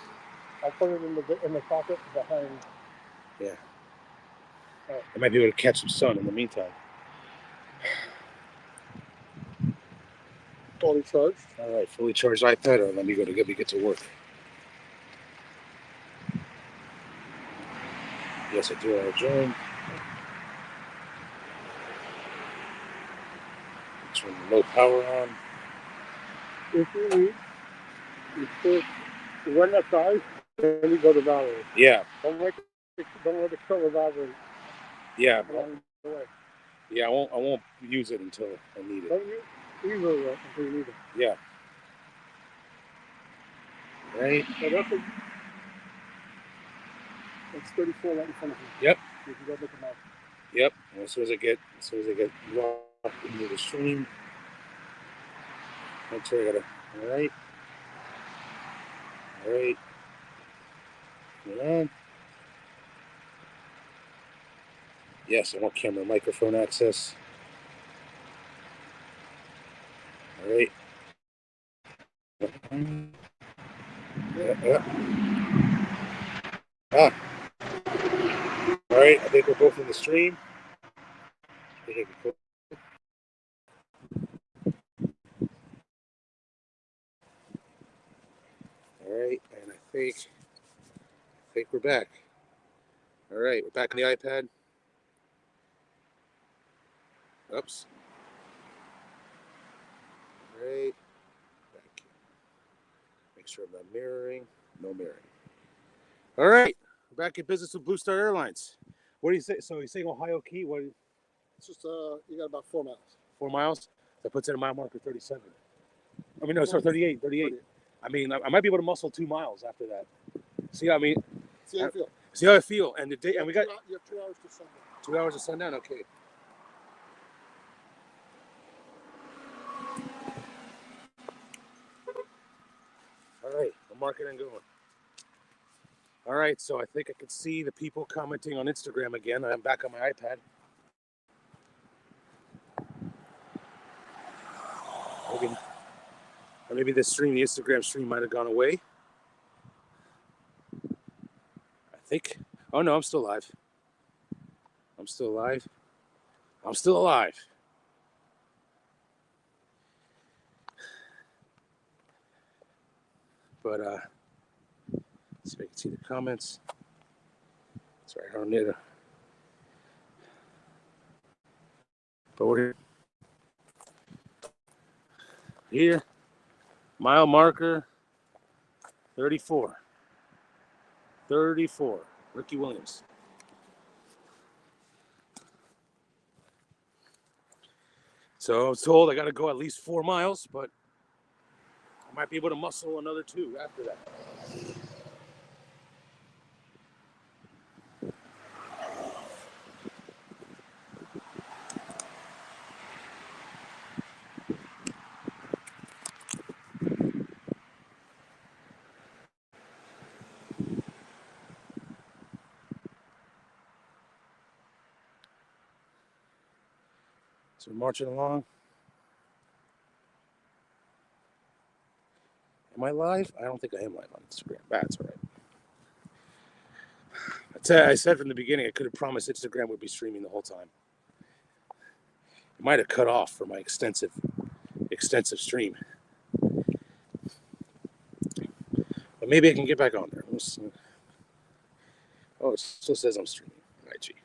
[SPEAKER 2] I'll put it in the pocket behind.
[SPEAKER 1] Yeah. I might be able to catch some sun in the meantime.
[SPEAKER 2] Fully charged.
[SPEAKER 1] All right, fully charged iPad, or let me get to work. Yes, I do. I'll join. Turn the low power on.
[SPEAKER 2] If you need, you first run outside, then you go to battery.
[SPEAKER 1] Yeah.
[SPEAKER 2] Don't let it kill the battery.
[SPEAKER 1] Yeah.
[SPEAKER 2] Along the way.
[SPEAKER 1] Yeah, I won't use it until I need it.
[SPEAKER 2] Don't use it until you need it.
[SPEAKER 1] Yeah. Right.
[SPEAKER 2] So it's 34 right in front of you.
[SPEAKER 1] Yep.
[SPEAKER 2] You can go look them out.
[SPEAKER 1] Yep. And as soon as I get locked into the stream, make sure I got it. All right. All right. Hold on. Yes, I want camera microphone access. All right. Yeah. Ah. All right. I think we're both in the stream. All right, and I think we're back. All right, we're back on the iPad. Oops. All right. Back. Make sure I'm not mirroring. No mirroring. All right. We're back in business with Blue Star Airlines. What do you say? So you're saying Ohio Key? What?
[SPEAKER 2] It's just you got about 4 miles.
[SPEAKER 1] 4 miles? That puts it a mile marker 37. I mean, no, sorry, 38. I mean, I might be able to muscle 2 miles after that. See, I mean,
[SPEAKER 2] see how you feel.
[SPEAKER 1] See how I feel. And the day, and we got
[SPEAKER 2] you have 2 hours to sundown.
[SPEAKER 1] 2 hours of sundown. Okay. All right, I'm marking and going. All right, so I think I can see the people commenting on Instagram again. I'm back on my iPad. Maybe the Instagram stream might have gone away. I think. Oh no, I'm still alive. I'm still alive. I'm still alive. But see if I can see the comments. Sorry, I don't need it. But we're here. Mile marker 34. 34. Ricky Williams. So I was told I got to go at least 4 miles, but I might be able to muscle another 2 after that. So we're marching along. Am I live? I don't think I am live on Instagram. That's all right. I said from the beginning I could have promised Instagram would be streaming the whole time. It might have cut off for my extensive stream. But maybe I can get back on there. Oh, it still says I'm streaming. IG.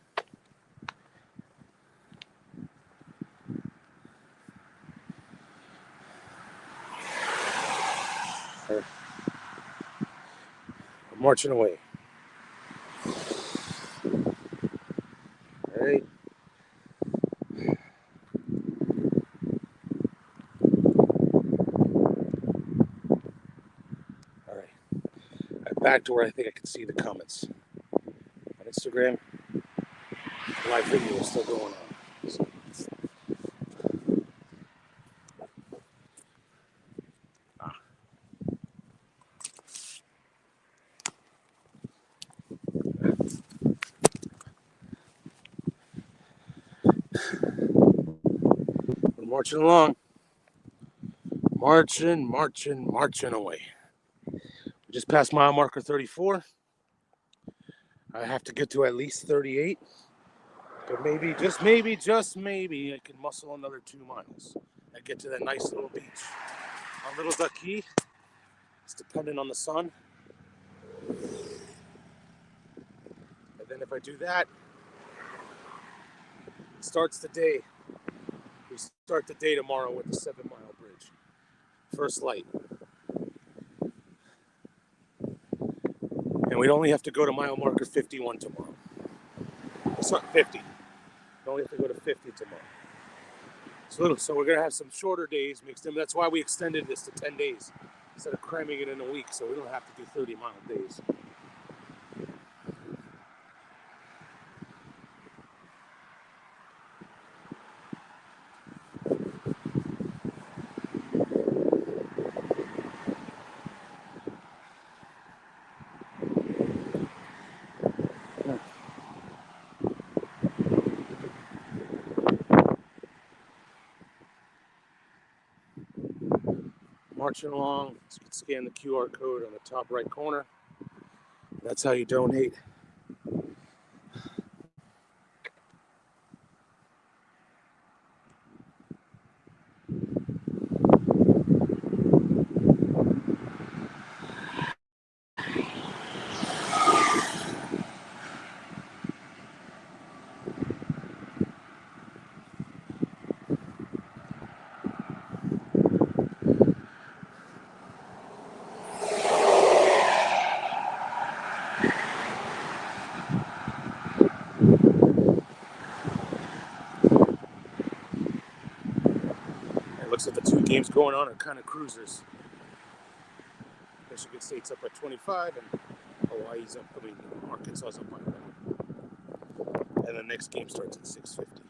[SPEAKER 1] I'm marching away. All right. All right. I'm back to where I think I can see the comments. On Instagram, the live video is still going on. So. marching along. Marching away. We just passed mile marker 34. I have to get to at least 38. But maybe, just maybe, I can muscle another 2 miles and get to that nice little beach on Little Duck Key. It's dependent on the sun. And then if I do that, it starts the day. We start the day tomorrow with the 7-mile bridge. First light. And we'd only have to go to mile marker 51 tomorrow. It's not 50. We only have to go to 50 tomorrow. So we're going to have some shorter days mixed in. That's why we extended this to 10 days instead of cramming it in a week, so we don't have to do 30-mile days. Marching along, you can scan the QR code on the top right corner. That's how you donate. It looks like the 2 games going on are kind of cruisers. Michigan State's up by 25 and Hawaii's up, Arkansas's up by 1. And the next game starts at 6:50.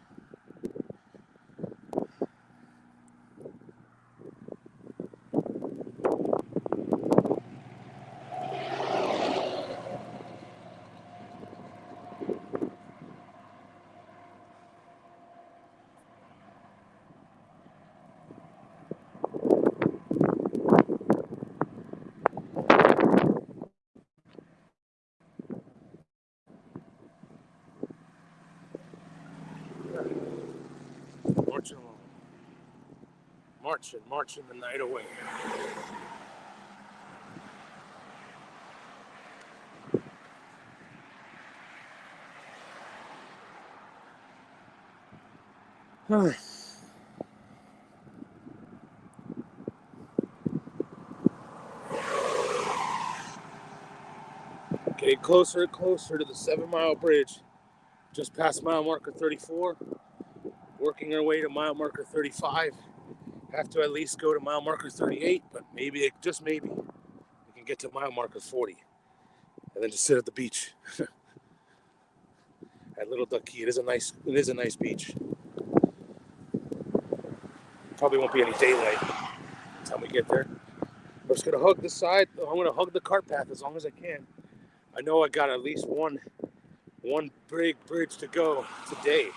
[SPEAKER 1] Marching along. Marching the night away. Getting closer and closer to the 7-mile bridge. Just past mile marker 34. Working our way to mile marker 35. Have to at least go to mile marker 38, but maybe, just maybe, we can get to mile marker 40. And then just sit at the beach. At Little Duck Key. It is a nice beach. Probably won't be any daylight by the time we get there. I'm just gonna hug this side. I'm gonna hug the cart path as long as I can. I know I got at least one big bridge to go today.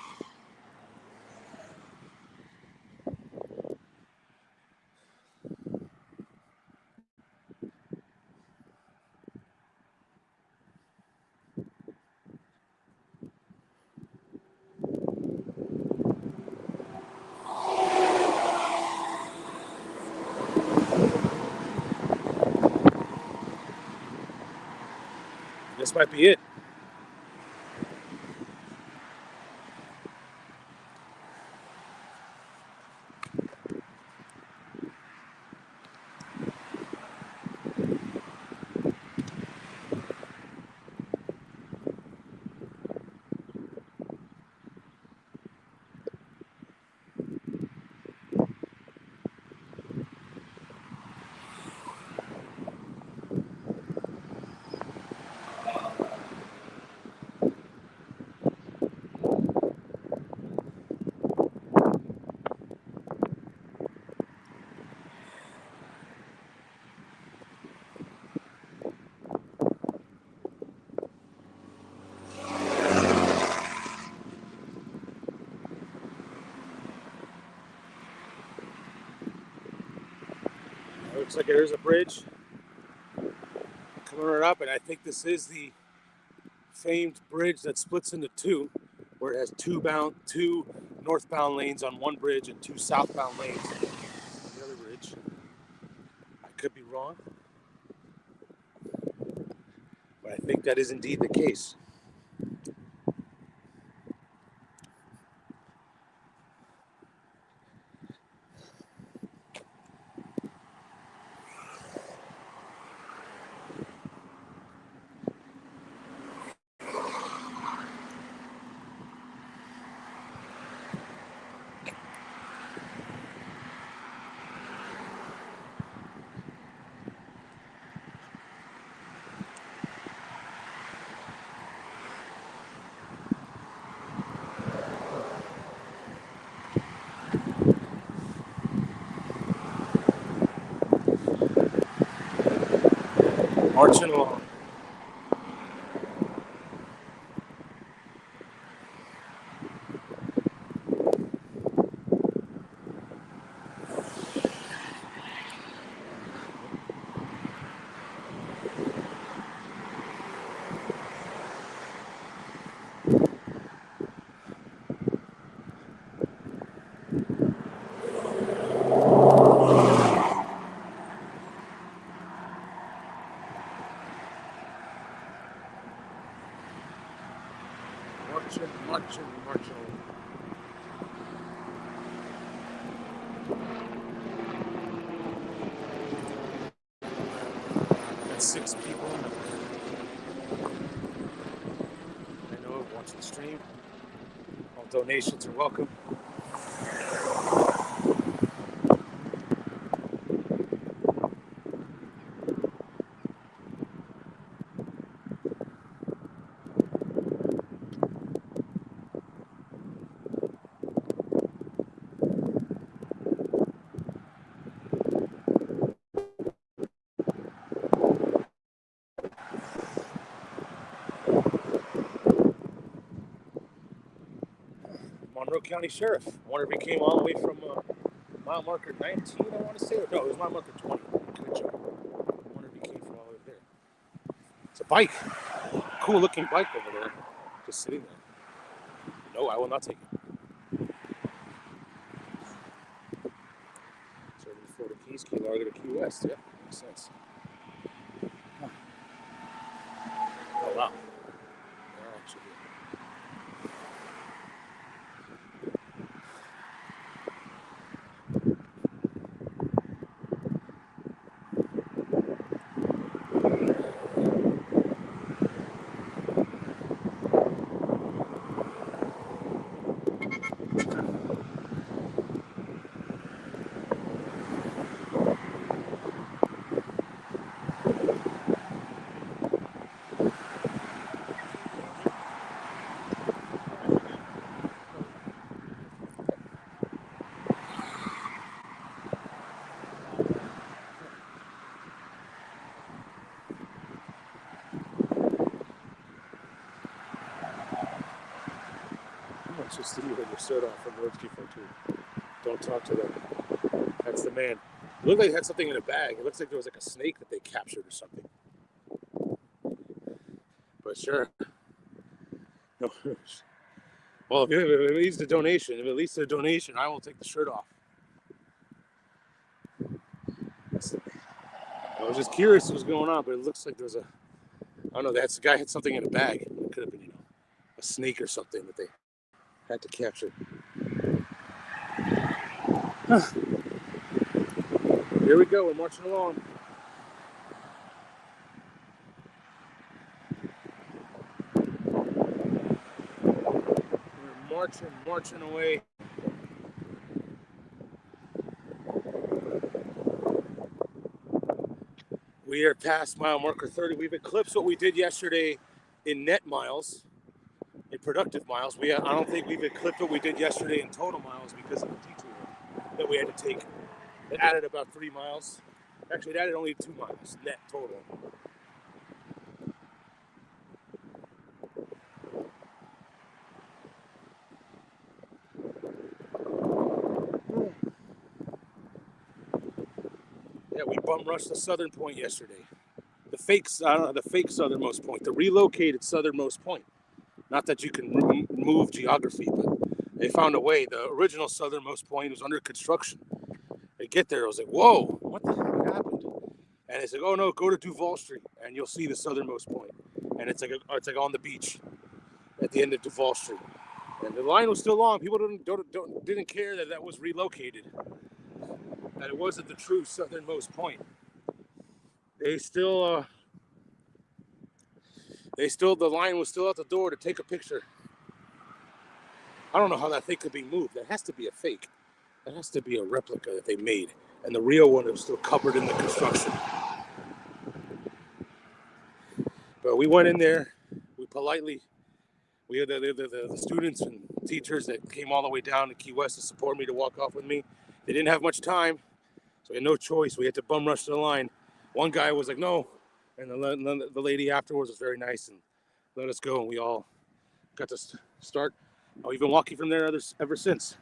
[SPEAKER 1] This might be it. Looks like there's a bridge coming up, and I think this is the famed bridge that splits into two, where it has two northbound lanes on one bridge and two southbound lanes on the other bridge. I could be wrong, but I think that is indeed the case. Marching along. Marching along. Got 6 people. I know, watching the stream. All donations are welcome. Monroe County Sheriff. I wonder if he came all the way from mile marker 19, I want to say. No, it was mile marker 20. Good job. I wonder if he came from all the way there. It's a bike. Cool looking bike over there. Just sitting there. No, I will not take it. Serving the Florida Keys, Key Largo to Key West. Yeah, makes sense. Huh. Oh, wow. Just see you with your shirt off from Roadsky for two. Don't talk to them. That's the man. It looked like he had something in a bag. It looks like there was like a snake that they captured or something. But sure. No. Well, if it leads to donation, I will take the shirt off. I was just curious what was going on, but it looks like there was I don't know, the guy had something in a bag. It could have been, a snake or something that they had to capture. Here we go, we're marching along. We're marching away. We are past mile marker 30. We've eclipsed what we did yesterday in net miles, in productive miles. I don't think we've eclipsed what we did yesterday in total miles because of the detour that we had to take. It added about 3 miles. Actually, it added only 2 miles net total. Yeah, we bum rushed the southern point yesterday. The fake southernmost point, the relocated southernmost point. Not that you can move geography, but they found a way. The original southernmost point was under construction. They get there, I was like, whoa, what the heck happened? And it's like, oh no, go to Duval Street and you'll see the southernmost point. And it's like on the beach at the end of Duval Street. And the line was still long. People didn't care that was relocated, that it wasn't the true southernmost point. The line was still out the door to take a picture. I don't know how that thing could be moved. That has to be a fake. That has to be a replica that they made. And the real one is still covered in the construction. But we went in there. We had the students and teachers that came all the way down to Key West to support me, to walk off with me. They didn't have much time, so we had no choice. We had to bum rush to the line. One guy was like, no. And the lady afterwards was very nice and let us go. And we all got to start. We've been walking from there ever since.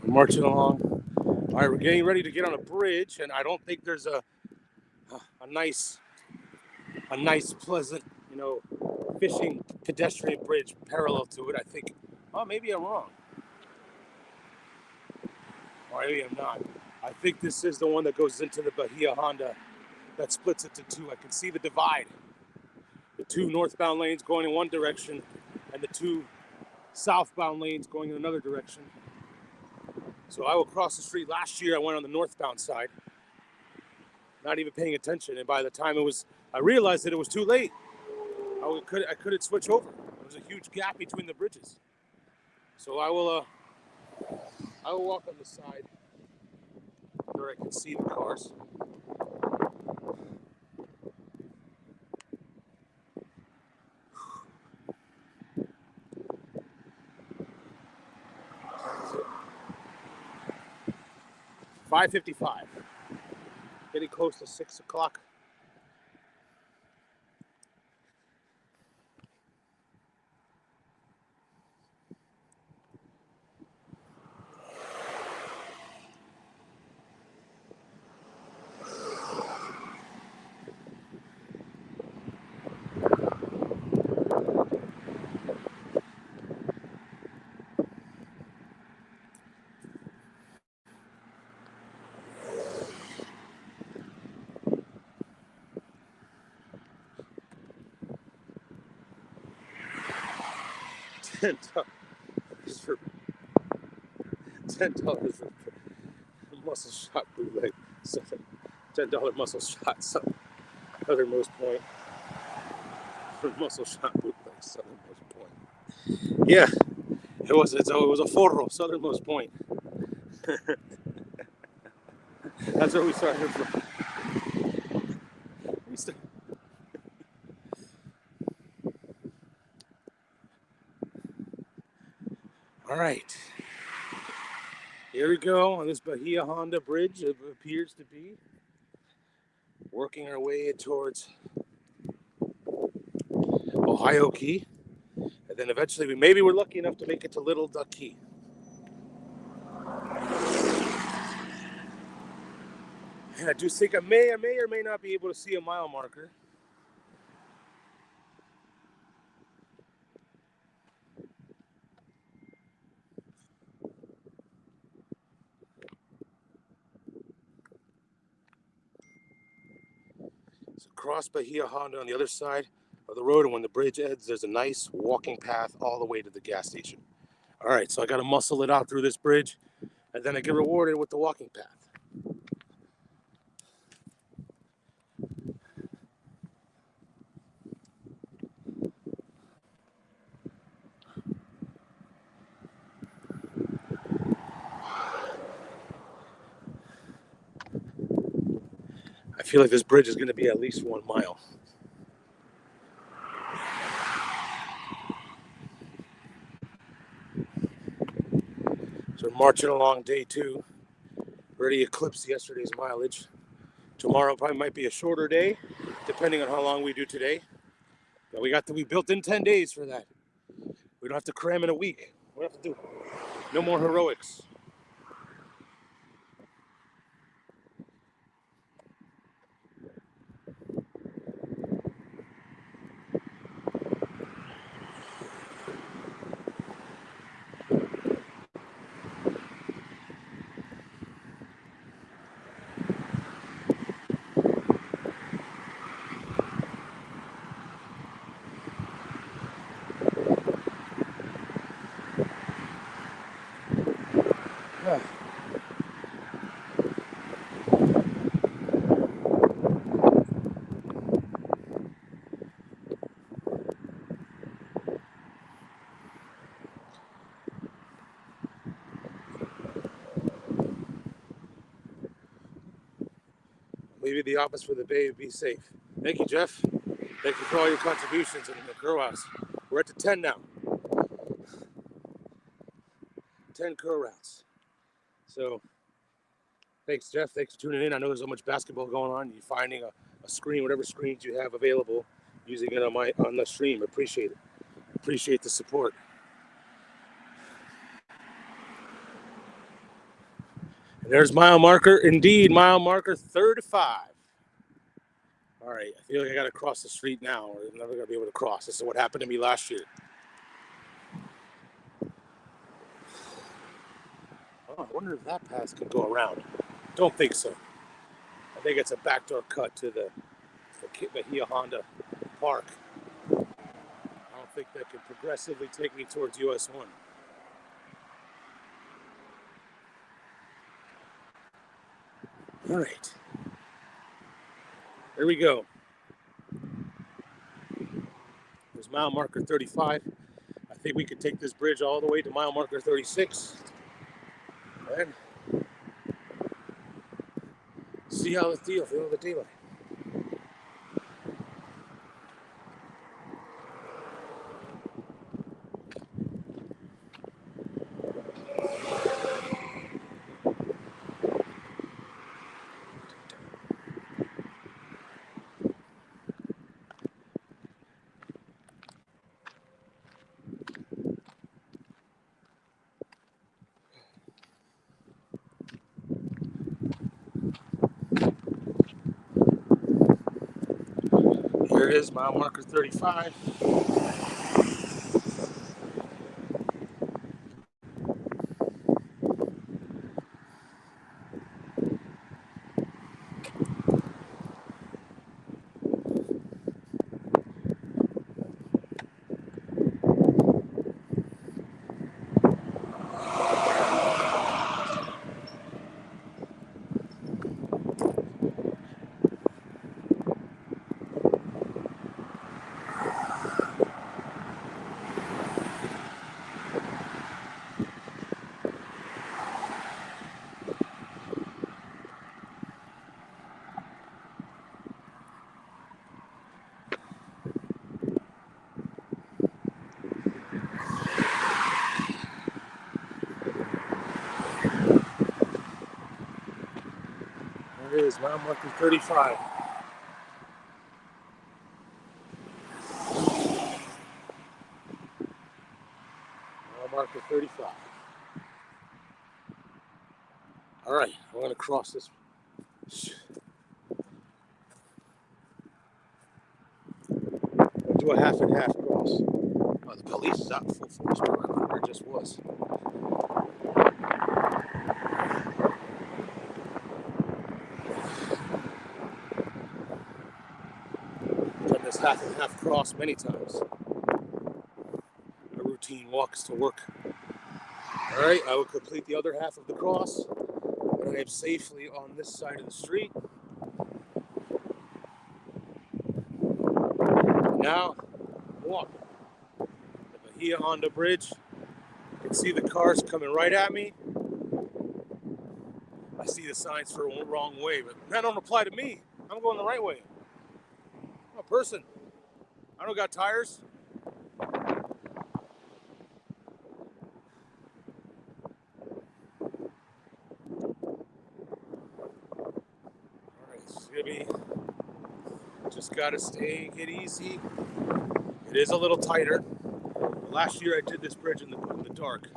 [SPEAKER 1] Marching along. All right, we're getting ready to get on a bridge, and I don't think there's a nice, pleasant, fishing pedestrian bridge parallel to it. I think, maybe I'm wrong. Or maybe I'm not. I think this is the one that goes into the Bahia Honda that splits it to two. I can see the divide. The two northbound lanes going in one direction and the two southbound lanes going in another direction. So I will cross the street. Last year I went on the northbound side, not even paying attention. And by the time I realized that it was too late. I couldn't switch over. There was a huge gap between the bridges. So I will walk on the side where I can see the cars. $5:55. Getting close to 6 o'clock. $10 for muscle shot bootleg. $10 muscle shot southernmost point. Muscle shot bootleg southernmost point. Yeah, it was a forro southernmost point. That's where we started from. All right. Here we go on this Bahia Honda bridge. It appears to be working our way towards Ohio Key. And then eventually we're lucky enough to make it to Little Duck Key. And I do think I may or may not be able to see a mile marker. So across Bahia Honda on the other side of the road, and when the bridge ends, there's a nice walking path all the way to the gas station. All right, so I got to muscle it out through this bridge, and then I get rewarded with the walking path. I feel like this bridge is going to be at least 1 mile. So we're marching along day 2. Already eclipsed yesterday's mileage. Tomorrow probably might be a shorter day, depending on how long we do today. But we built in 10 days for that. We don't have to cram in a week. We don't have to do no more heroics. Maybe the office for the bay would be safe. Thank you, Jeff. Thank you for all your contributions in the Crow House. We're at the 10 now. 10 crow routes. So, thanks, Jeff. Thanks for tuning in. I know there's so much basketball going on. You're finding a screen, whatever screens you have available, using it on the stream. Appreciate it. Appreciate the support. And there's mile marker. Indeed, mile marker 35. All right, I feel like I got to cross the street now, or I'm never going to be able to cross. This is what happened to me last year. Oh, I wonder if that path could go around. Don't think so. I think it's a backdoor cut to the Bahia Honda Park. I don't think that could progressively take me towards US 1. All right. Here we go. There's mile marker 35. I think we could take this bridge all the way to mile marker 36. And see how it feels, feel the daylight. Here it is, mile marker 35. There it is, mile marker 35. Mile marker 35. All right, I'm going to cross this. I'll do a half and half cross. Oh, the police is out in full force. There just was. Done this half and half cross many times. A routine walks to work. All right, I will complete the other half of the cross when I am safely on this side of the street. Now, walk. The Bahia Honda Bridge. You can see the cars coming right at me. I see the signs for wrong way, but that don't apply to me. I'm going the right way. I'm a person. I don't got tires. Alright, Shibby. Just gotta get easy. It is a little tighter. Last year I did this bridge in the dark.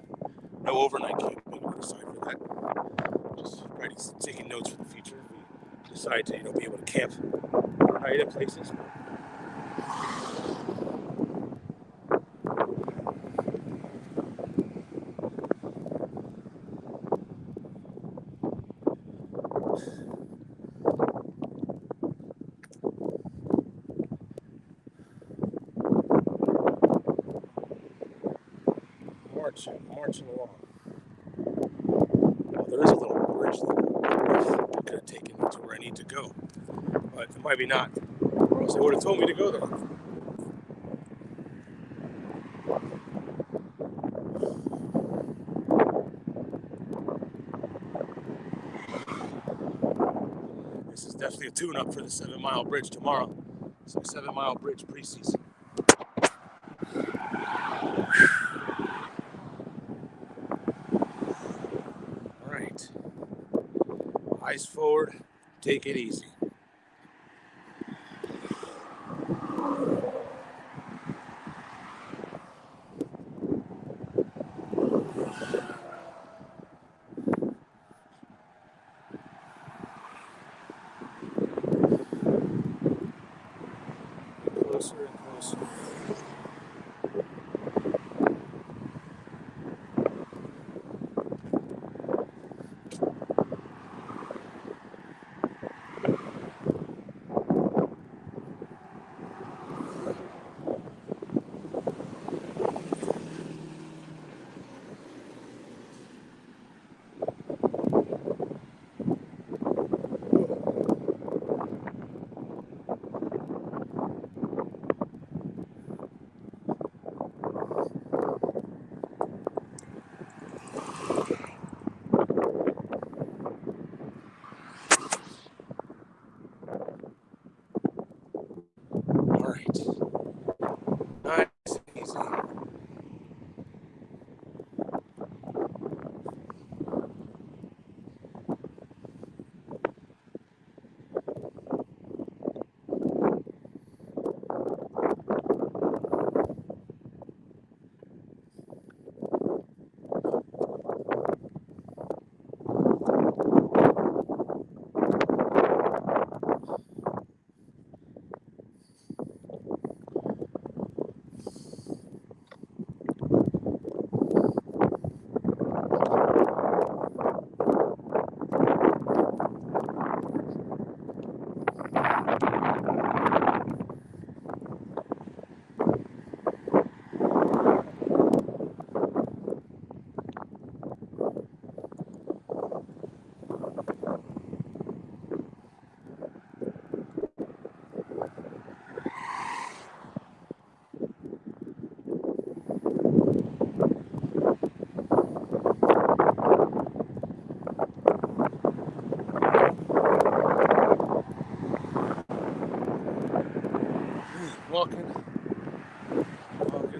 [SPEAKER 1] No overnight camping on the side for that. Just writing, taking notes for the future. If we decide to, be able to camp overnight at places. Marching along. Well, there is a little bridge that I could have taken to where I need to go, but it might be not. Or else they would have told me to go there. This is definitely a tune-up for the 7-mile bridge tomorrow. It's a 7-mile bridge preseason. All right. Eyes forward. Take it easy. Closer and closer. All right. Nice and easy. Walking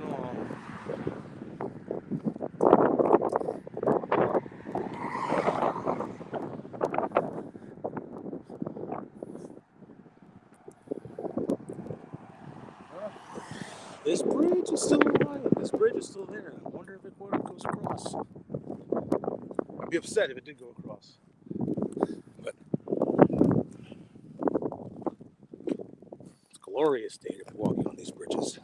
[SPEAKER 1] along. This bridge is still alive. This bridge is still there. I wonder if it goes across. I'd be upset if it did go across. But it's a glorious day to be walking on these bridges.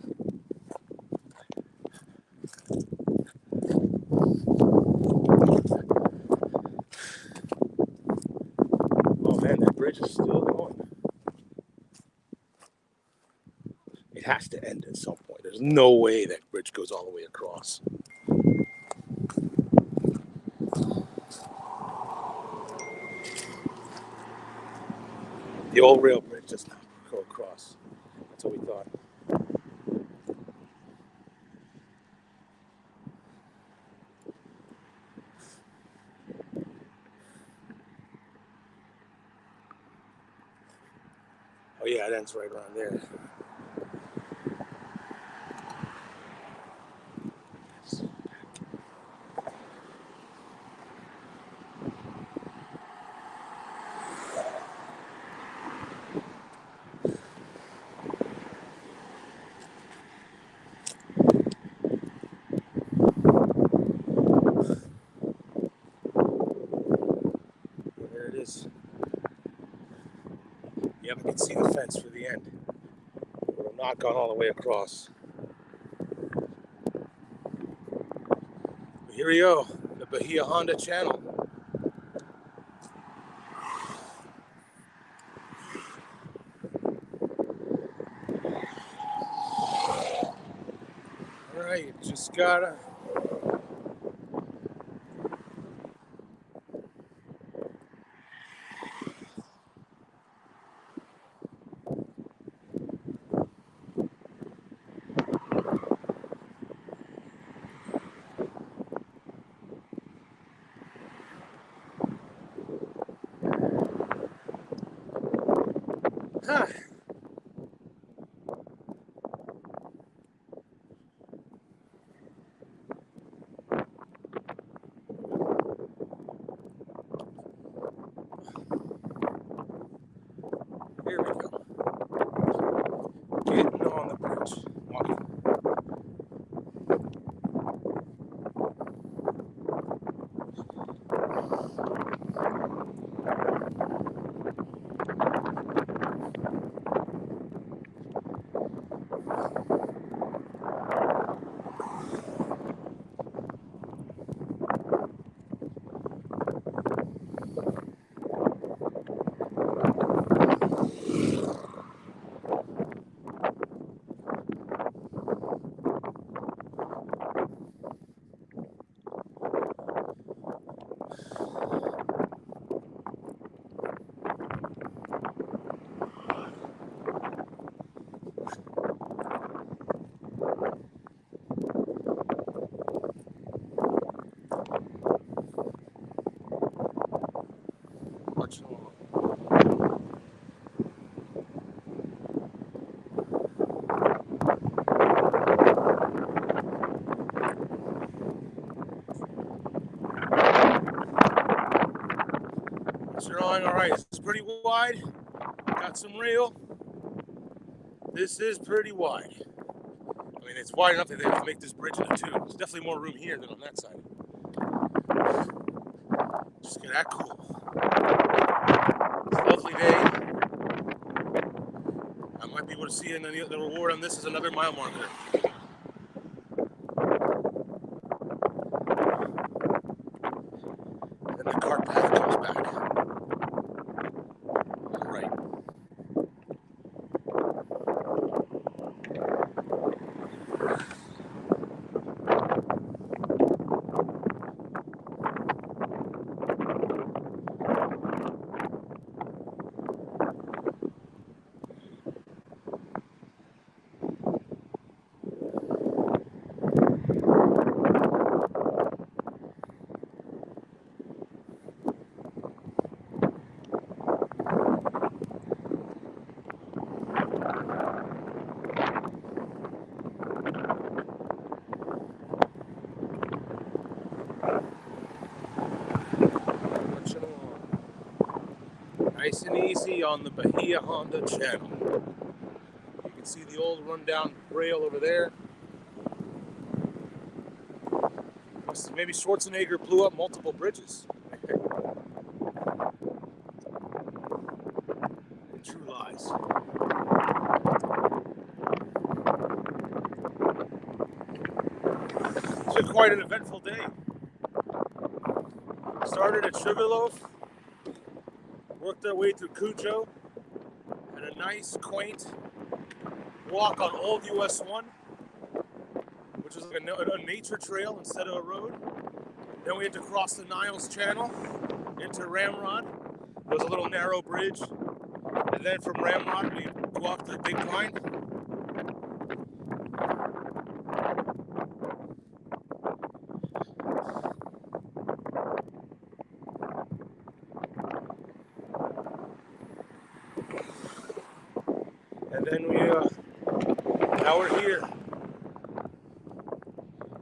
[SPEAKER 1] Oh man, that bridge is still going. It has to end at some point. There's no way that bridge goes all the way across. The old rail bridge does not go across. That's what we thought. Oh yeah, it ends right around there. There it is. Yep, I can see the fence for the end. It'll not gone all the way across. But here we go, the Bahia Honda channel. All right, just gotta. Huh. Here we go. Getting on the bridge. Walking. Marching along. Drawing, all right, it's pretty wide. Got some rail. This is pretty wide. I mean, it's wide enough that they have to make this bridge into two. There's definitely more room here than on that side. Just get that cool. It's a lovely day. I might be able to see, and then the reward on this is another mile marker. Then the cart path comes back. All right. Nice and easy on the Bahia Honda channel. You can see the old rundown rail over there. Maybe Schwarzenegger blew up multiple bridges. True lies. It's been quite an eventful day. Started at Sugarloaf, worked our way through Cujo, had a nice, quaint walk on Old US 1, which was like a nature trail instead of a road. Then we had to cross the Niles Channel into Ramrod. There was a little narrow bridge. And then from Ramrod, we walked the Big Pine. And then now we're here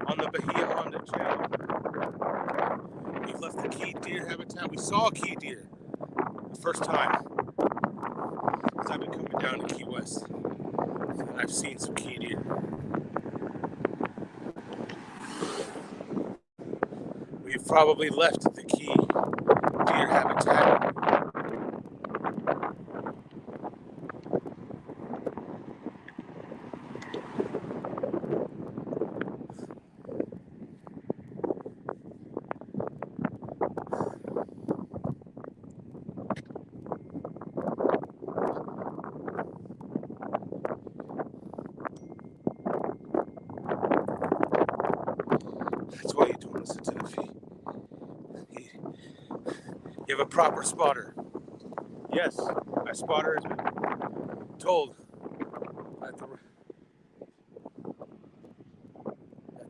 [SPEAKER 1] on the Bahia Honda channel. We've left the key deer habitat. We saw a key deer the first time, because I've been coming down to Key West, and I've seen some key deer. We've probably left the key deer habitat. That's why you don't listen to the feet. You have a proper spotter. Yes, my spotter has been told that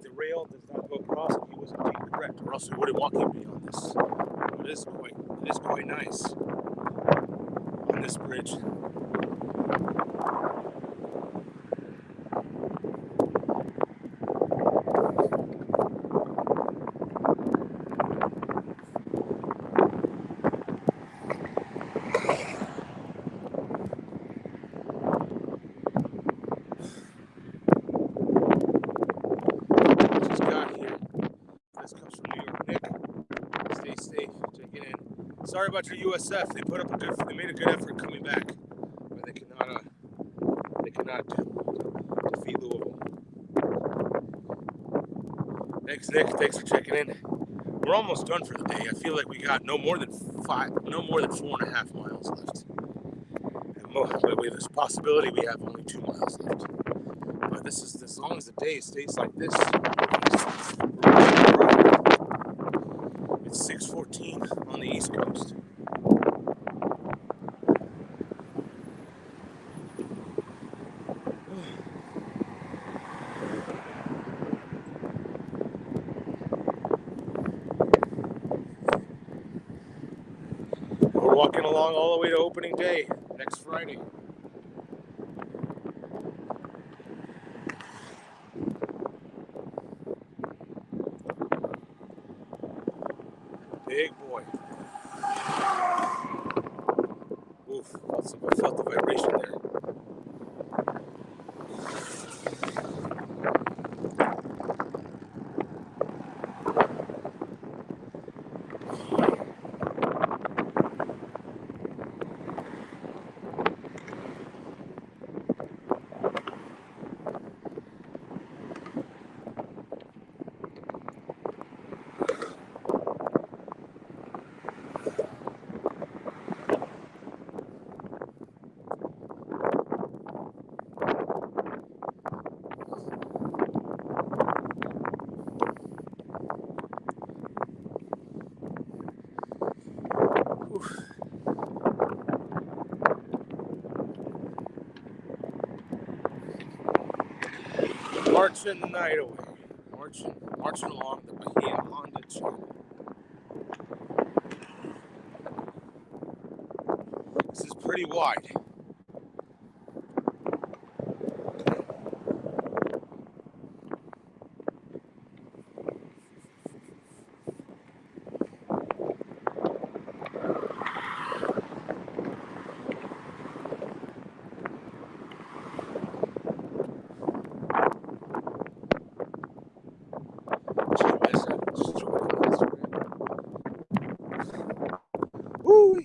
[SPEAKER 1] the rail does not go across, and he was indeed correct, or else he wouldn't walk in beyond this. It is quite nice on this bridge. Just got here. This comes from New York. Nick, stay safe. Check it in. Sorry about your USF. They made a good effort coming back, but they cannot defeat Louisville. Thanks, Nick. Thanks for checking in. We're almost done for the day. I feel like we got no more than 4.5 miles left. And with this possibility, we have only 2 miles left. But this is, as long as the day stays like this, it's 6:14 on the East Coast. We're walking along all the way to opening day next Friday. Big boy. Oof, I felt the vibration there. Marching the night away. Marching along the Bahia Honda channel. This is pretty wide. Woo!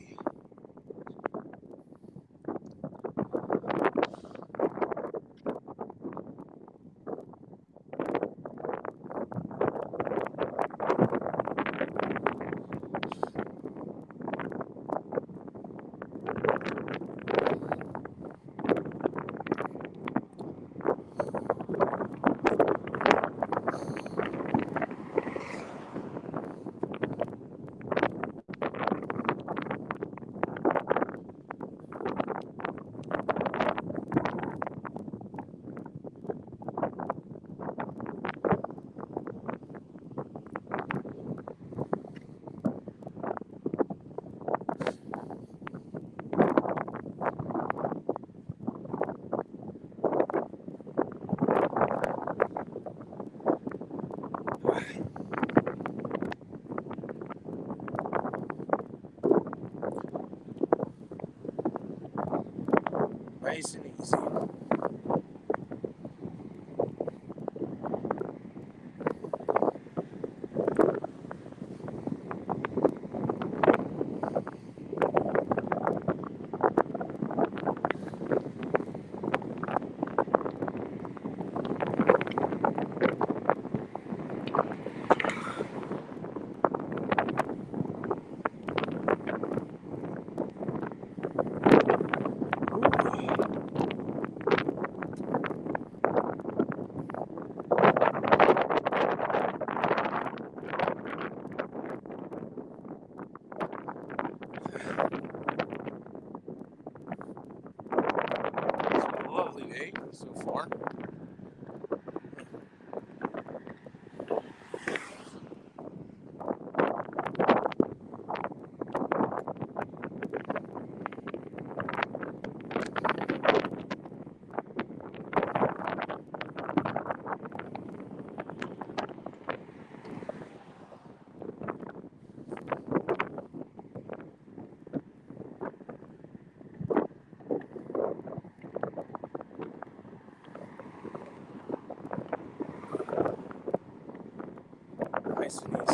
[SPEAKER 1] Nice and easy. Lovely day so far. Nice and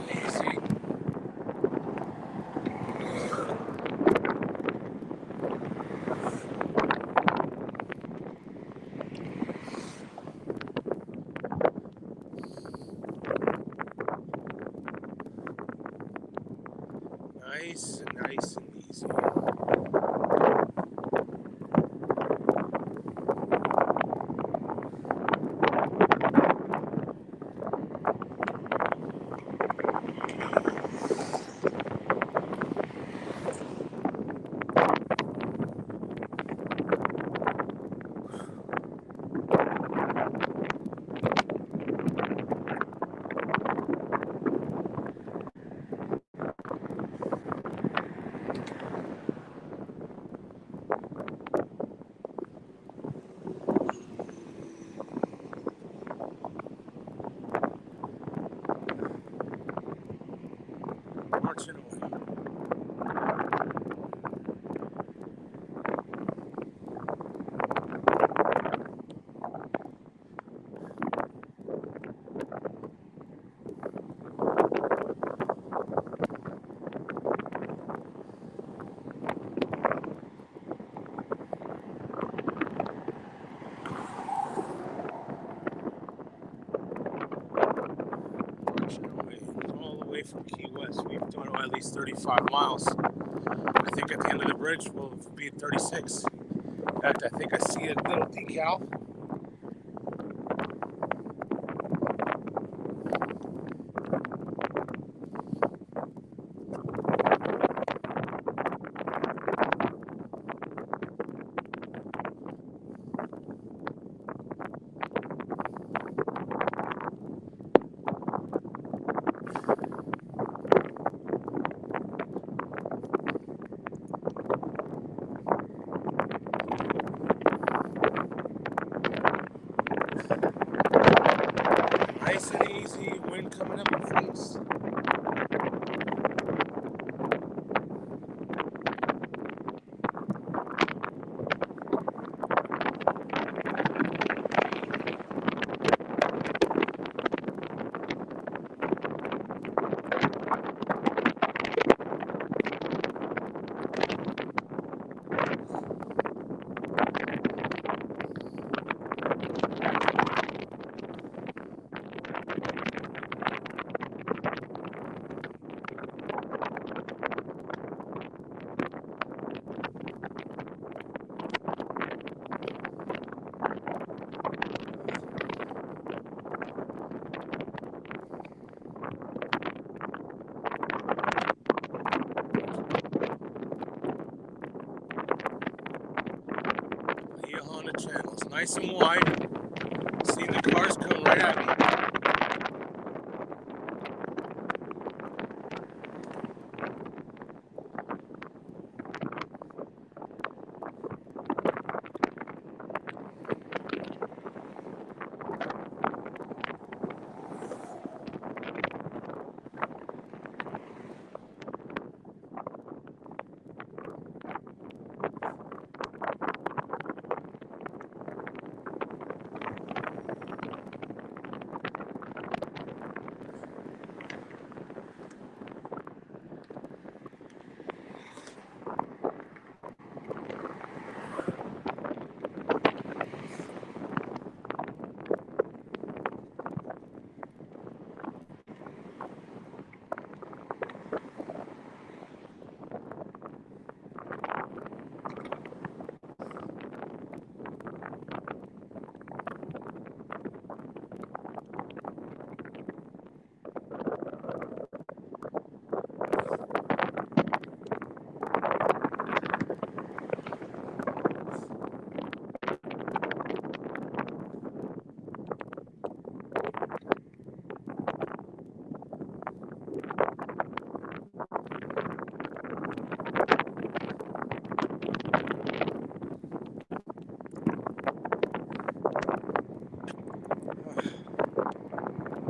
[SPEAKER 1] easy. Nice and easy. Nice and easy. Marching away. All the way from Key West. We've done at least 35 miles. I think at the end of the bridge we'll be at 36. In fact, I think I see a little decal. Nice and easy, wind coming up in face. nice and wide. Seeing the cars come right at me.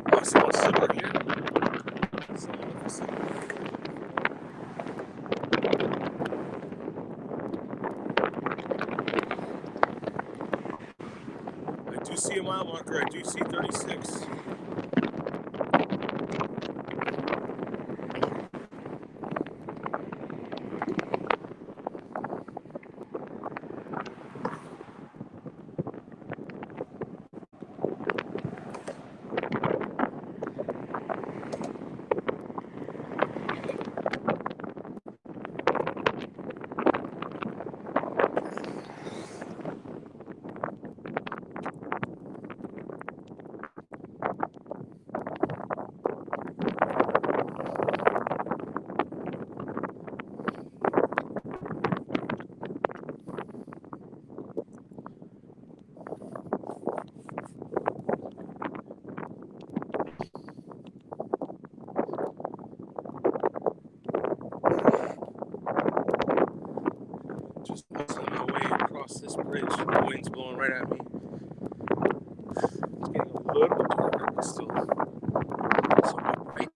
[SPEAKER 1] Oh, someone's sitting here. Someone with a seat. I do see a mile marker. I do see 36. Just muscling my way across this bridge. The wind's blowing right at me. It's getting a little darker, but still somewhat bright.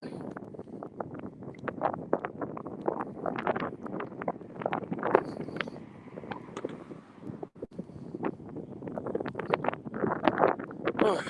[SPEAKER 1] Oh.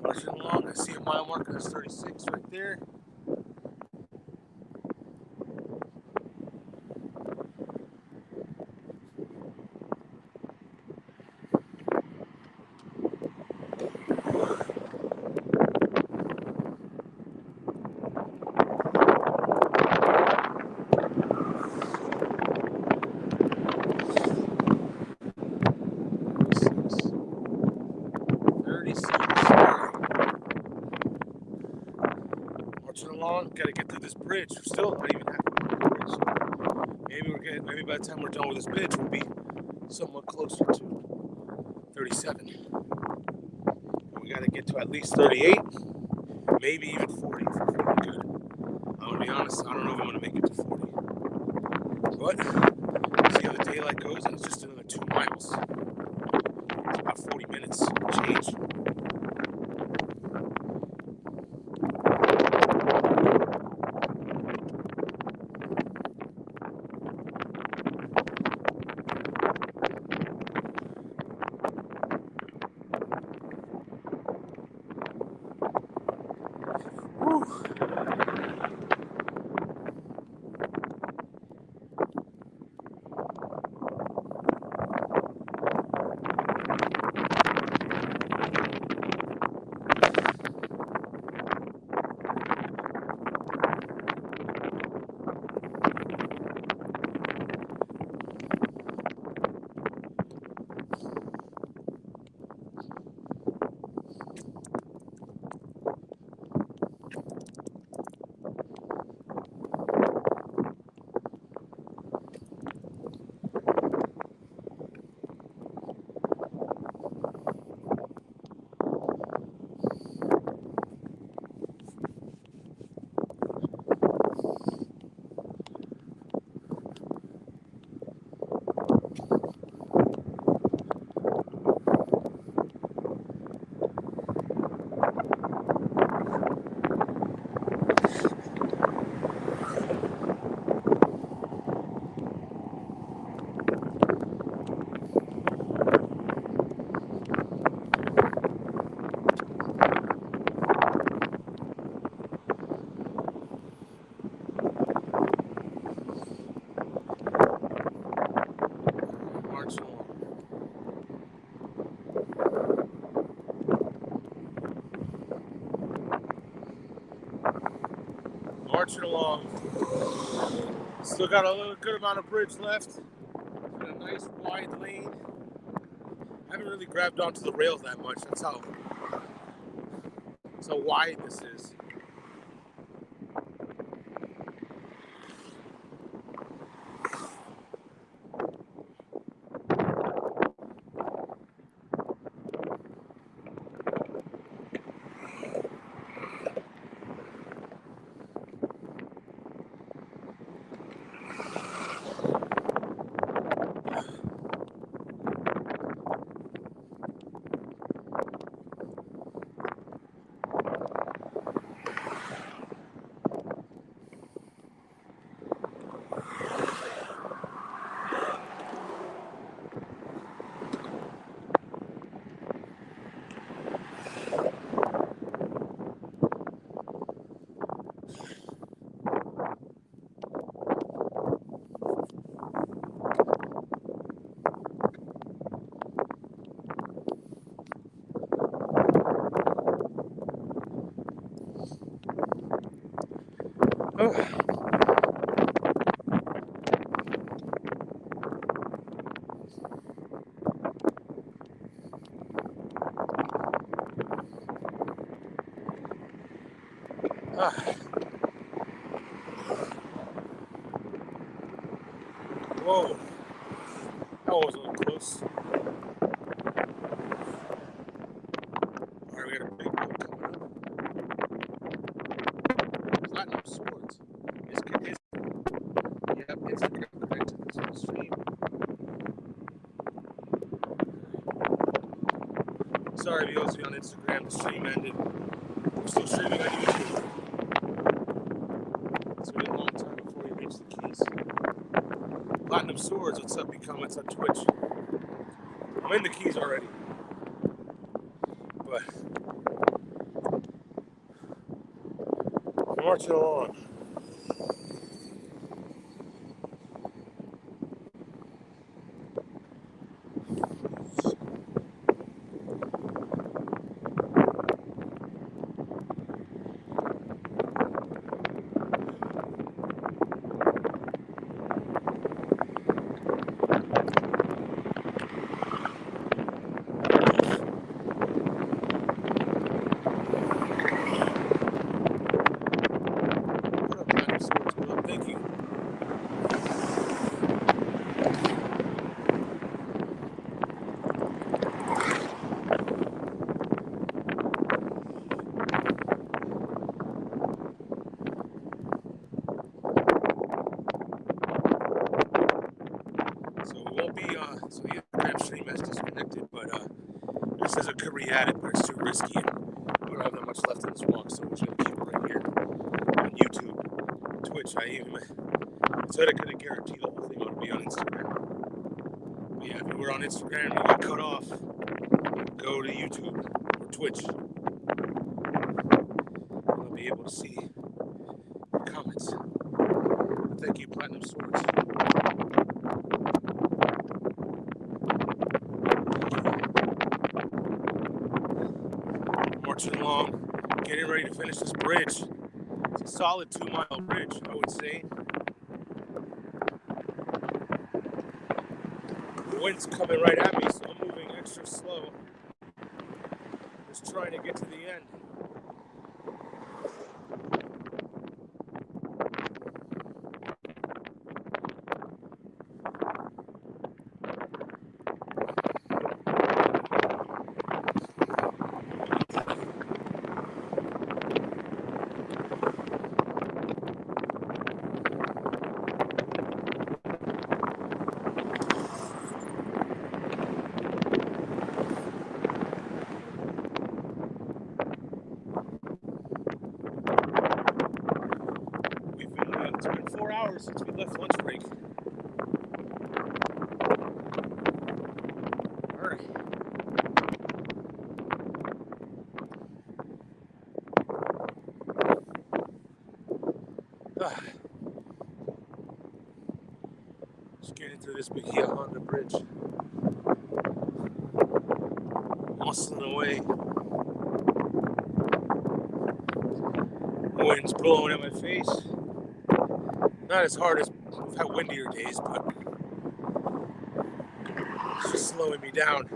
[SPEAKER 1] Pushing along, I see a mile marker. That's 36 right there. along. Got to get through this bridge. We're still not even halfway through the bridge. So maybe by the time we're done with this bridge, we'll be somewhat closer to 37. And we got to get to at least 38, maybe even 40 if we're feeling good. I'm gonna be honest. I don't know if I'm gonna make it to 40, but see how the daylight goes, and it's just another 2 miles. It's about 40 minutes change. Whew. Marching along. Still got a little good amount of bridge left. Got a nice wide lane. I haven't really grabbed onto the rails that much. That's how wide this is. Whoa, that was a little close. Alright, we got a big one coming up. Platinum Sports. Yep, it's connected to this stream. Sorry, if you see on Instagram, the stream ended. We're still streaming on YouTube. It's gonna be a long time before we reach the keys. Platinum Swords, what's up? He comments on Twitch. I'm in the keys already. But I'm marching along. says it could re-add it, but it's too risky. And we don't have that much left in this walk, so we're just going to keep it right here on YouTube, Twitch. I even said I couldn't guarantee the whole thing ought to be on Instagram. But yeah, if you were on Instagram and you got cut off, go to YouTube or Twitch. You'll be able to see the comments. Thank you, Platinum Swords. Marching along, getting ready to finish this bridge. It's a solid 2-mile bridge, I would say. The wind's coming right at me, so I'm moving extra slow. Just trying to get to the end. It's been 4 hours since we left lunch break. All right. Just getting through this big hill on the bridge. Muscling away. The wind's blowing at my face. Not as hard as we've had windier days, but it's just slowing me down.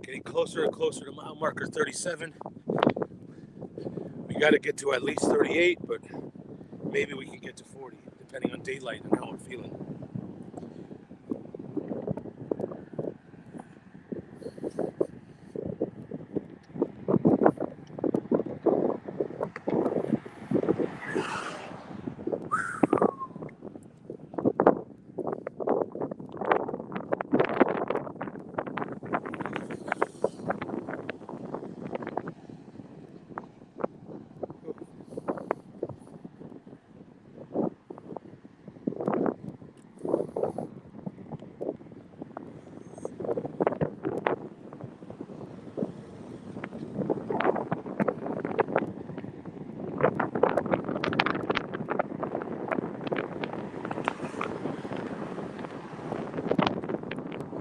[SPEAKER 1] Getting closer and closer to mile marker 37. We got to get to at least 38, but maybe we can get to 40, depending on daylight and how I'm feeling.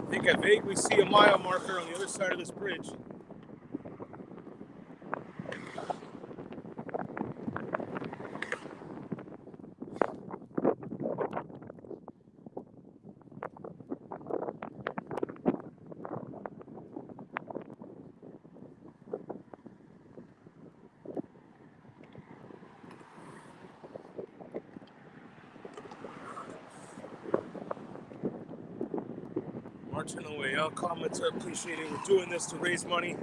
[SPEAKER 1] I think I vaguely see a mile marker on the other side of this bridge. Marching away. All comments are appreciated. We're doing this to raise money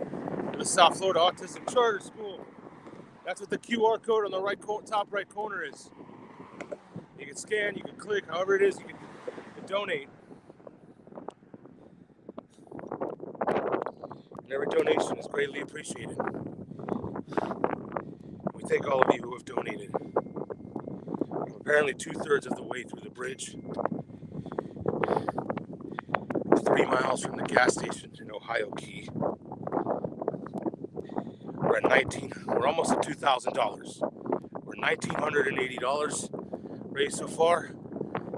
[SPEAKER 1] for the South Florida Autism Charter School. That's what the QR code on the top right corner is. You can scan, you can click, however it is, you can donate. And every donation is greatly appreciated. We thank all of you who have donated. I'm apparently 2/3 of the way through the bridge. 3 miles from the gas station in Ohio Key. We're almost at $2,000. We're $1,980 raised so far.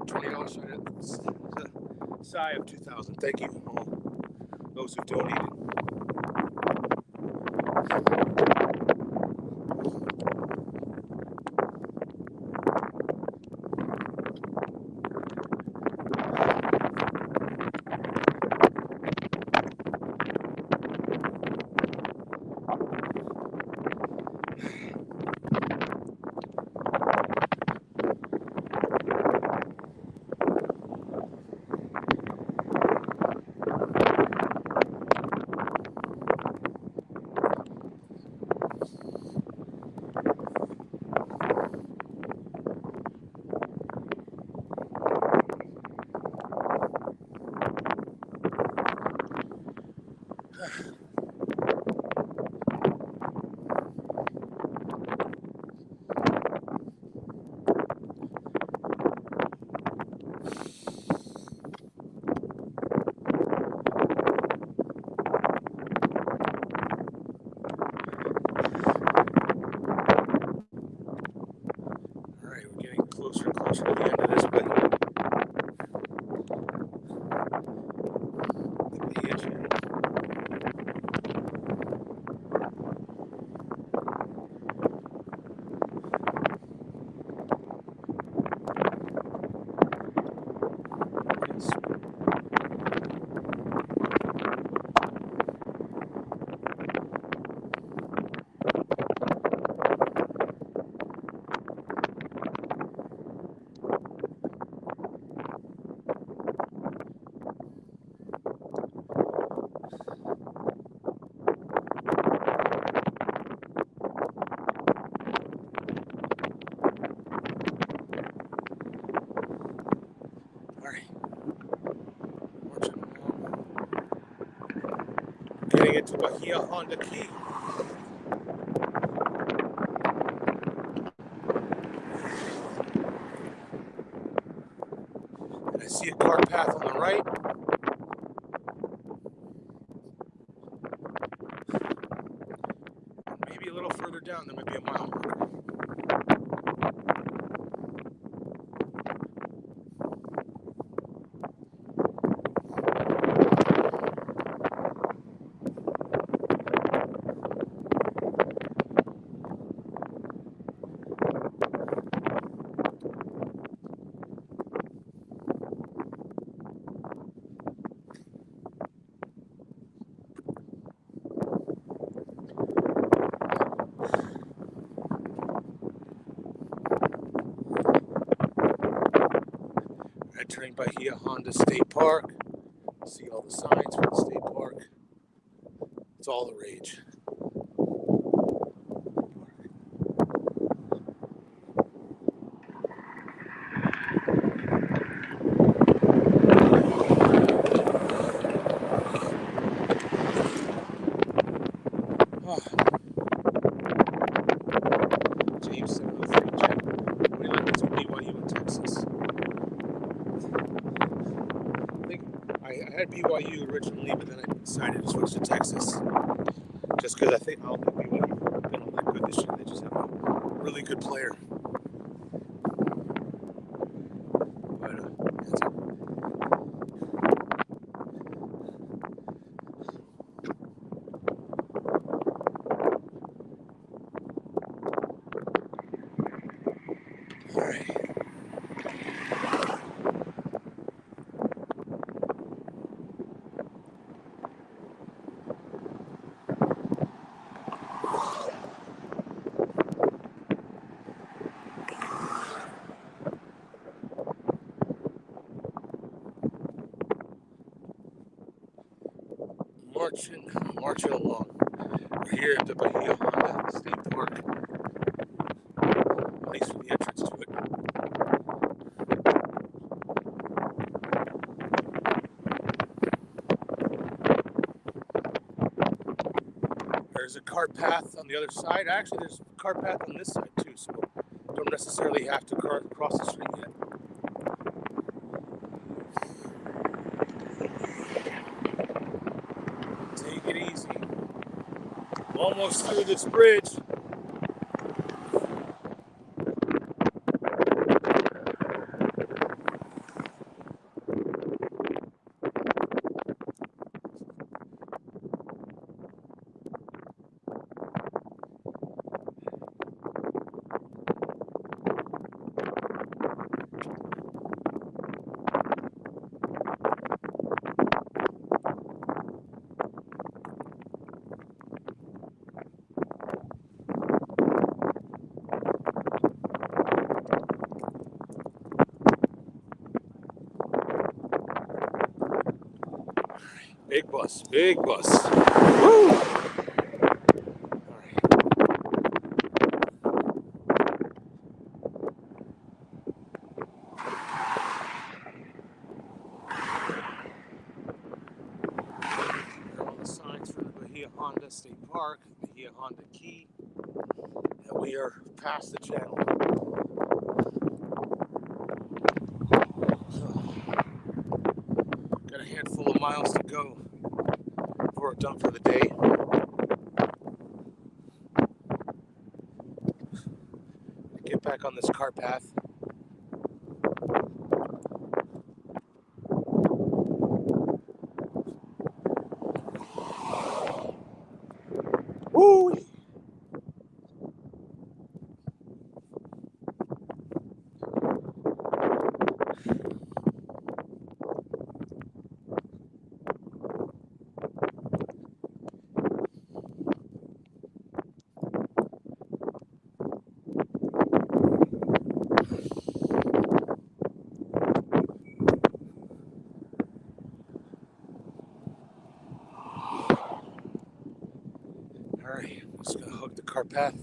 [SPEAKER 1] $20 shy of $2,000. Thank you all those who donated. Alright, we're getting closer and closer to the end of this, but the edge here. Alright, marching along. Getting into Bahia Honda Key. And I see a car path on the right. Maybe a little further down, there might be a mile marker. Entering Bahia Honda State Park. See all the signs for the state park. It's all the rage. Oh. James 703 Jet. What do you like this with BYU in Texas? I had BYU originally, but then I decided to switch to Texas. Just because I don't think BYU have been all that good this year. They just have a really good player. But that's it. All right. Marching along. We're here at the Bahia Honda State Park. At least for the entrance to it. There's a cart path on the other side. Actually, there's a cart path on this side too, so don't necessarily have to cross the street yet. Take it easy. Almost through this bridge. Big bus, big bus. Woo! All right. Here are all the signs for Honda State Park, Bahia Honda Key, and we are past the channel. Got a handful of miles to go before we're done for the day. Get back on this car path. Woo! Alright, I'm just gonna hook the car path.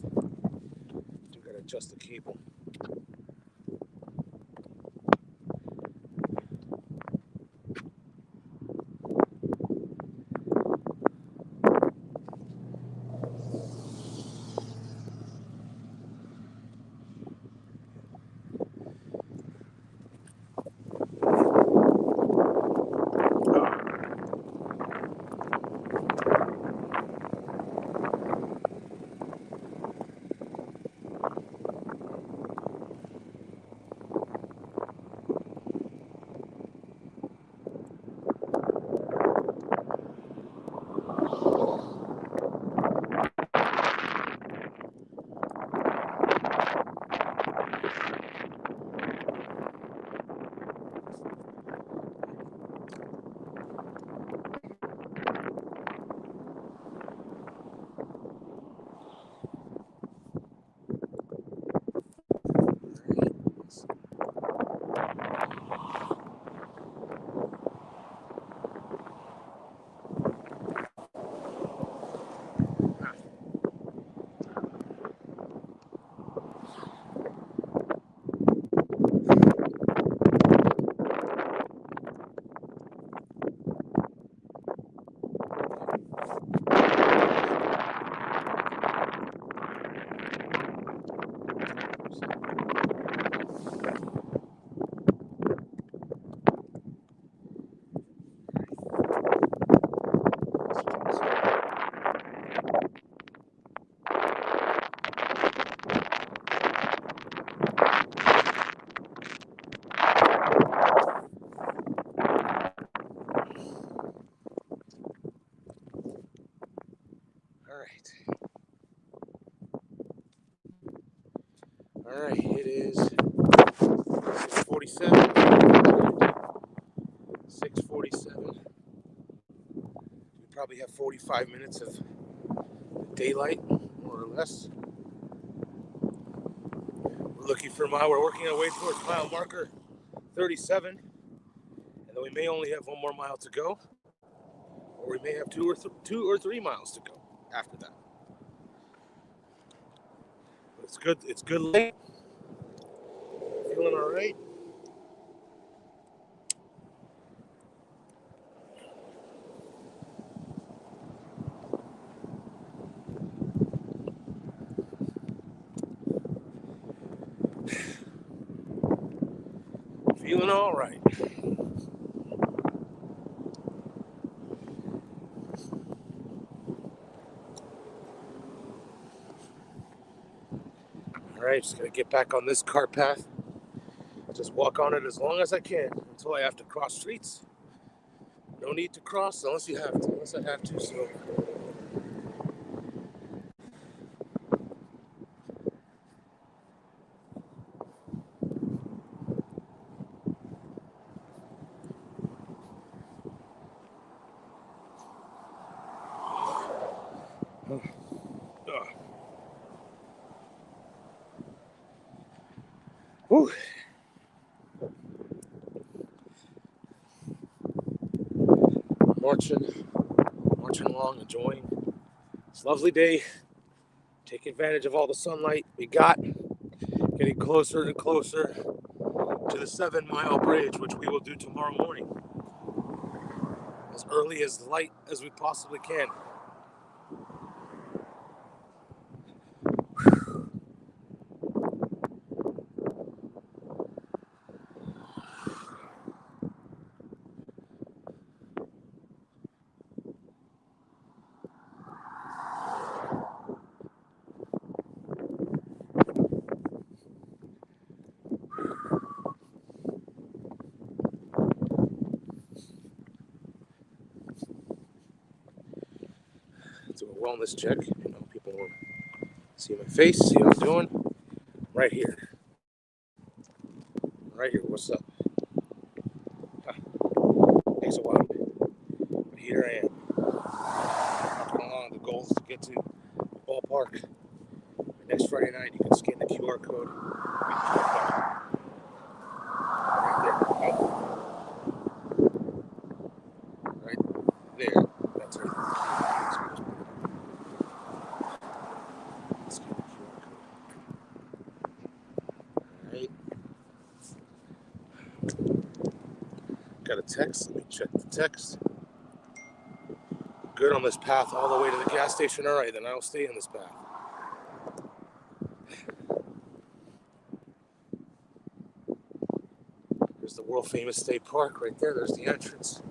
[SPEAKER 1] Do gotta adjust the cable. Alright, it is 6:47. 6:47. We probably have 45 minutes of daylight, more or less. We're looking for we're working our way towards mile marker 37, and then we may only have one more mile to go, or we may have two or three miles to go after that. But it's good. It's good late. Feeling all right. Feeling all right. All right, just gonna get back on this car path. Just walk on it as long as I can until I have to cross streets. No need to cross unless you have to. Unless I have to, so. Whew. Marching along, enjoying this lovely day. Take advantage of all the sunlight we got. Getting closer and closer to the 7-mile bridge, which we will do tomorrow morning. As early as light as we possibly can. do a wellness check. You know, people will see my face, see how I'm doing. Right here. Right here. What's up? Takes a while. But here I am. Walking along. The goal is to get to the ballpark. Next Friday night, you can scan the QR code. Right there. Right there. That's right. Scan the QR code. Alright. Got a text. Let me check the text. Good on this path all the way to the gas station. Alright, then I'll stay in this path. There's the world famous state park right there. There's the entrance.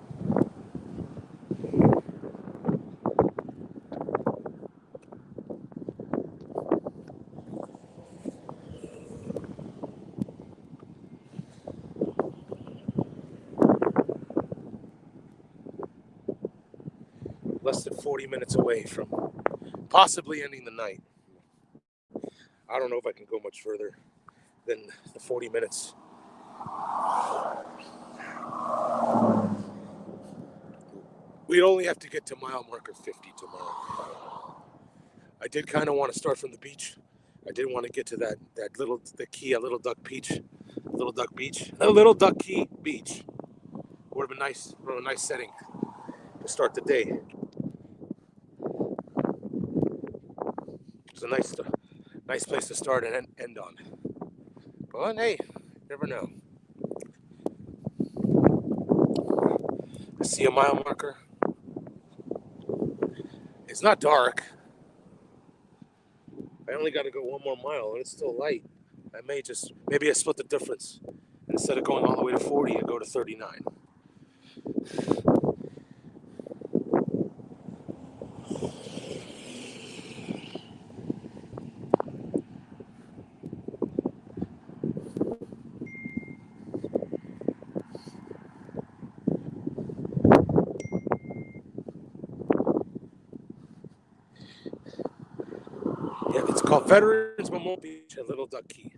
[SPEAKER 1] Less than 40 minutes away from possibly ending the night. I don't know if I can go much further than the 40 minutes. We'd only have to get to mile marker 50 tomorrow. I did kind of want to start from the beach. I did want to get to the key, a Little Duck Beach. Little Duck Key Beach. Would have been nice, a nice setting to start the day. It's a nice place to start and end on. But hey, never know. I see a mile marker. It's not dark. I only got to go one more mile and it's still light. Maybe I split the difference. Instead of going all the way to 40, I go to 39. Yeah, it's called Veterans Memorial Beach at Little Duck Key.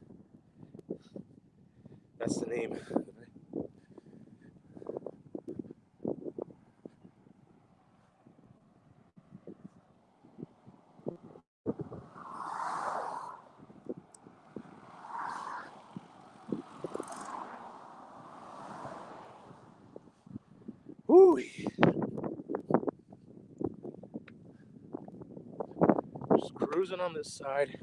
[SPEAKER 1] That's the name. Woo! Just cruising on this side.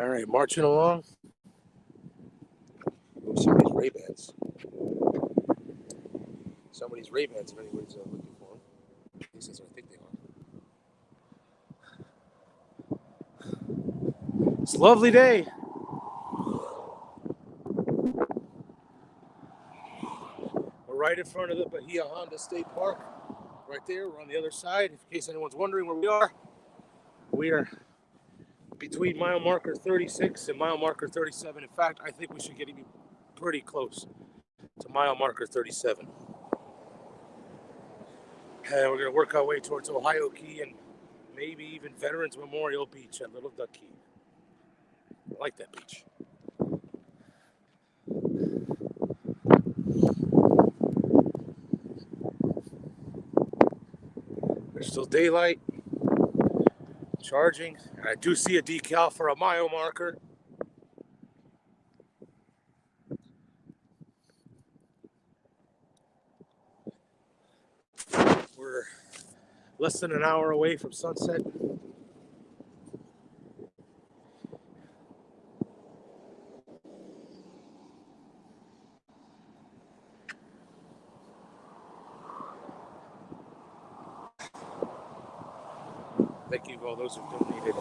[SPEAKER 1] All right, marching along. Oh, somebody's Ray-Bans. Somebody's Ray-Bans, if anybody's looking for them. At least that's what I think they are. It's a lovely day. We're right in front of the Bahia Honda State Park. Right there, we're on the other side. In case anyone's wondering where we are between mile marker 36 and mile marker 37. In fact, I think we should get even pretty close to mile marker 37. And we're going to work our way towards Ohio Key and maybe even Veterans Memorial Beach at Little Duck Key. I like that beach. There's still daylight. Charging. And I do see a decal for a mile marker. We're less than an hour away from sunset. Thank you to all those who donated.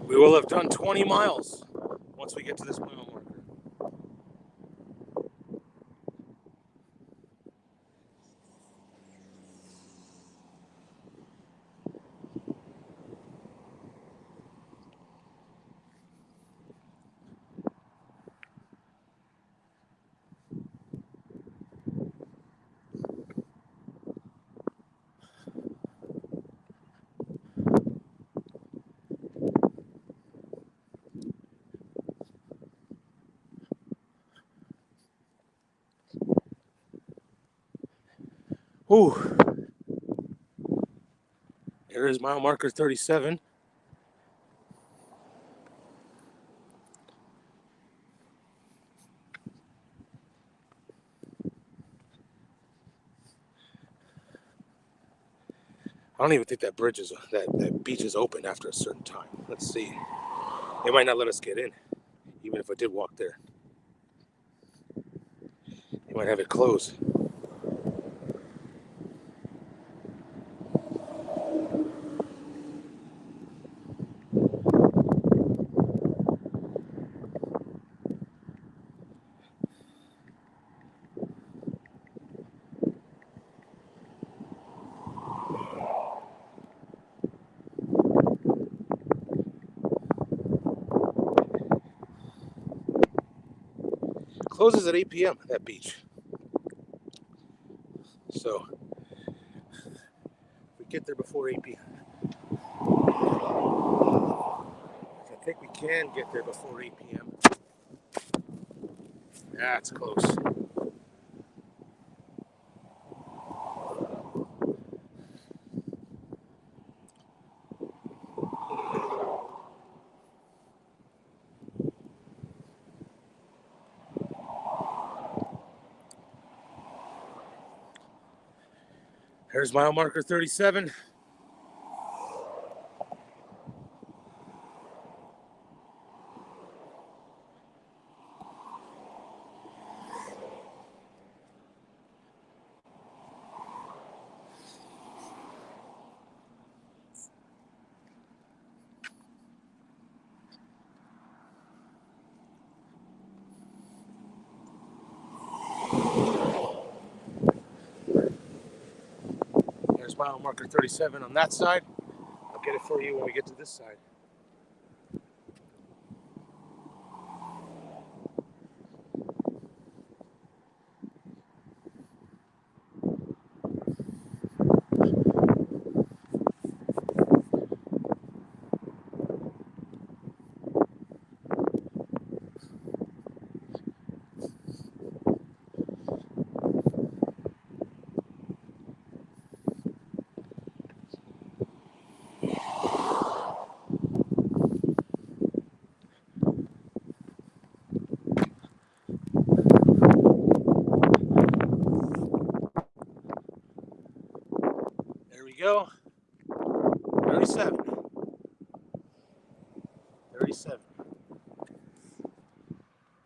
[SPEAKER 1] We will have done 20 miles once we get to this mile marker. Ooh. There is mile marker 37. I don't even think that bridge is that beach is open after a certain time. Let's see. They might not let us get in, even if I did walk there. They might have it closed. Closes at 8 p.m. that beach. So if we get there before 8 p.m. I think we can get there before 8 p.m. That's close. There's mile marker 37. There's mile marker 37 on that side. I'll get it for you when we get to this side. There we go. 37. 37.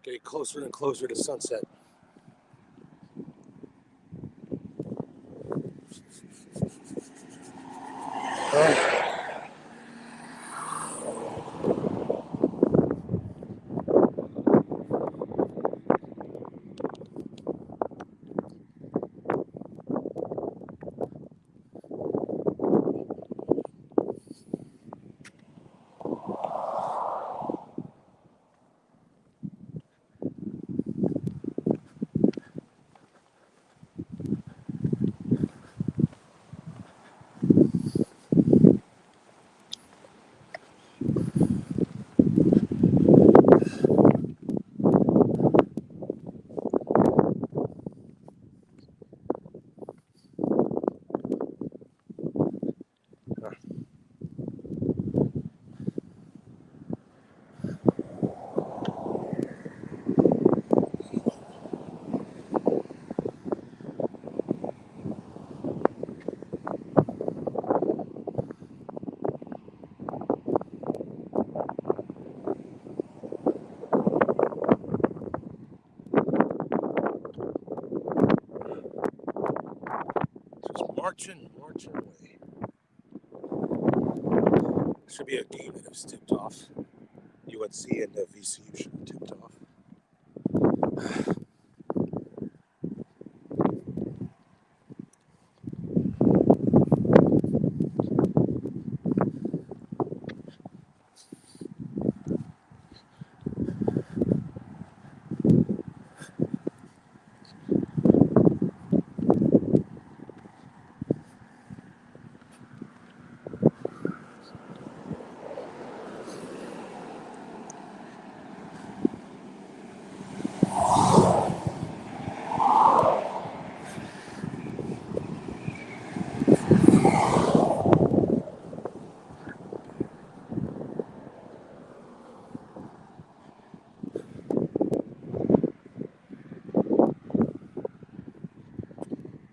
[SPEAKER 1] Getting closer and closer to sunset. marching away. Should be a game that was tipped off. UNC and the VCU should have tipped off.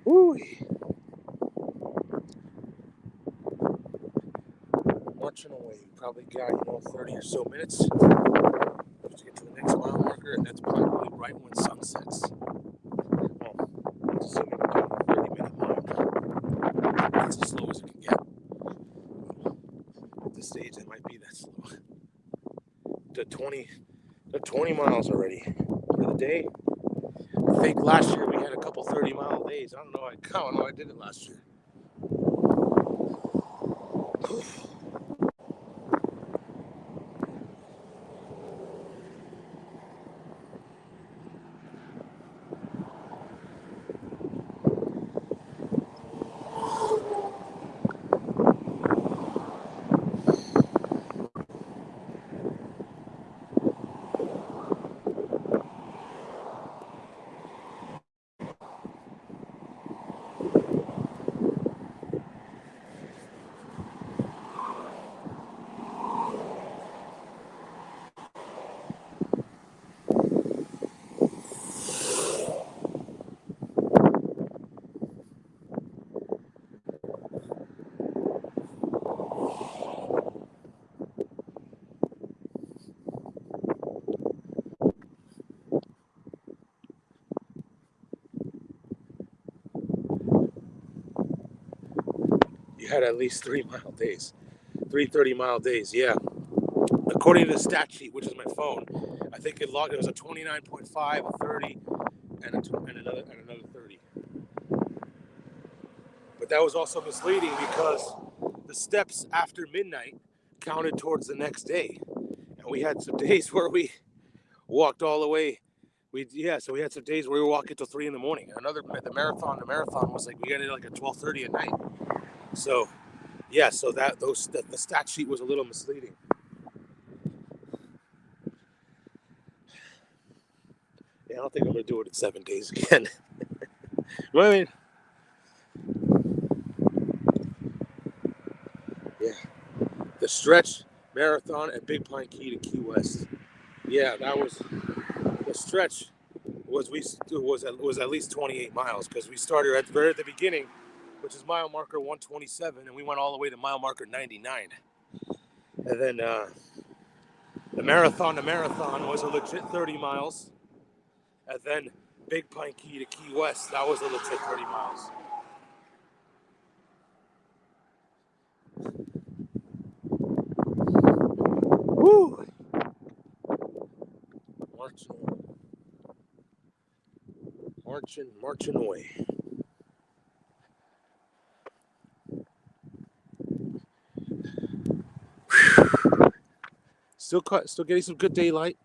[SPEAKER 1] Woo! Marching away. Probably got 30 or so minutes to get to the next mile marker, and that's probably right when sun sets. Well, assuming we do a 30-minute mile. That's as slow as it can get. At this stage, it might be that slow. To 20 miles already for the day. I think last year we had a couple 30-mile days. I don't know how I did it last year. You had at least 3-mile days. 3 30-mile days, yeah. According to the stat sheet, which is my phone, I think it was a 29.5, a 30, and another 30. But that was also misleading because the steps after midnight counted towards the next day. And we had some days where we walked all the way. So we had some days where we were walking till 3 in the morning. The marathon was like we got it like at 12:30 at night. So yeah, so the stat sheet was a little misleading. Yeah, I don't think I'm gonna do it in 7 days again. I mean, yeah, the stretch, marathon, and Big Pine Key to Key West. Yeah, that was the stretch. Was at least 28 miles because we started at the beginning, which is mile marker 127, and we went all the way to mile marker 99. And then the marathon was a legit 30 miles, and then Big Pine Key to Key West, that was a legit 30 miles. Woo! Marching away. Still getting some good daylight.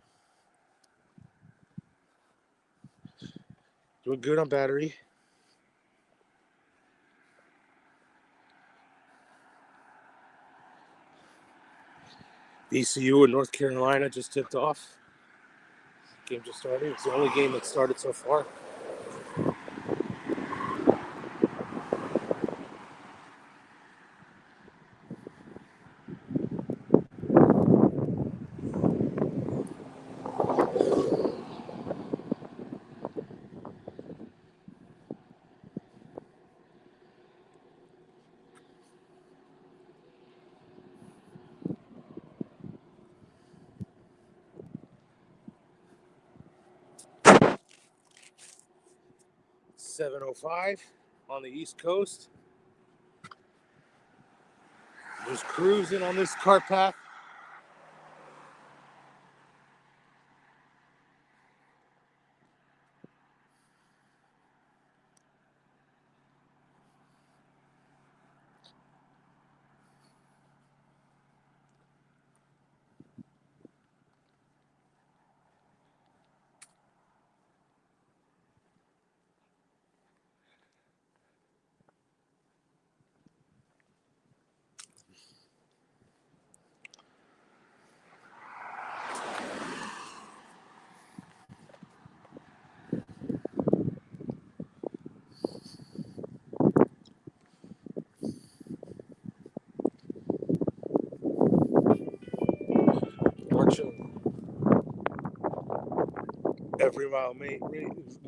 [SPEAKER 1] Doing good on battery. VCU in North Carolina just tipped off. Game just started. It's the only game that started so far. .705 on the East Coast. Just cruising on this cart path. Marching every mile,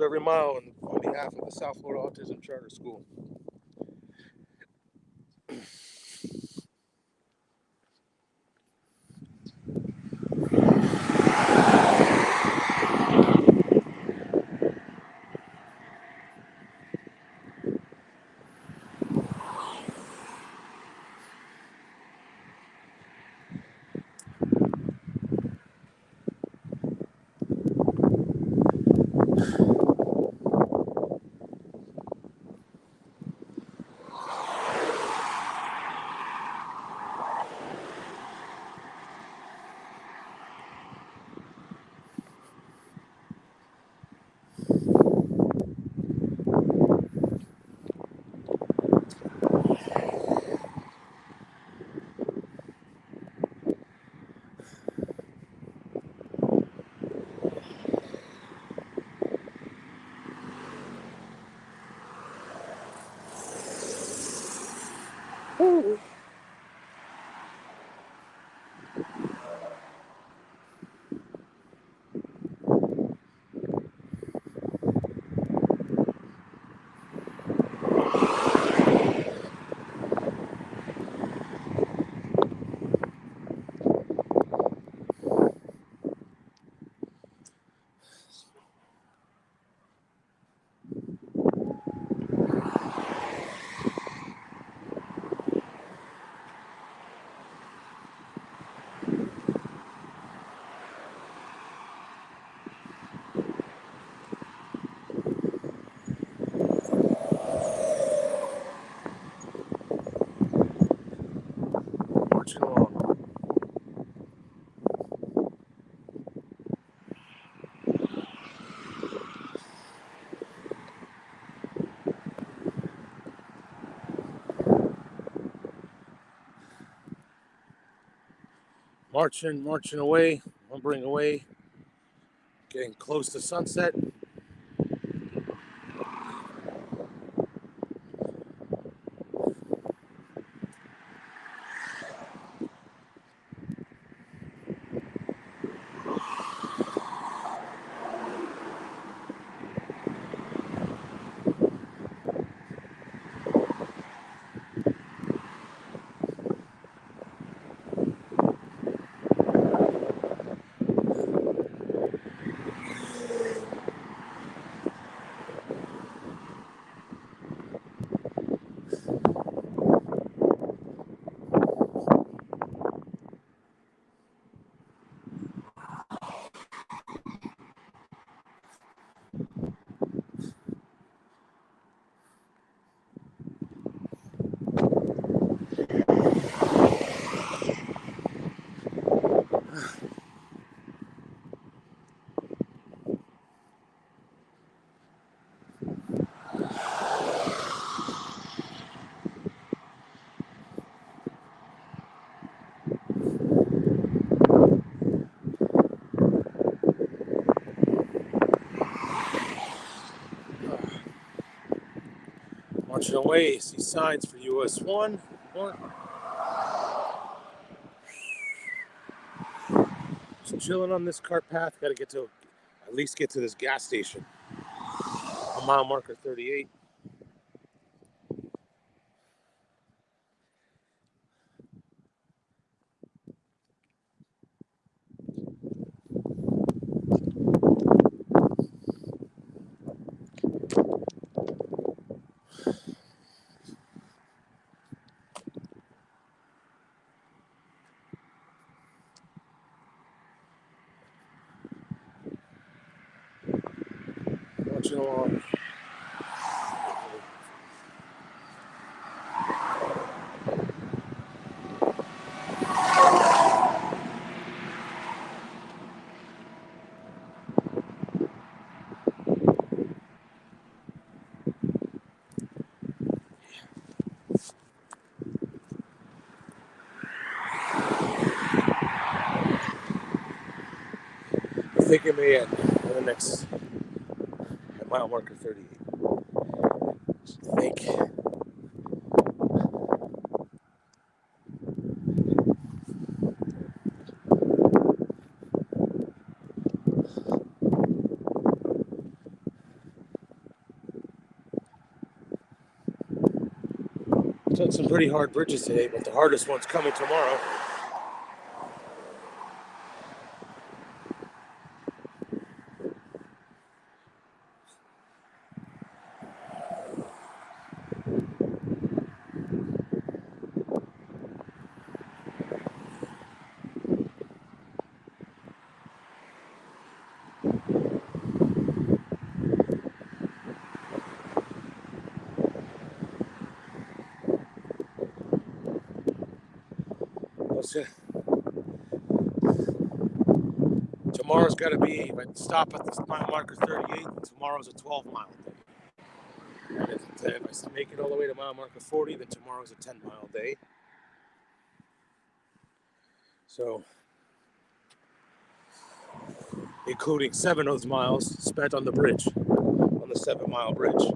[SPEAKER 1] every mile on behalf of the South Florida Autism Charter School. Marching along. Marching away, lumbering away, getting close to sunset. Marching away, see signs for US 1. Just chilling on this cart path. Got to at least get to this gas station. A mile marker 38. marching along. I think it may end in the next mile marker 38. I think. Done some pretty hard bridges today, but the hardest one's coming tomorrow. Tomorrow's got to be, if I stop at the mile marker 38, tomorrow's a 12-mile day. And if I make it all the way to mile marker 40, then tomorrow's a 10-mile day. So, including 7 of those miles spent on the bridge, on the 7-mile bridge.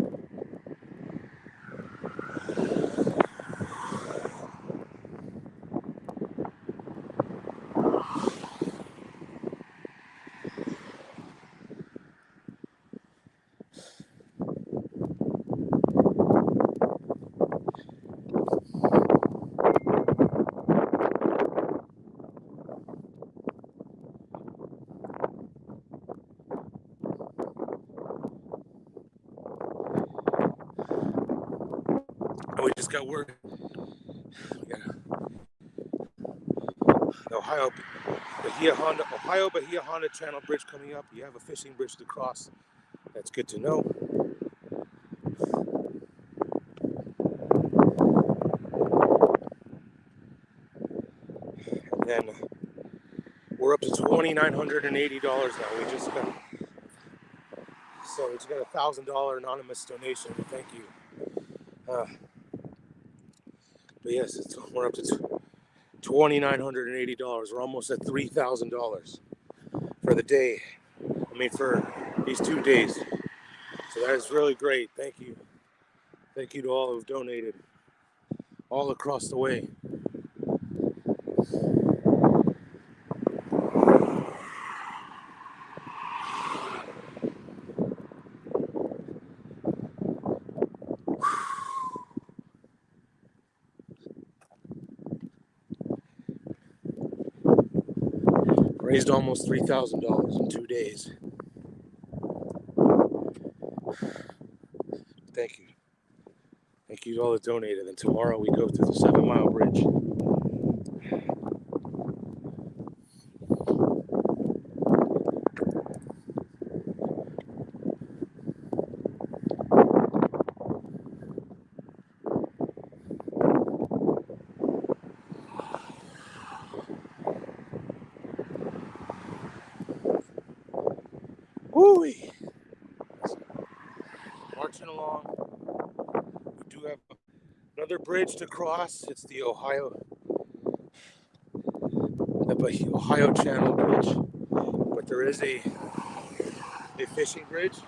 [SPEAKER 1] And we just got word. We got the Ohio Bahia Honda Channel Bridge coming up. You have a fishing bridge to cross. That's good to know. And then we're up to $2,980 now. We just got a $1,000 anonymous donation. Thank you. But yes, we're up to $2,980. We're almost at $3,000 for the day. For these 2 days. So that is really great. Thank you. Thank you to all who've donated all across the way. Raised almost $3,000 in 2 days. Thank you. Thank you to all that donated. And tomorrow we go through the 7-mile bridge. Woo-wee. Marching along. We do have another bridge to cross. It's the Ohio Channel Bridge. But there is a fishing bridge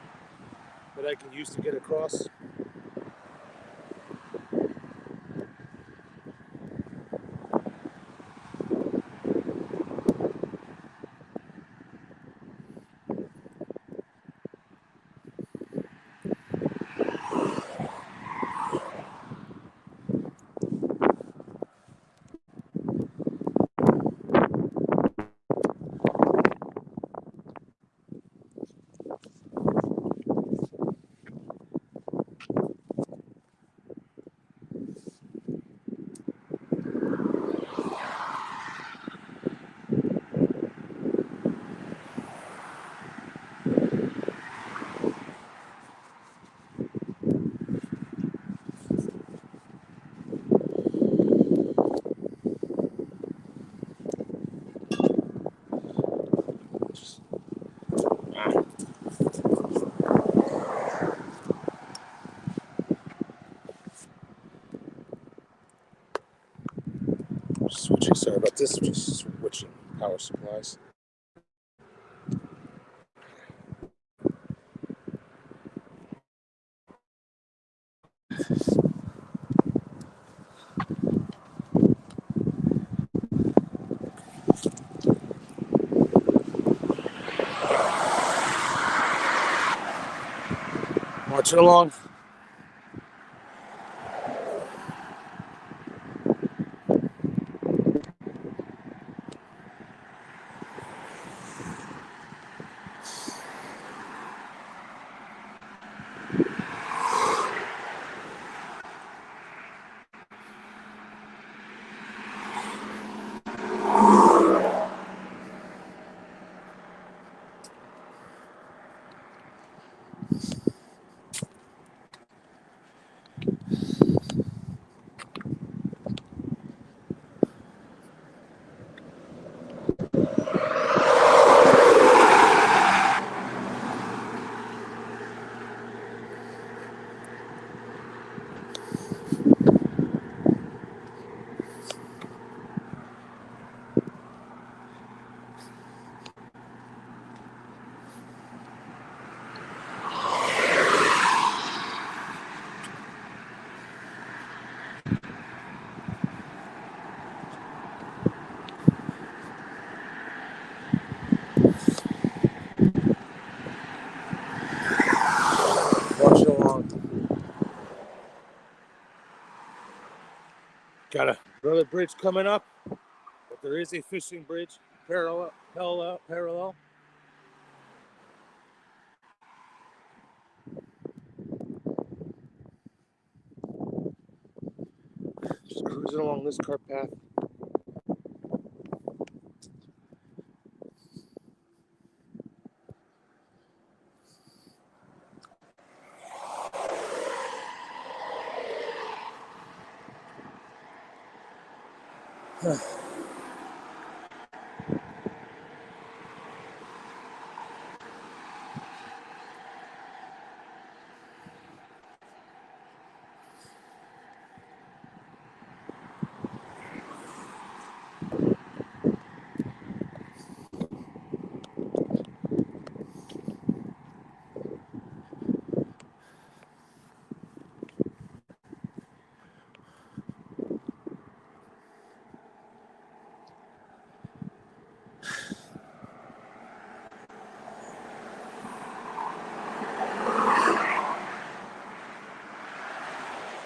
[SPEAKER 1] that I can use to get across. Sorry about this, just switching power supplies. Marching along. Marching along. Got another bridge coming up, but there is a fishing bridge parallel. Just cruising along this cart path.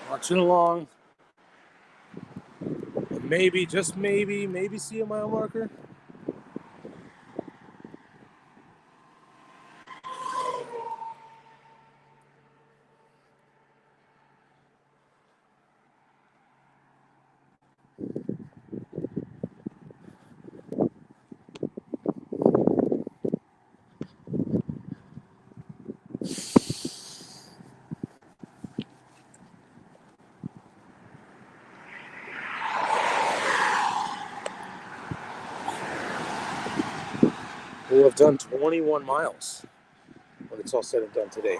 [SPEAKER 1] Marching along. Maybe, just maybe see a mile marker. We'll have done 21 miles when it's all said and done today.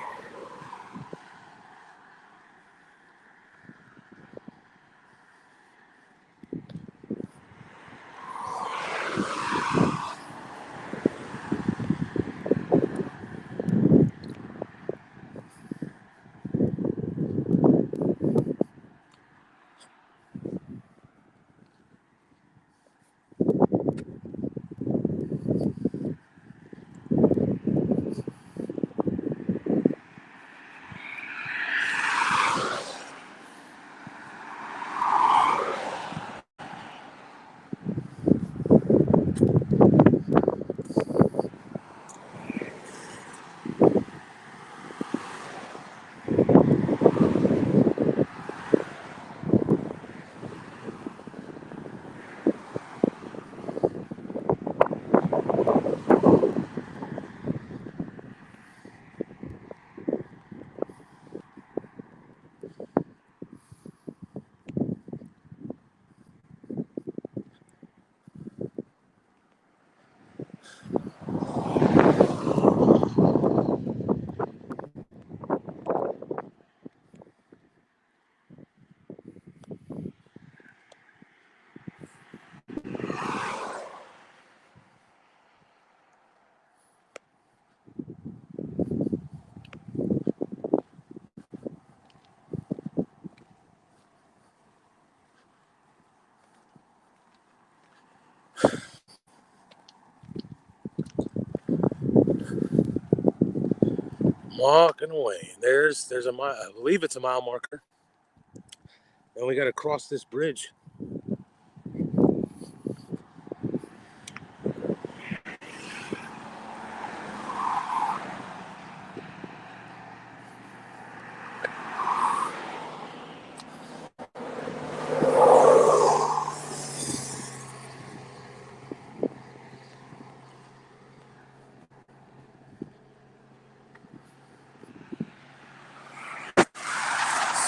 [SPEAKER 1] Walking away. There's a mile. I believe it's a mile marker. Then we got to cross this bridge.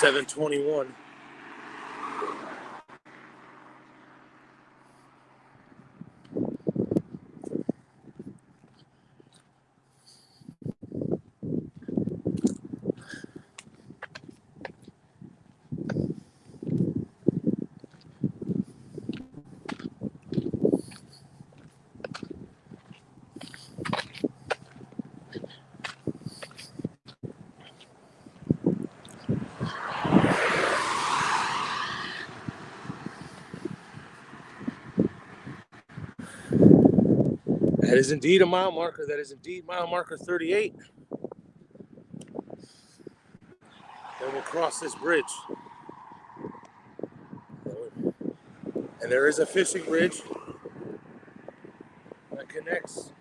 [SPEAKER 1] $7.21. That is indeed a mile marker. That is indeed mile marker 38. Then we'll cross this bridge. And there is a fishing bridge that connects.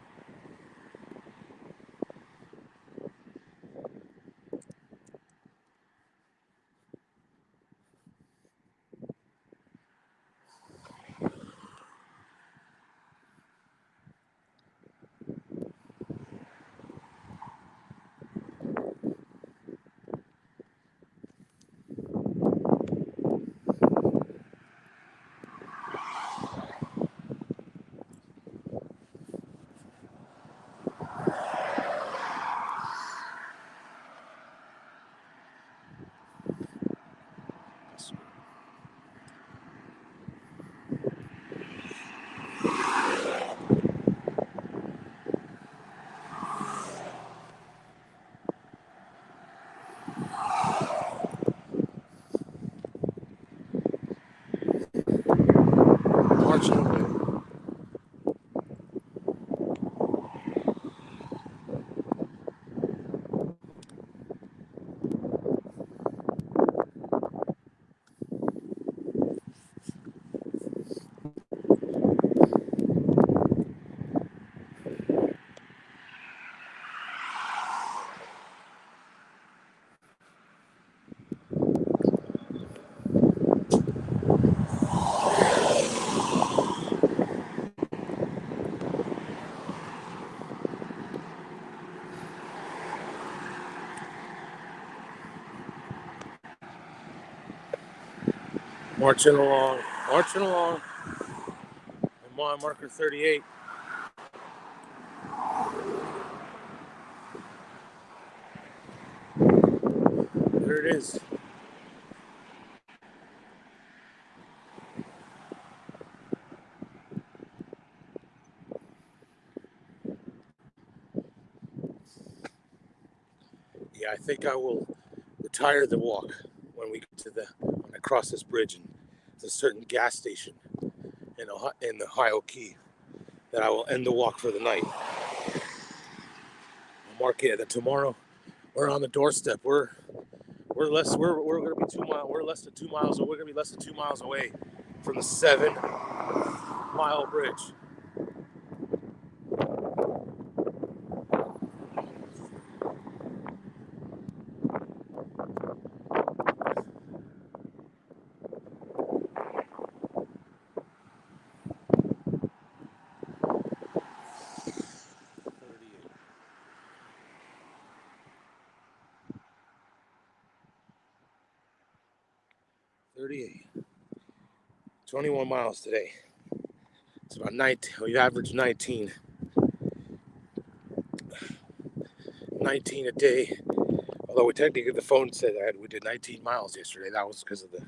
[SPEAKER 1] Marching away. Marching along. And mile marker 38. There it is. Yeah, I think I will retire the walk when we get to when I cross this bridge, and there's a certain gas station in the Ohio Key that I will end the walk for the night. I'll mark it that tomorrow we're on the doorstep. We're less we're gonna be 2 miles. We're less than 2 miles. We're gonna be less than 2 miles away from the 7-mile bridge. $38. 21 miles today. It's about 19. We've averaged 19 a day. Although we technically, the phone said we did 19 miles yesterday. That was because of the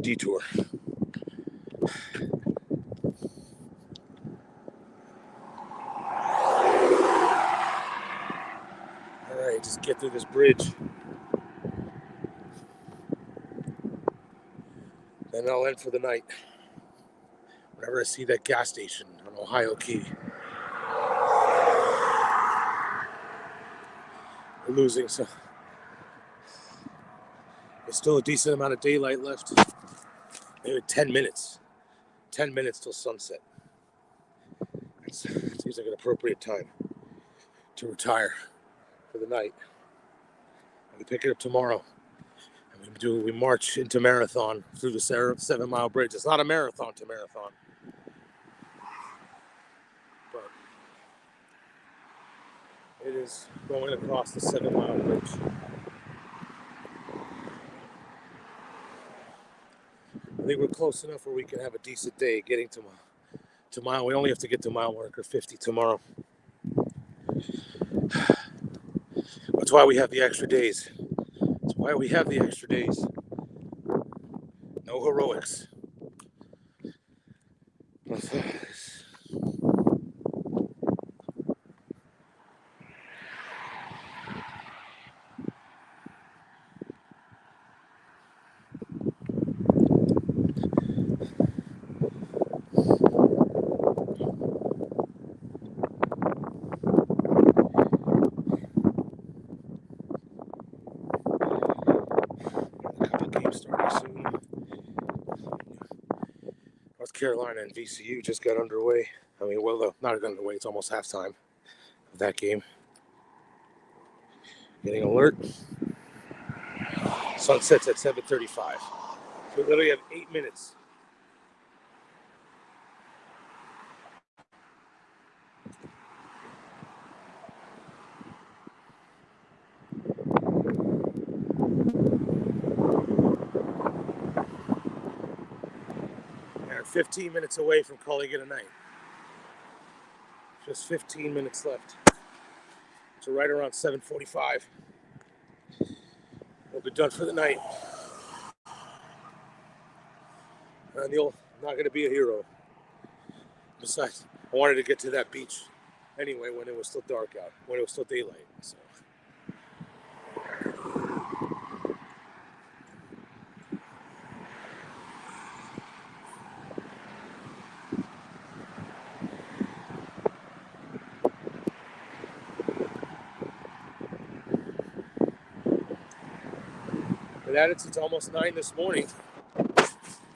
[SPEAKER 1] detour. All right, just get through this bridge. Then I'll end for the night. Whenever I see that gas station on Ohio Key. we're losing, so there's still a decent amount of daylight left. Maybe 10 minutes. 10 minutes till sunset. It seems like an appropriate time to retire for the night. And we pick it up tomorrow. And we march into Marathon through the 7 Mile Bridge. It's not a marathon to Marathon. But it is going across the 7 Mile Bridge. I think we're close enough where we can have a decent day getting to mile. We only have to get to mile marker 50 tomorrow. That's why we have the extra days. That's why we have the extra days. No heroics. North Carolina and VCU just got underway. I mean, well, not underway. It's almost halftime of that game. Getting alert. Sunsets at 7:35. So we literally have 8 minutes. We're 15 minutes away from calling it a night. Just 15 minutes left. So right around 7:45, we'll be done for the night. And I'm not going to be a hero. Besides, I wanted to get to that beach anyway when it was still dark out, when it was still daylight. So. For that, it's almost 9 this morning.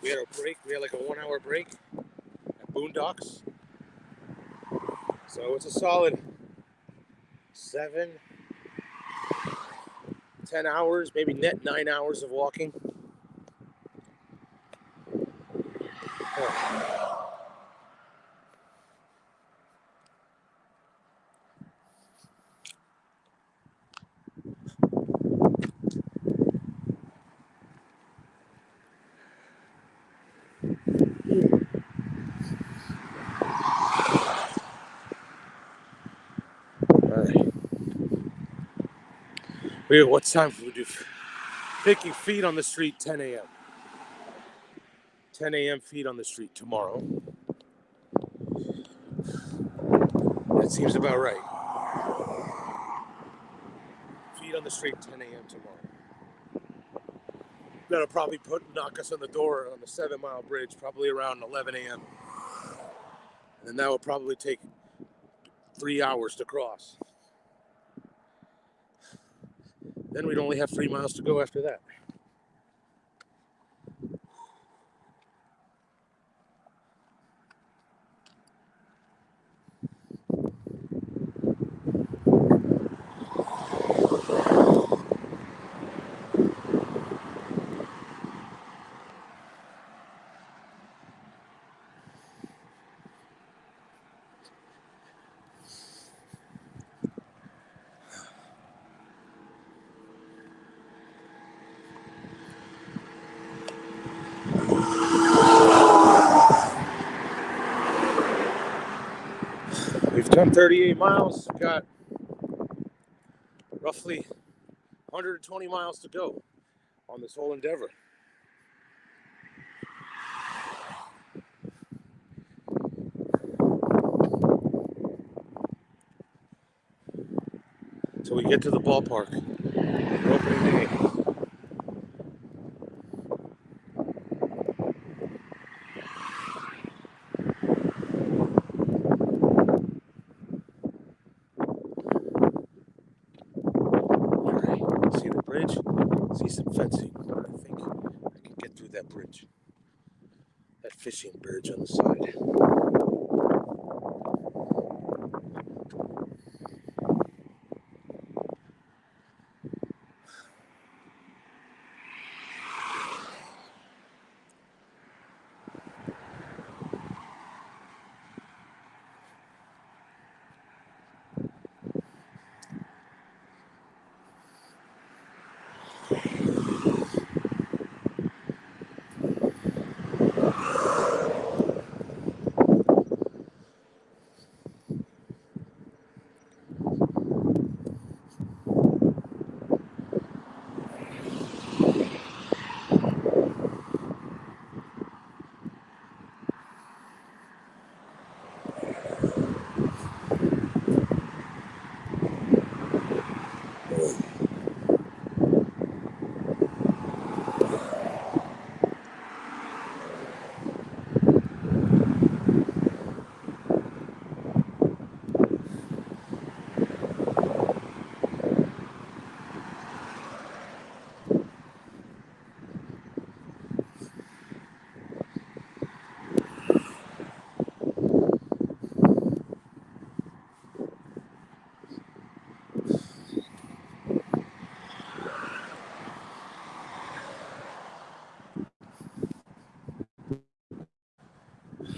[SPEAKER 1] We had a break. We had like a 1-hour break at Boondcks. So it's a solid 7, 10 hours, maybe net 9 hours of walking. What time do we do? Picking feet on the street, 10 a.m. 10 a.m. feet on the street tomorrow. That seems about right. Feet on the street, 10 a.m. tomorrow. That'll probably knock us on the door on the 7 Mile Bridge, probably around 11 a.m. And that will probably take 3 hours to cross. Then we'd only have 3 miles to go after that. We've done 38 miles, we've got roughly 120 miles to go on this whole endeavor. Till we get to the ballpark, opening day. See some fencing. I think I can get through that bridge. That fishing bridge on the side.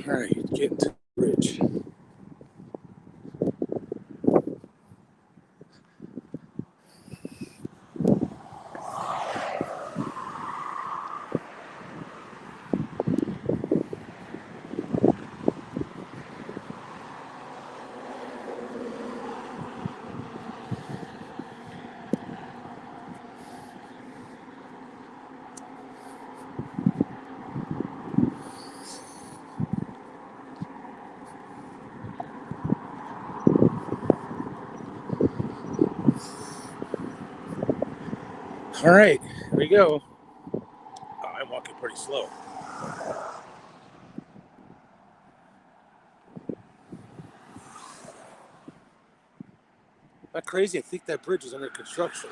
[SPEAKER 1] All right, getting to the bridge. All right, here we go. Oh, I'm walking pretty slow. Not crazy. I think that bridge is under construction.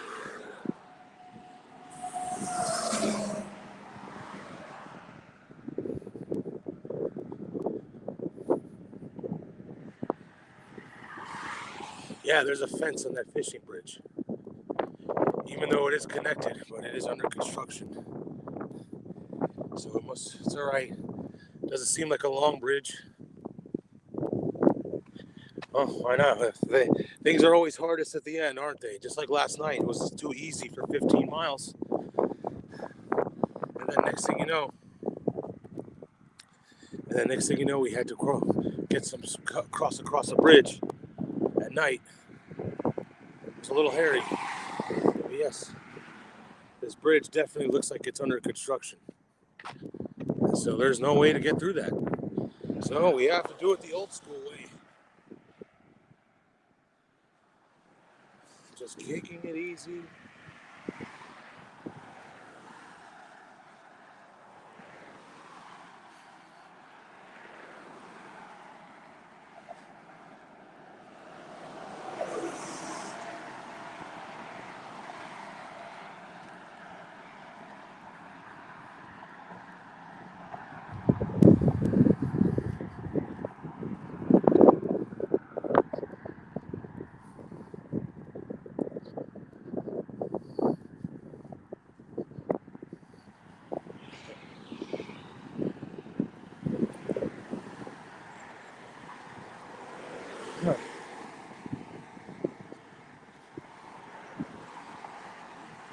[SPEAKER 1] Yeah, there's a fence on that fishing bridge. Even though it is connected, but it is under construction. So it's all right. Doesn't seem like a long bridge. Oh, why not? Things are always hardest at the end, aren't they? Just like last night, it was too easy for 15 miles. And then next thing you know, we had to cross across a bridge at night. It's a little hairy. But yes, this bridge definitely looks like it's under construction. And so there's no way to get through that. So we have to do it the old school way. Just taking it easy.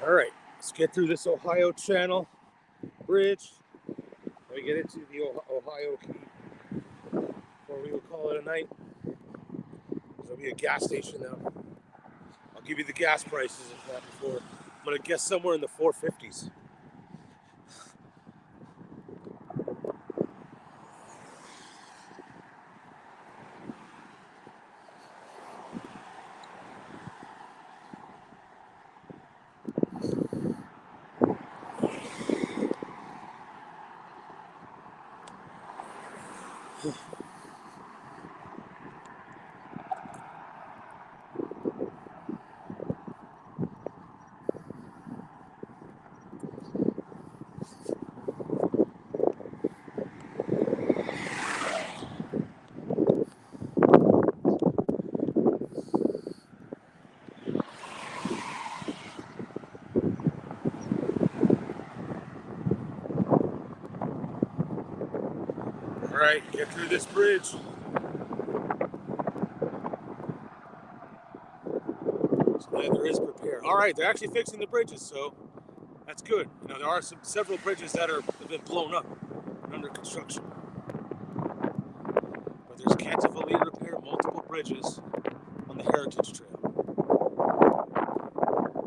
[SPEAKER 1] All right, let's get through this Ohio Channel bridge. Let me get into the Ohio Key, or we will call it a night. There'll be a gas station now. I'll give you the gas prices of that before. I'm gonna guess somewhere in the 450s. All right, get through this bridge. So yeah, there is prepared. All right, they're actually fixing the bridges, so that's good. You know, there are several bridges that have been blown up and under construction. But there's cantilever repair multiple bridges on the Heritage Trail.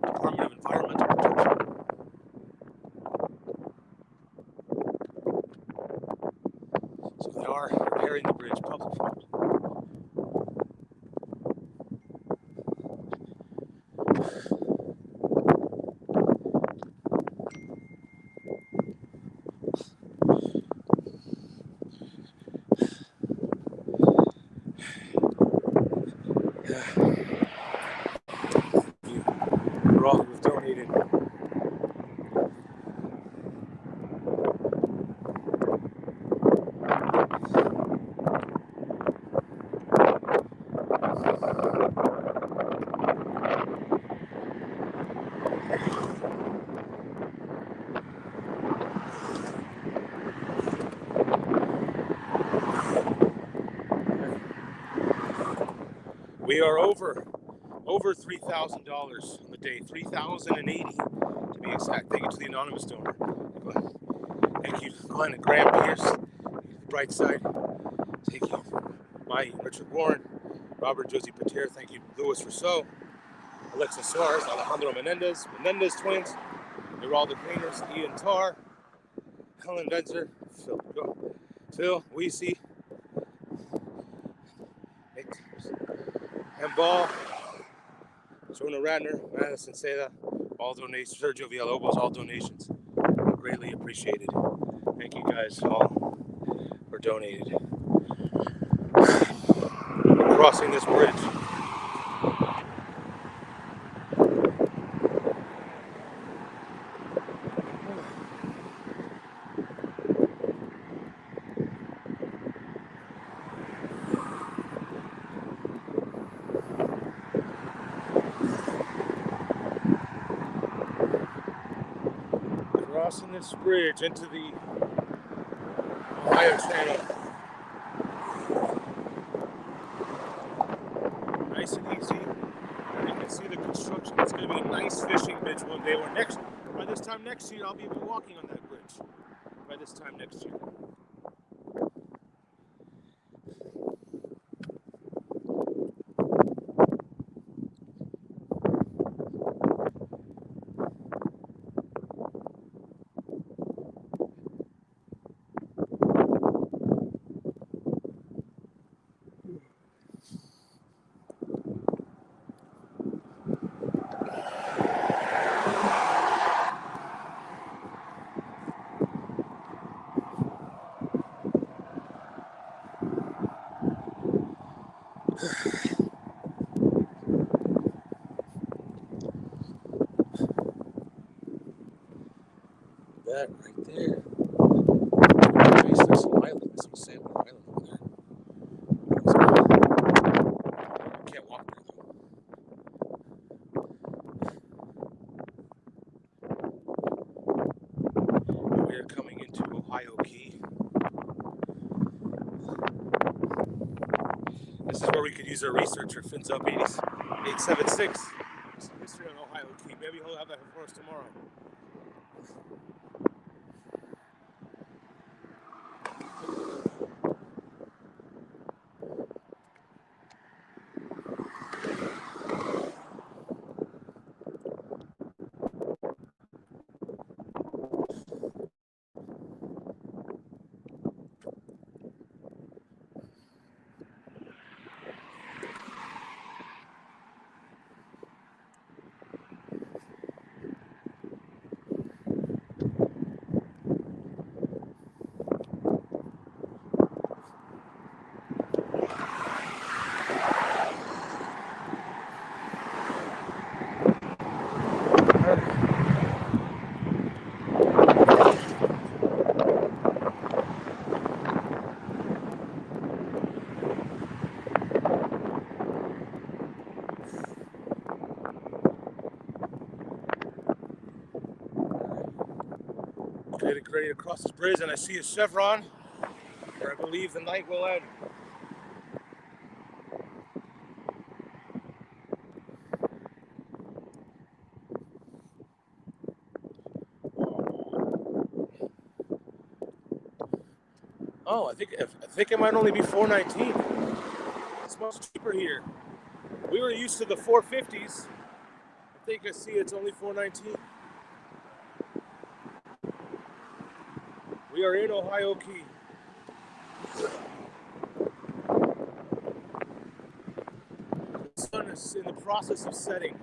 [SPEAKER 1] Department of Environmental Protection. So they are repairing the bridge, public fund. For all who have donated. We are over $3,000 on the day, $3,080 to be exact. Thank you to the anonymous donor. Thank you, Glenn and Graham Pierce. The bright side. Thank you, Mai, Richard Warren, Robert Josie Pater. Thank you, Louis Rousseau, Alexa Suarez, Alejandro Menendez twins, Geraldo Cleaners, Ian Tarr, Helen Venzer, Phil Weesey, and Ball, Jonah Radner, Madison Seda, all donations, Sergio Villalobos, all donations. Greatly appreciated. Thank you guys all for donated. We're crossing this bridge. Crossing this bridge into the Ohio Channel. Nice and easy. And you can see the construction. It's going to be a nice fishing bridge one day. By this time next year, I'll be walking on that bridge. By this time next year. That right there. Nice, there's some island, there's some sand on the island over there. Can't walk there though. We are coming into Ohio Key. This is where we could use our researcher, Fins Up 876. Some history on Ohio Key. Maybe he'll have that for us tomorrow. Getting ready to cross this bridge, and I see a chevron. We're believe the night will end. Oh, I think it might only be $4.19. It's much cheaper here. We were used to the 450s. I think I see it's only $4.19. We are in Ohio Key. The sun is in the process of setting.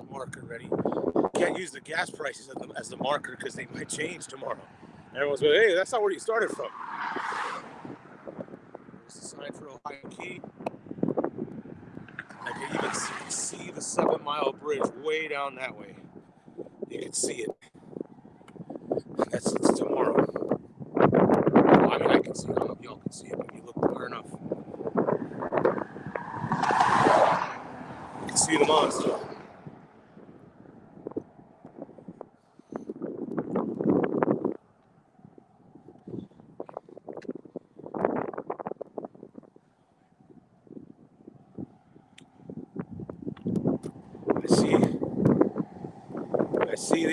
[SPEAKER 1] Marker ready. Can't use the gas prices as the marker because they might change tomorrow. Everyone's going, hey, that's not where you started from. There's the sign for Ohio Key. I can even see the 7 Mile Bridge way down that way. You can see it. That's tomorrow. I mean, I can see it. I don't know if y'all can see it, but if you look far enough, you can see the monster.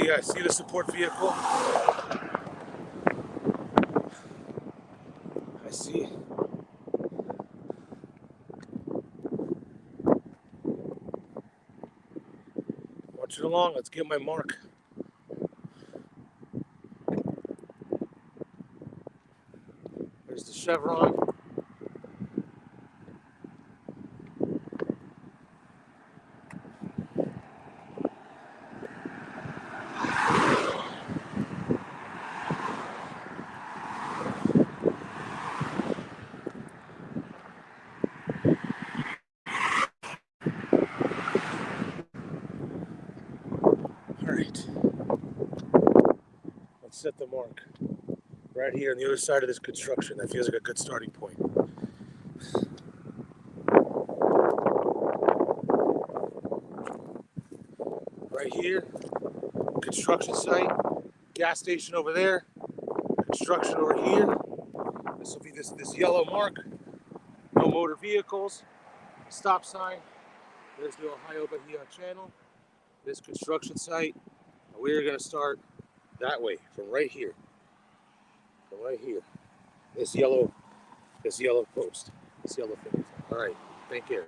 [SPEAKER 1] I see the support vehicle. I see. Watch it along. Let's get my mark. There's the chevron. Set the mark right here on the other side of this construction. That feels like a good starting point. Right here, construction site, gas station over there, construction over here. This will be this yellow mark. No motor vehicles. Stop sign. There's the Ohio Bahia channel. This construction site. We're going to start that way, from right here. From right here. This yellow post. This yellow thing. All right. Take care.